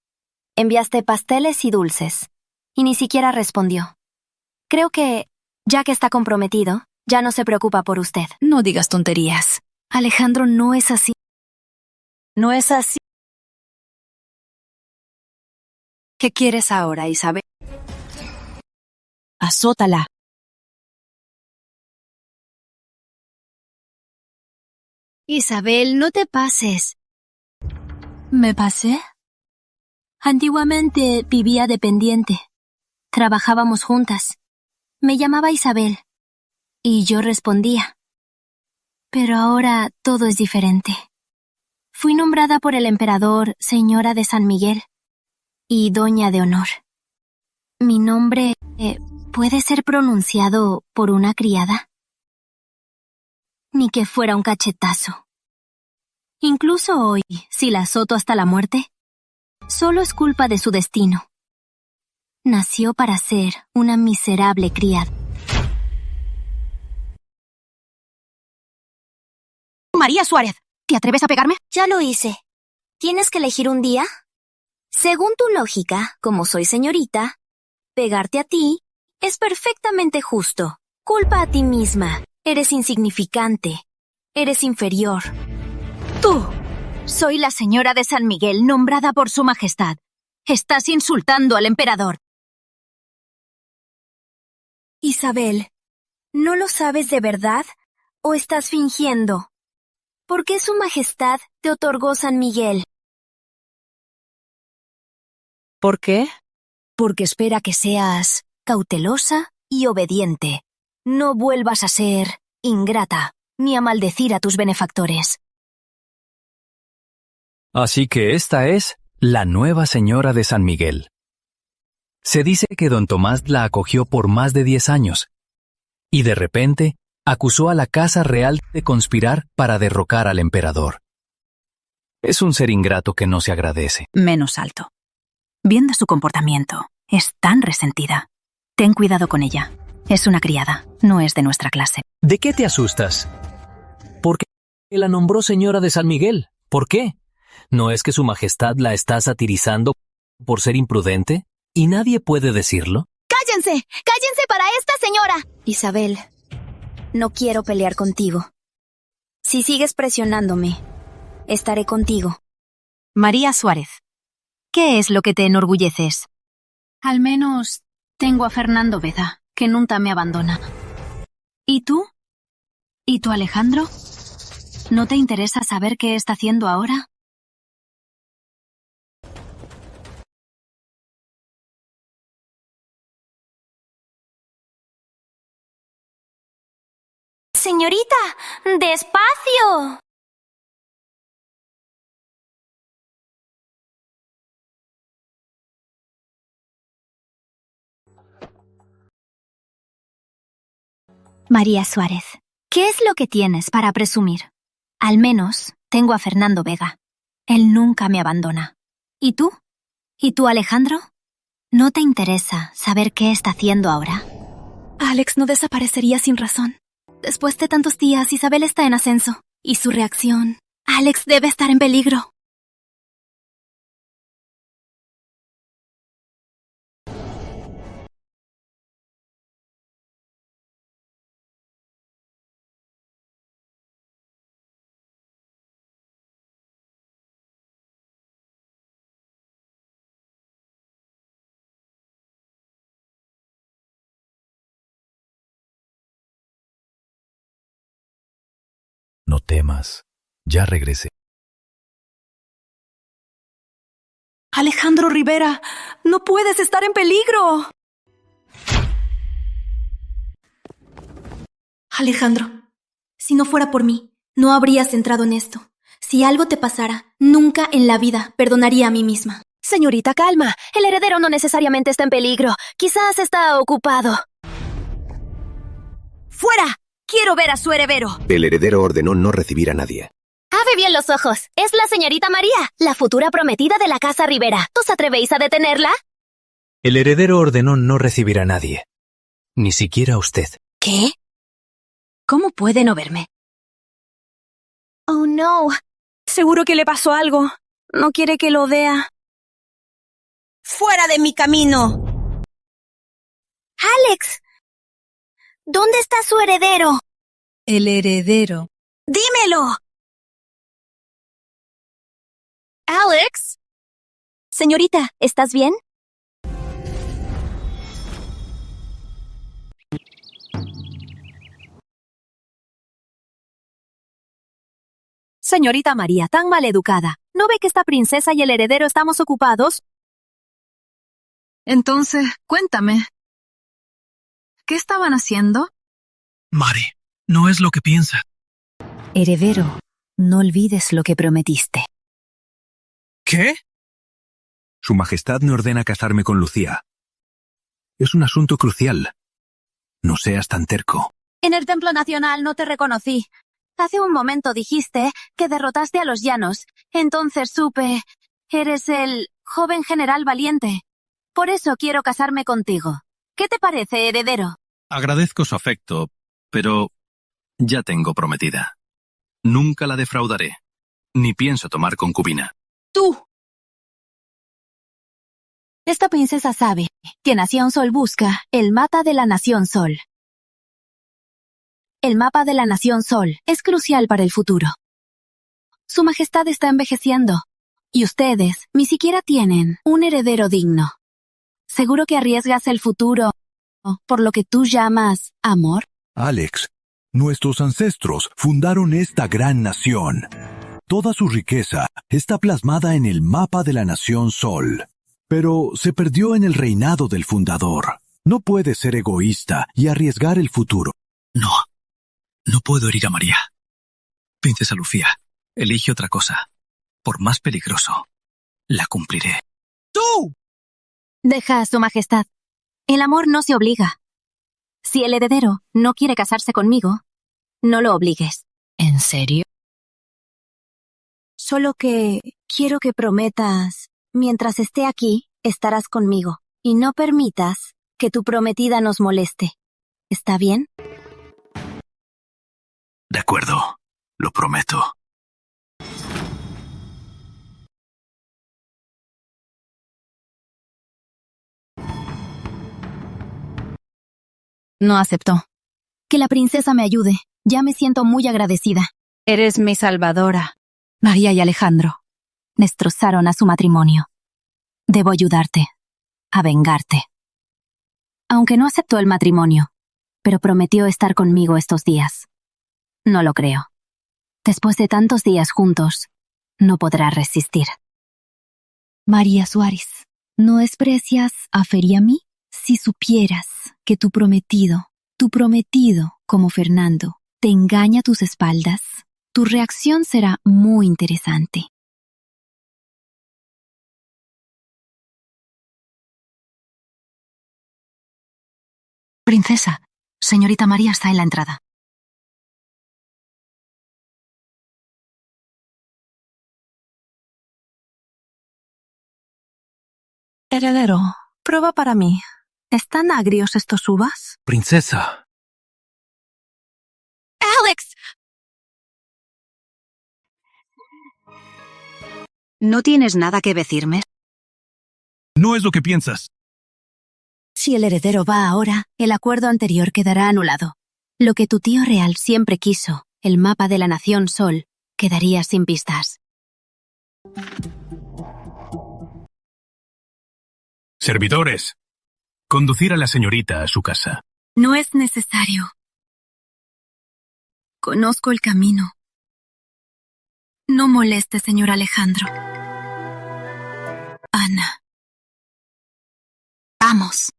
Enviaste pasteles y dulces, y ni siquiera respondió. Creo que, ya que está comprometido, ya no se preocupa por usted. No digas tonterías. Alejandro no es así. ¿No es así? ¿Qué quieres ahora, Isabel? Azótala. Isabel, no te pases. ¿Me pasé? Antiguamente vivía dependiente. Trabajábamos juntas. Me llamaba Isabel. Y yo respondía. Pero ahora todo es diferente. Fui nombrada por el emperador señora de San Miguel y doña de honor. Mi nombre puede ser pronunciado por una criada. Ni que fuera un cachetazo. Incluso hoy, si la azoto hasta la muerte, solo es culpa de su destino. Nació para ser una miserable criada. María Suárez, ¿te atreves a pegarme? Ya lo hice. ¿Tienes que elegir un día? Según tu lógica, como soy señorita, pegarte a ti es perfectamente justo. Culpa a ti misma. Eres insignificante. Eres inferior. Tú. Soy la señora de San Miguel, nombrada por su majestad. Estás insultando al emperador. Isabel, ¿no lo sabes de verdad o estás fingiendo? ¿Por qué su majestad te otorgó San Miguel? ¿Por qué? Porque espera que seas cautelosa y obediente. No vuelvas a ser ingrata ni a maldecir a tus benefactores. Así que esta es la nueva señora de San Miguel. Se dice que don Tomás la acogió por más de 10 años y de repente acusó a la Casa Real de conspirar para derrocar al emperador. Es un ser ingrato que no se agradece. Menos alto. Viendo su comportamiento, es tan resentida. Ten cuidado con ella. Es una criada, no es de nuestra clase. ¿De qué te asustas? ¿Por qué la nombró señora de San Miguel? ¿Por qué? ¿No es que su majestad la está satirizando por ser imprudente? ¿Y nadie puede decirlo? ¡Cállense! ¡Cállense para esta señora! Isabel, no quiero pelear contigo. Si sigues presionándome, estaré contigo. María Suárez, ¿qué es lo que te enorgulleces? Al menos tengo a Fernando Vega, que nunca me abandona. ¿Y tú? ¿Y tú, Alejandro? ¿No te interesa saber qué está haciendo ahora? Señorita, despacio. María Suárez, ¿qué es lo que tienes para presumir? Al menos tengo a Fernando Vega. Él nunca me abandona. ¿Y tú? ¿Y tú, Alejandro? ¿No te interesa saber qué está haciendo ahora? Alex no desaparecería sin razón. Después de tantos días, Isabel está en ascenso. Y su reacción... Alex debe estar en peligro. No temas, ya regresé. Alejandro Rivera, no puedes estar en peligro. Alejandro, si no fuera por mí, no habrías entrado en esto. Si algo te pasara, nunca en la vida perdonaría a mí misma. Señorita, calma. El heredero no necesariamente está en peligro. Quizás está ocupado. ¡Fuera! ¡Quiero ver a su heredero! El heredero ordenó no recibir a nadie. Abre bien los ojos. Es la señorita María, la futura prometida de la Casa Rivera. ¿Os atrevéis a detenerla? El heredero ordenó no recibir a nadie, ni siquiera a usted. ¿Qué? ¿Cómo puede no verme? Oh, no. Seguro que le pasó algo. No quiere que lo vea. ¡Fuera de mi camino! ¡Alex! ¿Dónde está su heredero? El heredero. ¡Dímelo! Alex. Señorita, ¿estás bien? Señorita María, tan maleducada. ¿No ve que esta princesa y el heredero estamos ocupados? Entonces, cuéntame. ¿Qué estaban haciendo? Mari, no es lo que piensa. Heredero, no olvides lo que prometiste. ¿Qué? Su Majestad me ordena casarme con Lucía. Es un asunto crucial. No seas tan terco. En el Templo Nacional no te reconocí. Hace un momento dijiste que derrotaste a los llanos. Entonces supe, eres el joven general valiente. Por eso quiero casarme contigo. ¿Qué te parece, heredero? Agradezco su afecto, pero ya tengo prometida. Nunca la defraudaré, ni pienso tomar concubina. ¡Tú! Esta princesa sabe que Nación Sol busca el mapa de la Nación Sol. El mapa de la Nación Sol es crucial para el futuro. Su Majestad está envejeciendo, y ustedes ni siquiera tienen un heredero digno. ¿Seguro que arriesgas el futuro por lo que tú llamas amor? Alex, nuestros ancestros fundaron esta gran nación. Toda su riqueza está plasmada en el mapa de la Nación Sol. Pero se perdió en el reinado del fundador. No puedes ser egoísta y arriesgar el futuro. No puedo herir a María. Princesa Lucía, elige otra cosa. Por más peligroso, la cumpliré. ¡Tú! Deja a su Majestad. El amor no se obliga. Si el heredero no quiere casarse conmigo, no lo obligues. ¿En serio? Solo que quiero que prometas, mientras esté aquí, estarás conmigo, y no permitas que tu prometida nos moleste. ¿Está bien? De acuerdo, lo prometo. No aceptó. Que la princesa me ayude. Ya me siento muy agradecida. Eres mi salvadora. María y Alejandro destrozaron a su matrimonio. Debo ayudarte, a vengarte. Aunque no aceptó el matrimonio, pero prometió estar conmigo estos días. No lo creo. Después de tantos días juntos, no podrá resistir. María Suárez, ¿no desprecias a Feriami? Si supieras que tu prometido como Fernando, te engaña a tus espaldas, tu reacción será muy interesante. Princesa, señorita María está en la entrada. Heredero, prueba para mí. ¿Están agrios estos uvas? Princesa. ¡Alex! ¿No tienes nada que decirme? No es lo que piensas. Si el heredero va ahora, el acuerdo anterior quedará anulado. Lo que tu tío real siempre quiso, el mapa de la Nación Sol, quedaría sin pistas. Servidores, conducir a la señorita a su casa. No es necesario. Conozco el camino. No moleste, señor Alejandro. Ana. Vamos.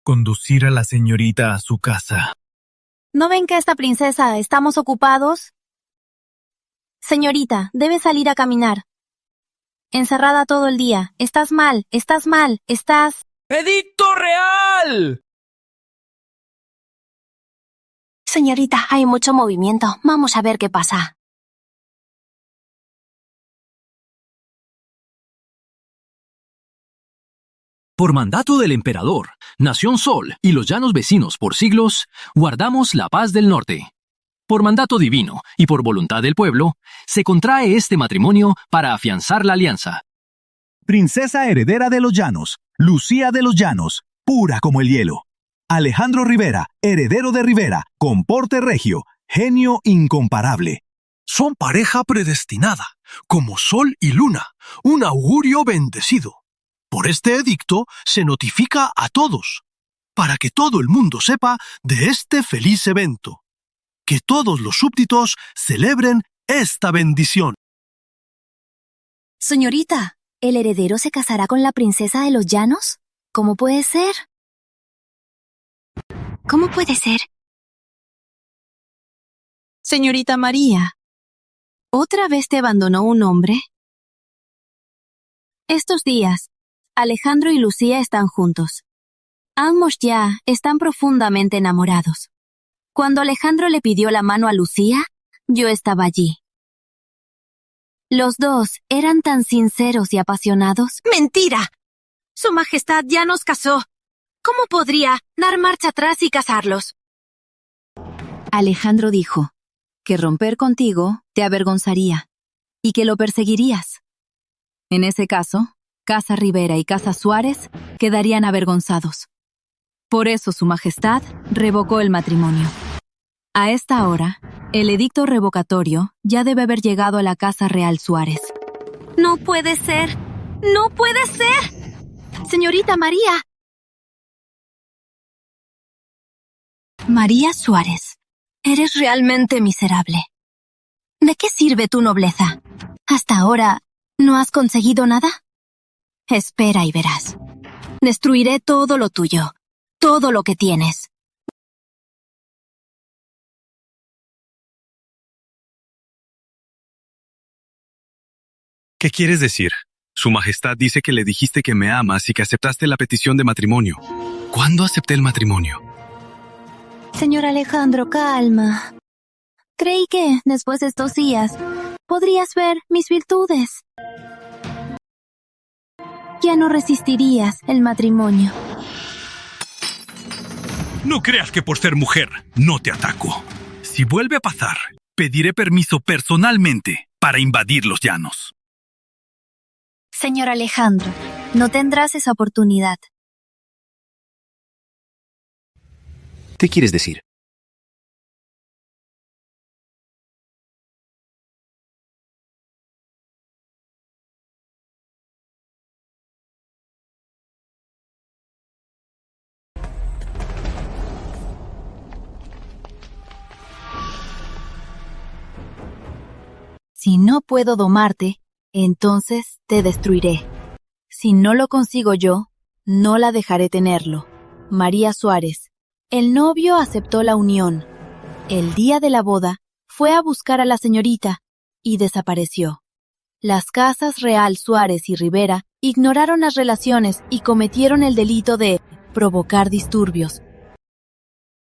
Conducir a la señorita a su casa. ¿No ven que esta princesa estamos ocupados? Señorita, debe salir a caminar. Encerrada todo el día. Estás mal, estás... ¡Edicto real! Señorita, hay mucho movimiento. Vamos a ver qué pasa. Por mandato del emperador, Nación Sol y los llanos vecinos por siglos, guardamos la paz del norte. Por mandato divino y por voluntad del pueblo, se contrae este matrimonio para afianzar la alianza. Princesa heredera de los Llanos, Lucía de los Llanos, pura como el hielo. Alejandro Rivera, heredero de Rivera, con porte regio, genio incomparable. Son pareja predestinada, como sol y luna, un augurio bendecido. Por este edicto se notifica a todos, para que todo el mundo sepa de este feliz evento. Que todos los súbditos celebren esta bendición. Señorita, ¿el heredero se casará con la princesa de los llanos? ¿Cómo puede ser? ¿Cómo puede ser? Señorita María, ¿otra vez te abandonó un hombre? Estos días, Alejandro y Lucía están juntos. Ambos ya están profundamente enamorados. Cuando Alejandro le pidió la mano a Lucía, yo estaba allí. Los dos eran tan sinceros y apasionados. ¡Mentira! Su Majestad ya nos casó. ¿Cómo podría dar marcha atrás y casarlos? Alejandro dijo que romper contigo te avergonzaría y que lo perseguirías. En ese caso, Casa Rivera y Casa Suárez quedarían avergonzados. Por eso Su Majestad revocó el matrimonio. A esta hora, el edicto revocatorio ya debe haber llegado a la Casa Real Suárez. ¡No puede ser! ¡No puede ser! Señorita María. María Suárez, eres realmente miserable. ¿De qué sirve tu nobleza? ¿Hasta ahora no has conseguido nada? Espera y verás. Destruiré todo lo tuyo, todo lo que tienes. ¿Qué quieres decir? Su Majestad dice que le dijiste que me amas y que aceptaste la petición de matrimonio. ¿Cuándo acepté el matrimonio? Señor Alejandro, calma. Creí que, después de estos días, podrías ver mis virtudes. Ya no resistirías el matrimonio. No creas que por ser mujer no te ataco. Si vuelve a pasar, pediré permiso personalmente para invadir los llanos. Señor Alejandro, no tendrás esa oportunidad. ¿Qué quieres decir? Si no puedo domarte, entonces te destruiré. Si no lo consigo yo, no la dejaré tenerlo. María Suárez. El novio aceptó la unión. El día de la boda, fue a buscar a la señorita y desapareció. Las casas Real, Suárez y Rivera ignoraron las relaciones y cometieron el delito de provocar disturbios.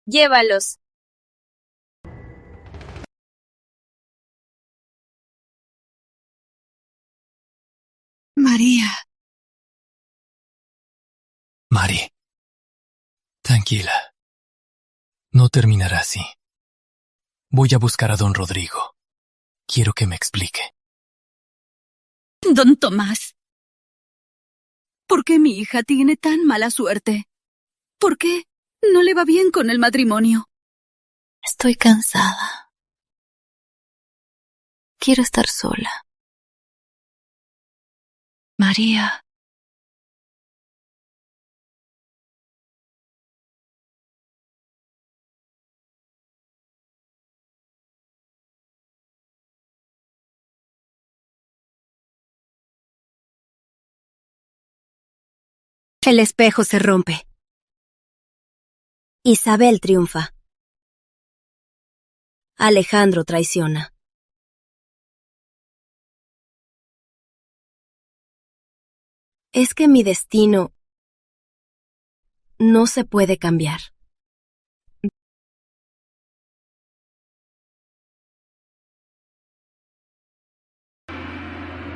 Llévalos. María. Mari, tranquila. No terminará así. Voy a buscar a don Rodrigo. Quiero que me explique. Don Tomás, ¿por qué mi hija tiene tan mala suerte? ¿Por qué no le va bien con el matrimonio? Estoy cansada. Quiero estar sola. María. El espejo se rompe. Isabel triunfa. Alejandro traiciona. Es que mi destino no se puede cambiar.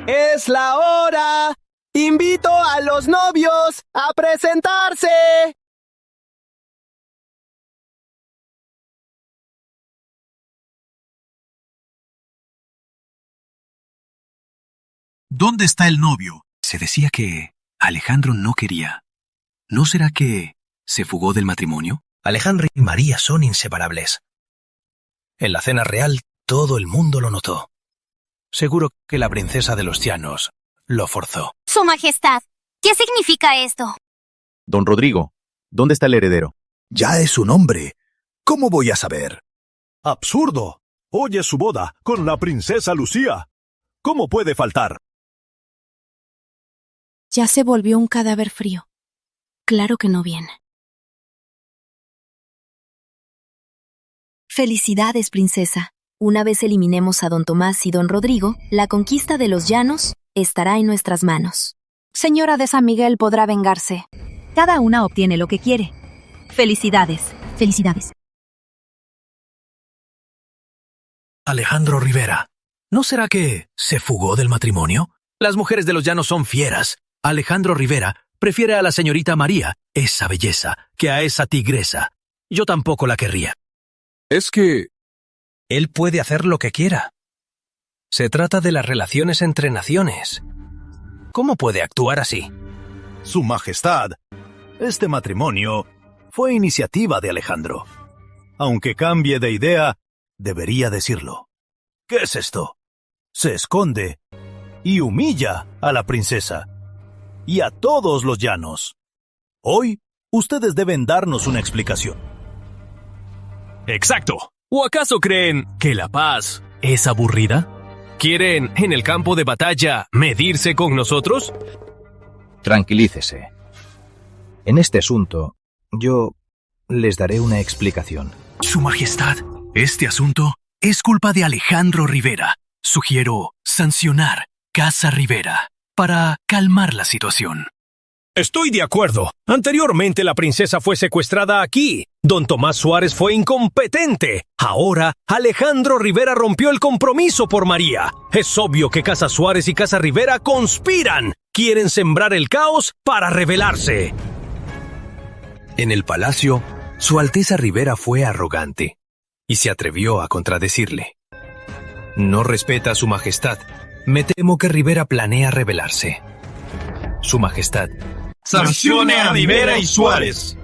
¡Es la hora! ¡Invito a los novios a presentarse! ¿Dónde está el novio? Se decía que Alejandro no quería. ¿No será que se fugó del matrimonio? Alejandro y María son inseparables. En la cena real todo el mundo lo notó. Seguro que la princesa de los llanos lo forzó. Su Majestad, ¿qué significa esto? Don Rodrigo, ¿dónde está el heredero? Ya es un hombre. ¿Cómo voy a saber? ¡Absurdo! Hoy es su boda con la princesa Lucía. ¿Cómo puede faltar? Ya se volvió un cadáver frío. Claro que no viene. Felicidades, princesa. Una vez eliminemos a don Tomás y don Rodrigo, la conquista de los llanos estará en nuestras manos. Señora de San Miguel podrá vengarse. Cada una obtiene lo que quiere. Felicidades. Felicidades. Alejandro Rivera, ¿no será que se fugó del matrimonio? Las mujeres de los llanos son fieras. Alejandro Rivera prefiere a la señorita María, esa belleza, que a esa tigresa. Yo tampoco la querría. Es que... Él puede hacer lo que quiera. Se trata de las relaciones entre naciones. ¿Cómo puede actuar así? Su Majestad, este matrimonio fue iniciativa de Alejandro. Aunque cambie de idea, debería decirlo. ¿Qué es esto? Se esconde y humilla a la princesa y a todos los llanos. Hoy, ustedes deben darnos una explicación. ¡Exacto! ¿O acaso creen que la paz es aburrida? ¿Quieren, en el campo de batalla, medirse con nosotros? Tranquilícese. En este asunto, yo les daré una explicación. Su Majestad, este asunto es culpa de Alejandro Rivera. Sugiero sancionar Casa Rivera para calmar la situación. Estoy de acuerdo. Anteriormente la princesa fue secuestrada aquí. Don Tomás Suárez fue incompetente. Ahora Alejandro Rivera rompió el compromiso por María. Es obvio que Casa Suárez y Casa Rivera conspiran. Quieren sembrar el caos para rebelarse. En el palacio, Su Alteza Rivera fue arrogante y se atrevió a contradecirle. No respeta a Su Majestad. Me temo que Rivera planea rebelarse. Su Majestad. ¡Sancione a Rivera y Suárez!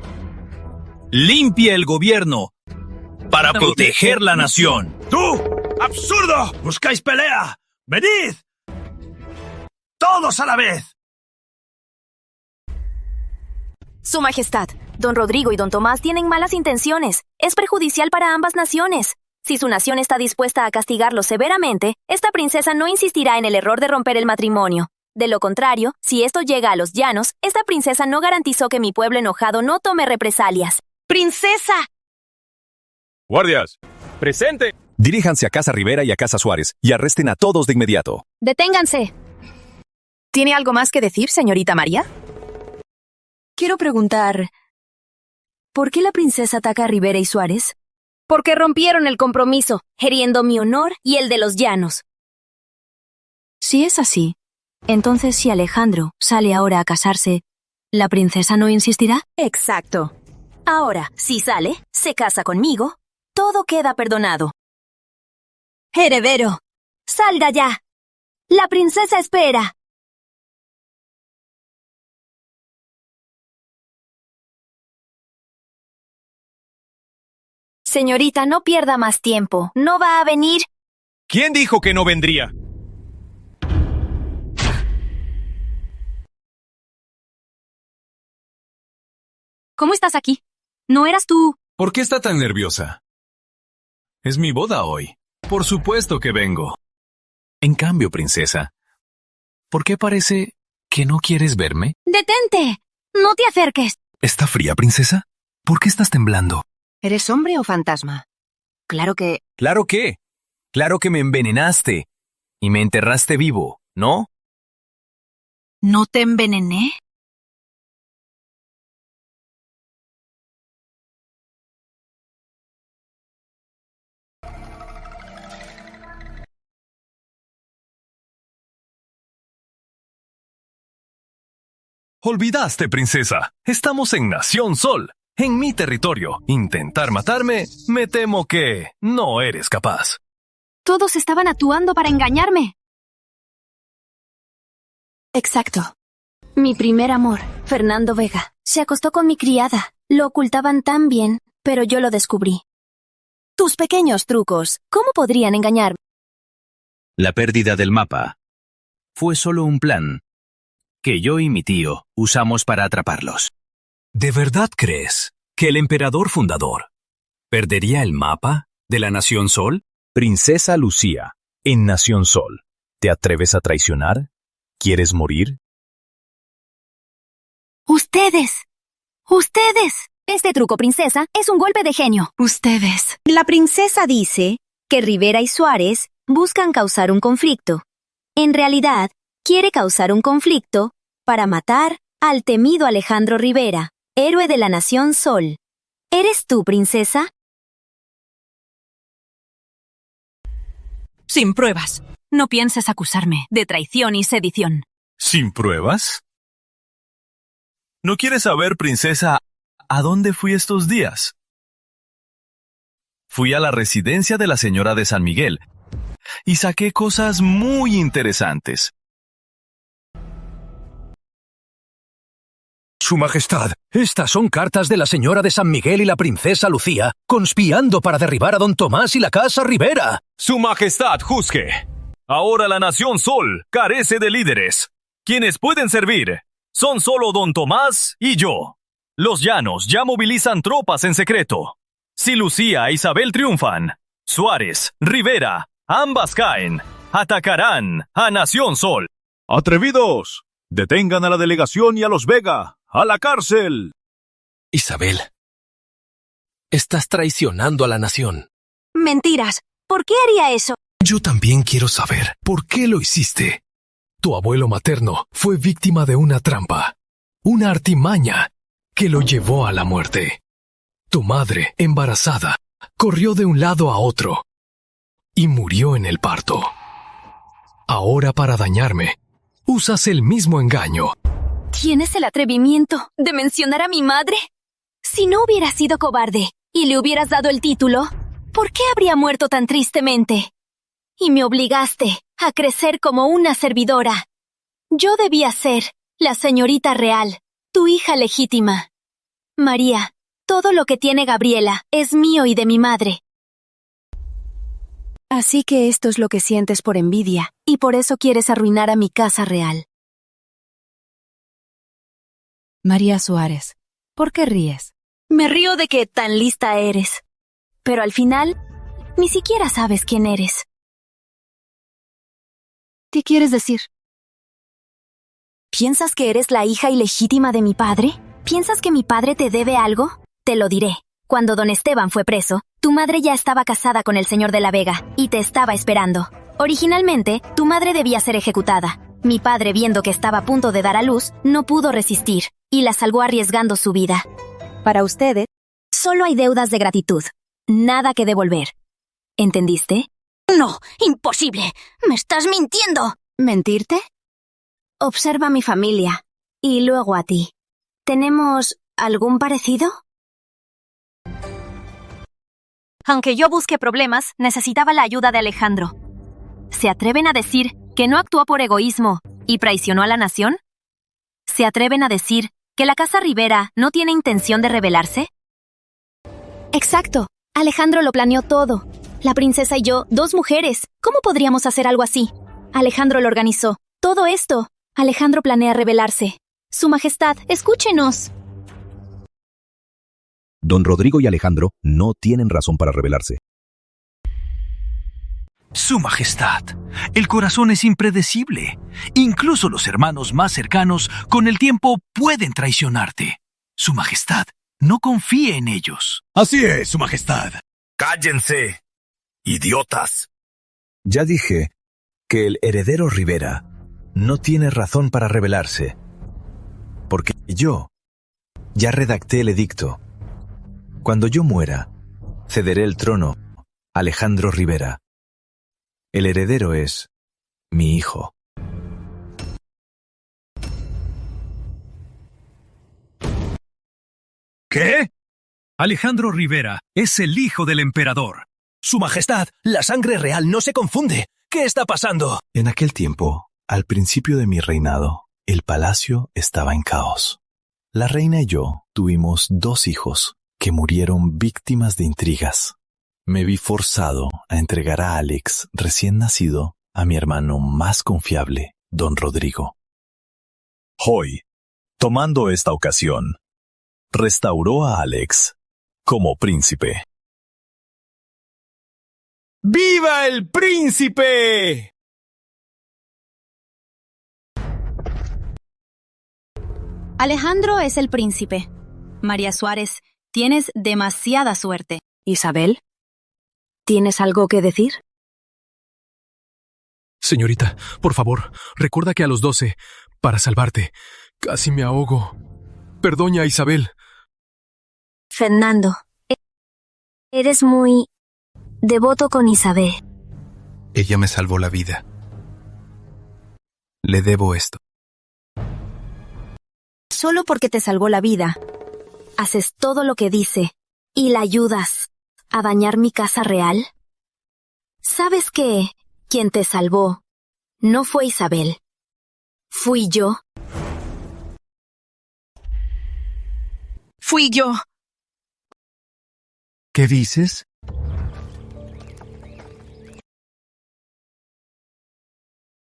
¡Limpie el gobierno para proteger la nación! ¡Tú! ¡Absurdo! ¡Buscáis pelea! ¡Venid! ¡Todos a la vez! Su Majestad, don Rodrigo y don Tomás tienen malas intenciones. Es perjudicial para ambas naciones. Si su nación está dispuesta a castigarlos severamente, esta princesa no insistirá en el error de romper el matrimonio. De lo contrario, si esto llega a los llanos, esta princesa no garantizó que mi pueblo enojado no tome represalias. ¡Princesa! ¡Guardias! ¡Presente! Diríjanse a Casa Rivera y a Casa Suárez y arresten a todos de inmediato. ¡Deténganse! ¿Tiene algo más que decir, señorita María? Quiero preguntar, ¿por qué la princesa ataca a Rivera y Suárez? Porque rompieron el compromiso, hiriendo mi honor y el de los llanos. Si es así, entonces si Alejandro sale ahora a casarse, ¿la princesa no insistirá? Exacto. Ahora, si sale, se casa conmigo, todo queda perdonado. Heredero, salga ya. La princesa espera. Señorita, no pierda más tiempo. ¿No va a venir? ¿Quién dijo que no vendría? ¿Cómo estás aquí? ¿No eras tú? ¿Por qué está tan nerviosa? Es mi boda hoy. Por supuesto que vengo. En cambio, princesa, ¿por qué parece que no quieres verme? ¡Detente! ¡No te acerques! ¿Está fría, princesa? ¿Por qué estás temblando? ¿Eres hombre o fantasma? Claro que... ¿Claro qué? Claro que me envenenaste y me enterraste vivo, ¿no? ¿No te envenené? Olvidaste, princesa. Estamos en Nación Sol, en mi territorio. Intentar matarme, me temo que no eres capaz. Todos estaban actuando para engañarme. Exacto. Mi primer amor, Fernando Vega, se acostó con mi criada. Lo ocultaban tan bien, pero yo lo descubrí. Tus pequeños trucos, ¿cómo podrían engañarme? La pérdida del mapa fue solo un plan que yo y mi tío usamos para atraparlos. ¿De verdad crees que el emperador fundador perdería el mapa de la Nación Sol? Princesa Lucía, en Nación Sol. ¿Te atreves a traicionar? ¿Quieres morir? ¡Ustedes! Este truco, princesa, es un golpe de genio. Ustedes. La princesa dice que Rivera y Suárez buscan causar un conflicto. En realidad, quiere causar un conflicto para matar al temido Alejandro Rivera, héroe de la Nación Sol. ¿Eres tú, princesa? Sin pruebas. No pienses acusarme de traición y sedición. ¿Sin pruebas? ¿No quieres saber, princesa, a dónde fui estos días? Fui a la residencia de la señora de San Miguel y saqué cosas muy interesantes. Su Majestad, estas son cartas de la señora de San Miguel y la princesa Lucía, conspirando para derribar a don Tomás y la casa Rivera. Su Majestad, juzgue. Ahora la Nación Sol carece de líderes. Quienes pueden servir son solo don Tomás y yo. Los llanos ya movilizan tropas en secreto. Si Lucía e Isabel triunfan, Suárez, Rivera, ambas caen. Atacarán a Nación Sol. ¡Atrevidos! ¡Detengan a la delegación y a los Vega! ¡A la cárcel! Isabel, estás traicionando a la nación. Mentiras. ¿Por qué haría eso? Yo también quiero saber por qué lo hiciste. Tu abuelo materno fue víctima de una trampa, una artimaña que lo llevó a la muerte. Tu madre, embarazada, corrió de un lado a otro y murió en el parto. Ahora, para dañarme, usas el mismo engaño. ¿Tienes el atrevimiento de mencionar a mi madre? Si no hubieras sido cobarde y le hubieras dado el título, ¿por qué habría muerto tan tristemente? Y me obligaste a crecer como una servidora. Yo debía ser la señorita real, tu hija legítima. María, todo lo que tiene Gabriela es mío y de mi madre. Así que esto es lo que sientes por envidia, y por eso quieres arruinar a mi casa real. María Suárez, ¿por qué ríes? Me río de que tan lista eres. Pero al final, ni siquiera sabes quién eres. ¿Qué quieres decir? ¿Piensas que eres la hija ilegítima de mi padre? ¿Piensas que mi padre te debe algo? Te lo diré. Cuando don Esteban fue preso, tu madre ya estaba casada con el señor de la Vega y te estaba esperando. Originalmente, tu madre debía ser ejecutada. Mi padre, viendo que estaba a punto de dar a luz, no pudo resistir y la salvó arriesgando su vida. Para ustedes, solo hay deudas de gratitud. Nada que devolver. ¿Entendiste? No, imposible. Me estás mintiendo. ¿Mentirte? Observa a mi familia y luego a ti. ¿Tenemos algún parecido? Aunque yo busque problemas, necesitaba la ayuda de Alejandro. ¿Se atreven a decir que no actuó por egoísmo y traicionó a la nación? ¿Se atreven a decir que la casa Rivera no tiene intención de rebelarse? Exacto. Alejandro lo planeó todo. La princesa y yo, dos mujeres. ¿Cómo podríamos hacer algo así? Alejandro lo organizó. Todo esto. Alejandro planea rebelarse. Su Majestad, escúchenos. Don Rodrigo y Alejandro no tienen razón para rebelarse. Su Majestad, el corazón es impredecible. Incluso los hermanos más cercanos con el tiempo pueden traicionarte. Su Majestad, no confíe en ellos. Así es, Su Majestad. ¡Cállense, idiotas! Ya dije que el heredero Rivera no tiene razón para rebelarse, porque yo ya redacté el edicto. Cuando yo muera, cederé el trono a Alejandro Rivera. El heredero es mi hijo. ¿Qué? Alejandro Rivera es el hijo del emperador. Su Majestad, la sangre real no se confunde. ¿Qué está pasando? En aquel tiempo, al principio de mi reinado, el palacio estaba en caos. La reina y yo tuvimos 2 hijos que murieron víctimas de intrigas. Me vi forzado a entregar a Alex, recién nacido, a mi hermano más confiable, don Rodrigo. Hoy, tomando esta ocasión, restauró a Alex como príncipe. ¡Viva el príncipe! Alejandro es el príncipe. María Suárez, tienes demasiada suerte. Isabel, ¿tienes algo que decir? Señorita, por favor, recuerda que a los 12, para salvarte, casi me ahogo. Perdona, Isabel. Fernando, eres muy devoto con Isabel. Ella me salvó la vida. Le debo esto. Solo porque te salvó la vida, haces todo lo que dice y la ayudas a dañar mi casa real. ¿Sabes que quien te salvó no fue Isabel? Fui yo. Fui yo. ¿Qué dices?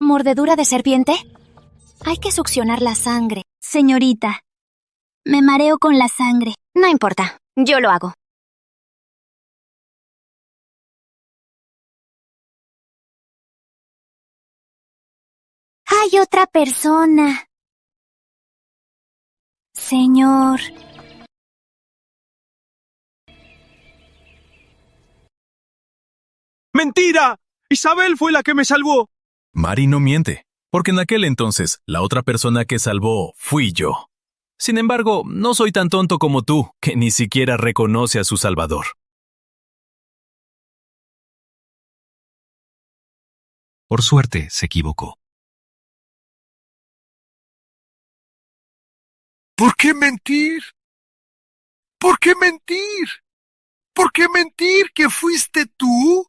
¿Mordedura de serpiente? Hay que succionar la sangre. Señorita, me mareo con la sangre. No importa, yo lo hago. Hay otra persona. Señor. ¡Mentira! Isabel fue la que me salvó. Mari no miente, porque en aquel entonces la otra persona que salvó fui yo. Sin embargo, no soy tan tonto como tú, que ni siquiera reconoce a su salvador. Por suerte, se equivocó. ¿Por qué mentir? ¿Por qué mentir? ¿Por qué mentir que fuiste tú?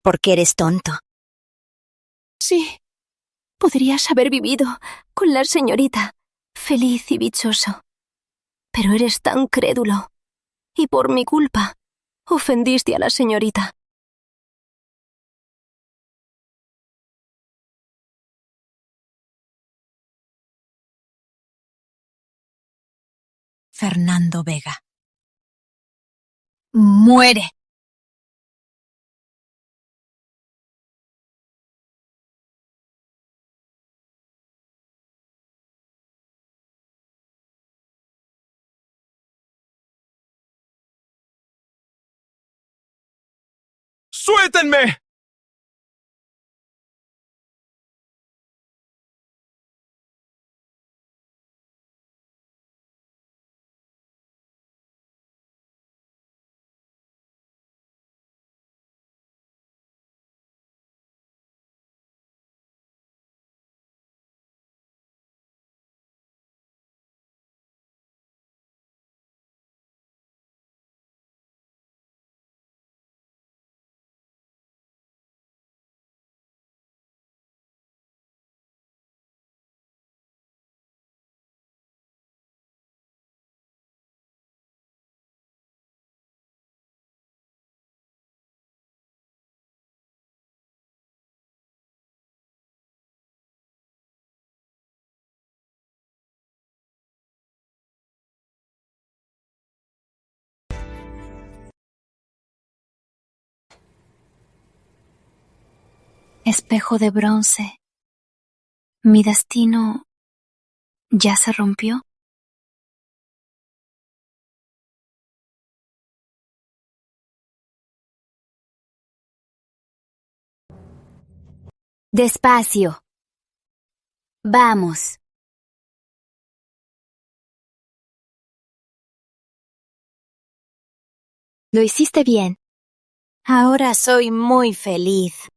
Porque eres tonto. Sí, podrías haber vivido con la señorita, feliz y dichoso. Pero eres tan crédulo, y por mi culpa, ofendiste a la señorita. Fernando Vega. ¡Muere! ¡Suéltenme! Espejo de bronce. ¿Mi destino ya se rompió? Despacio. Vamos. Lo hiciste bien. Ahora soy muy feliz.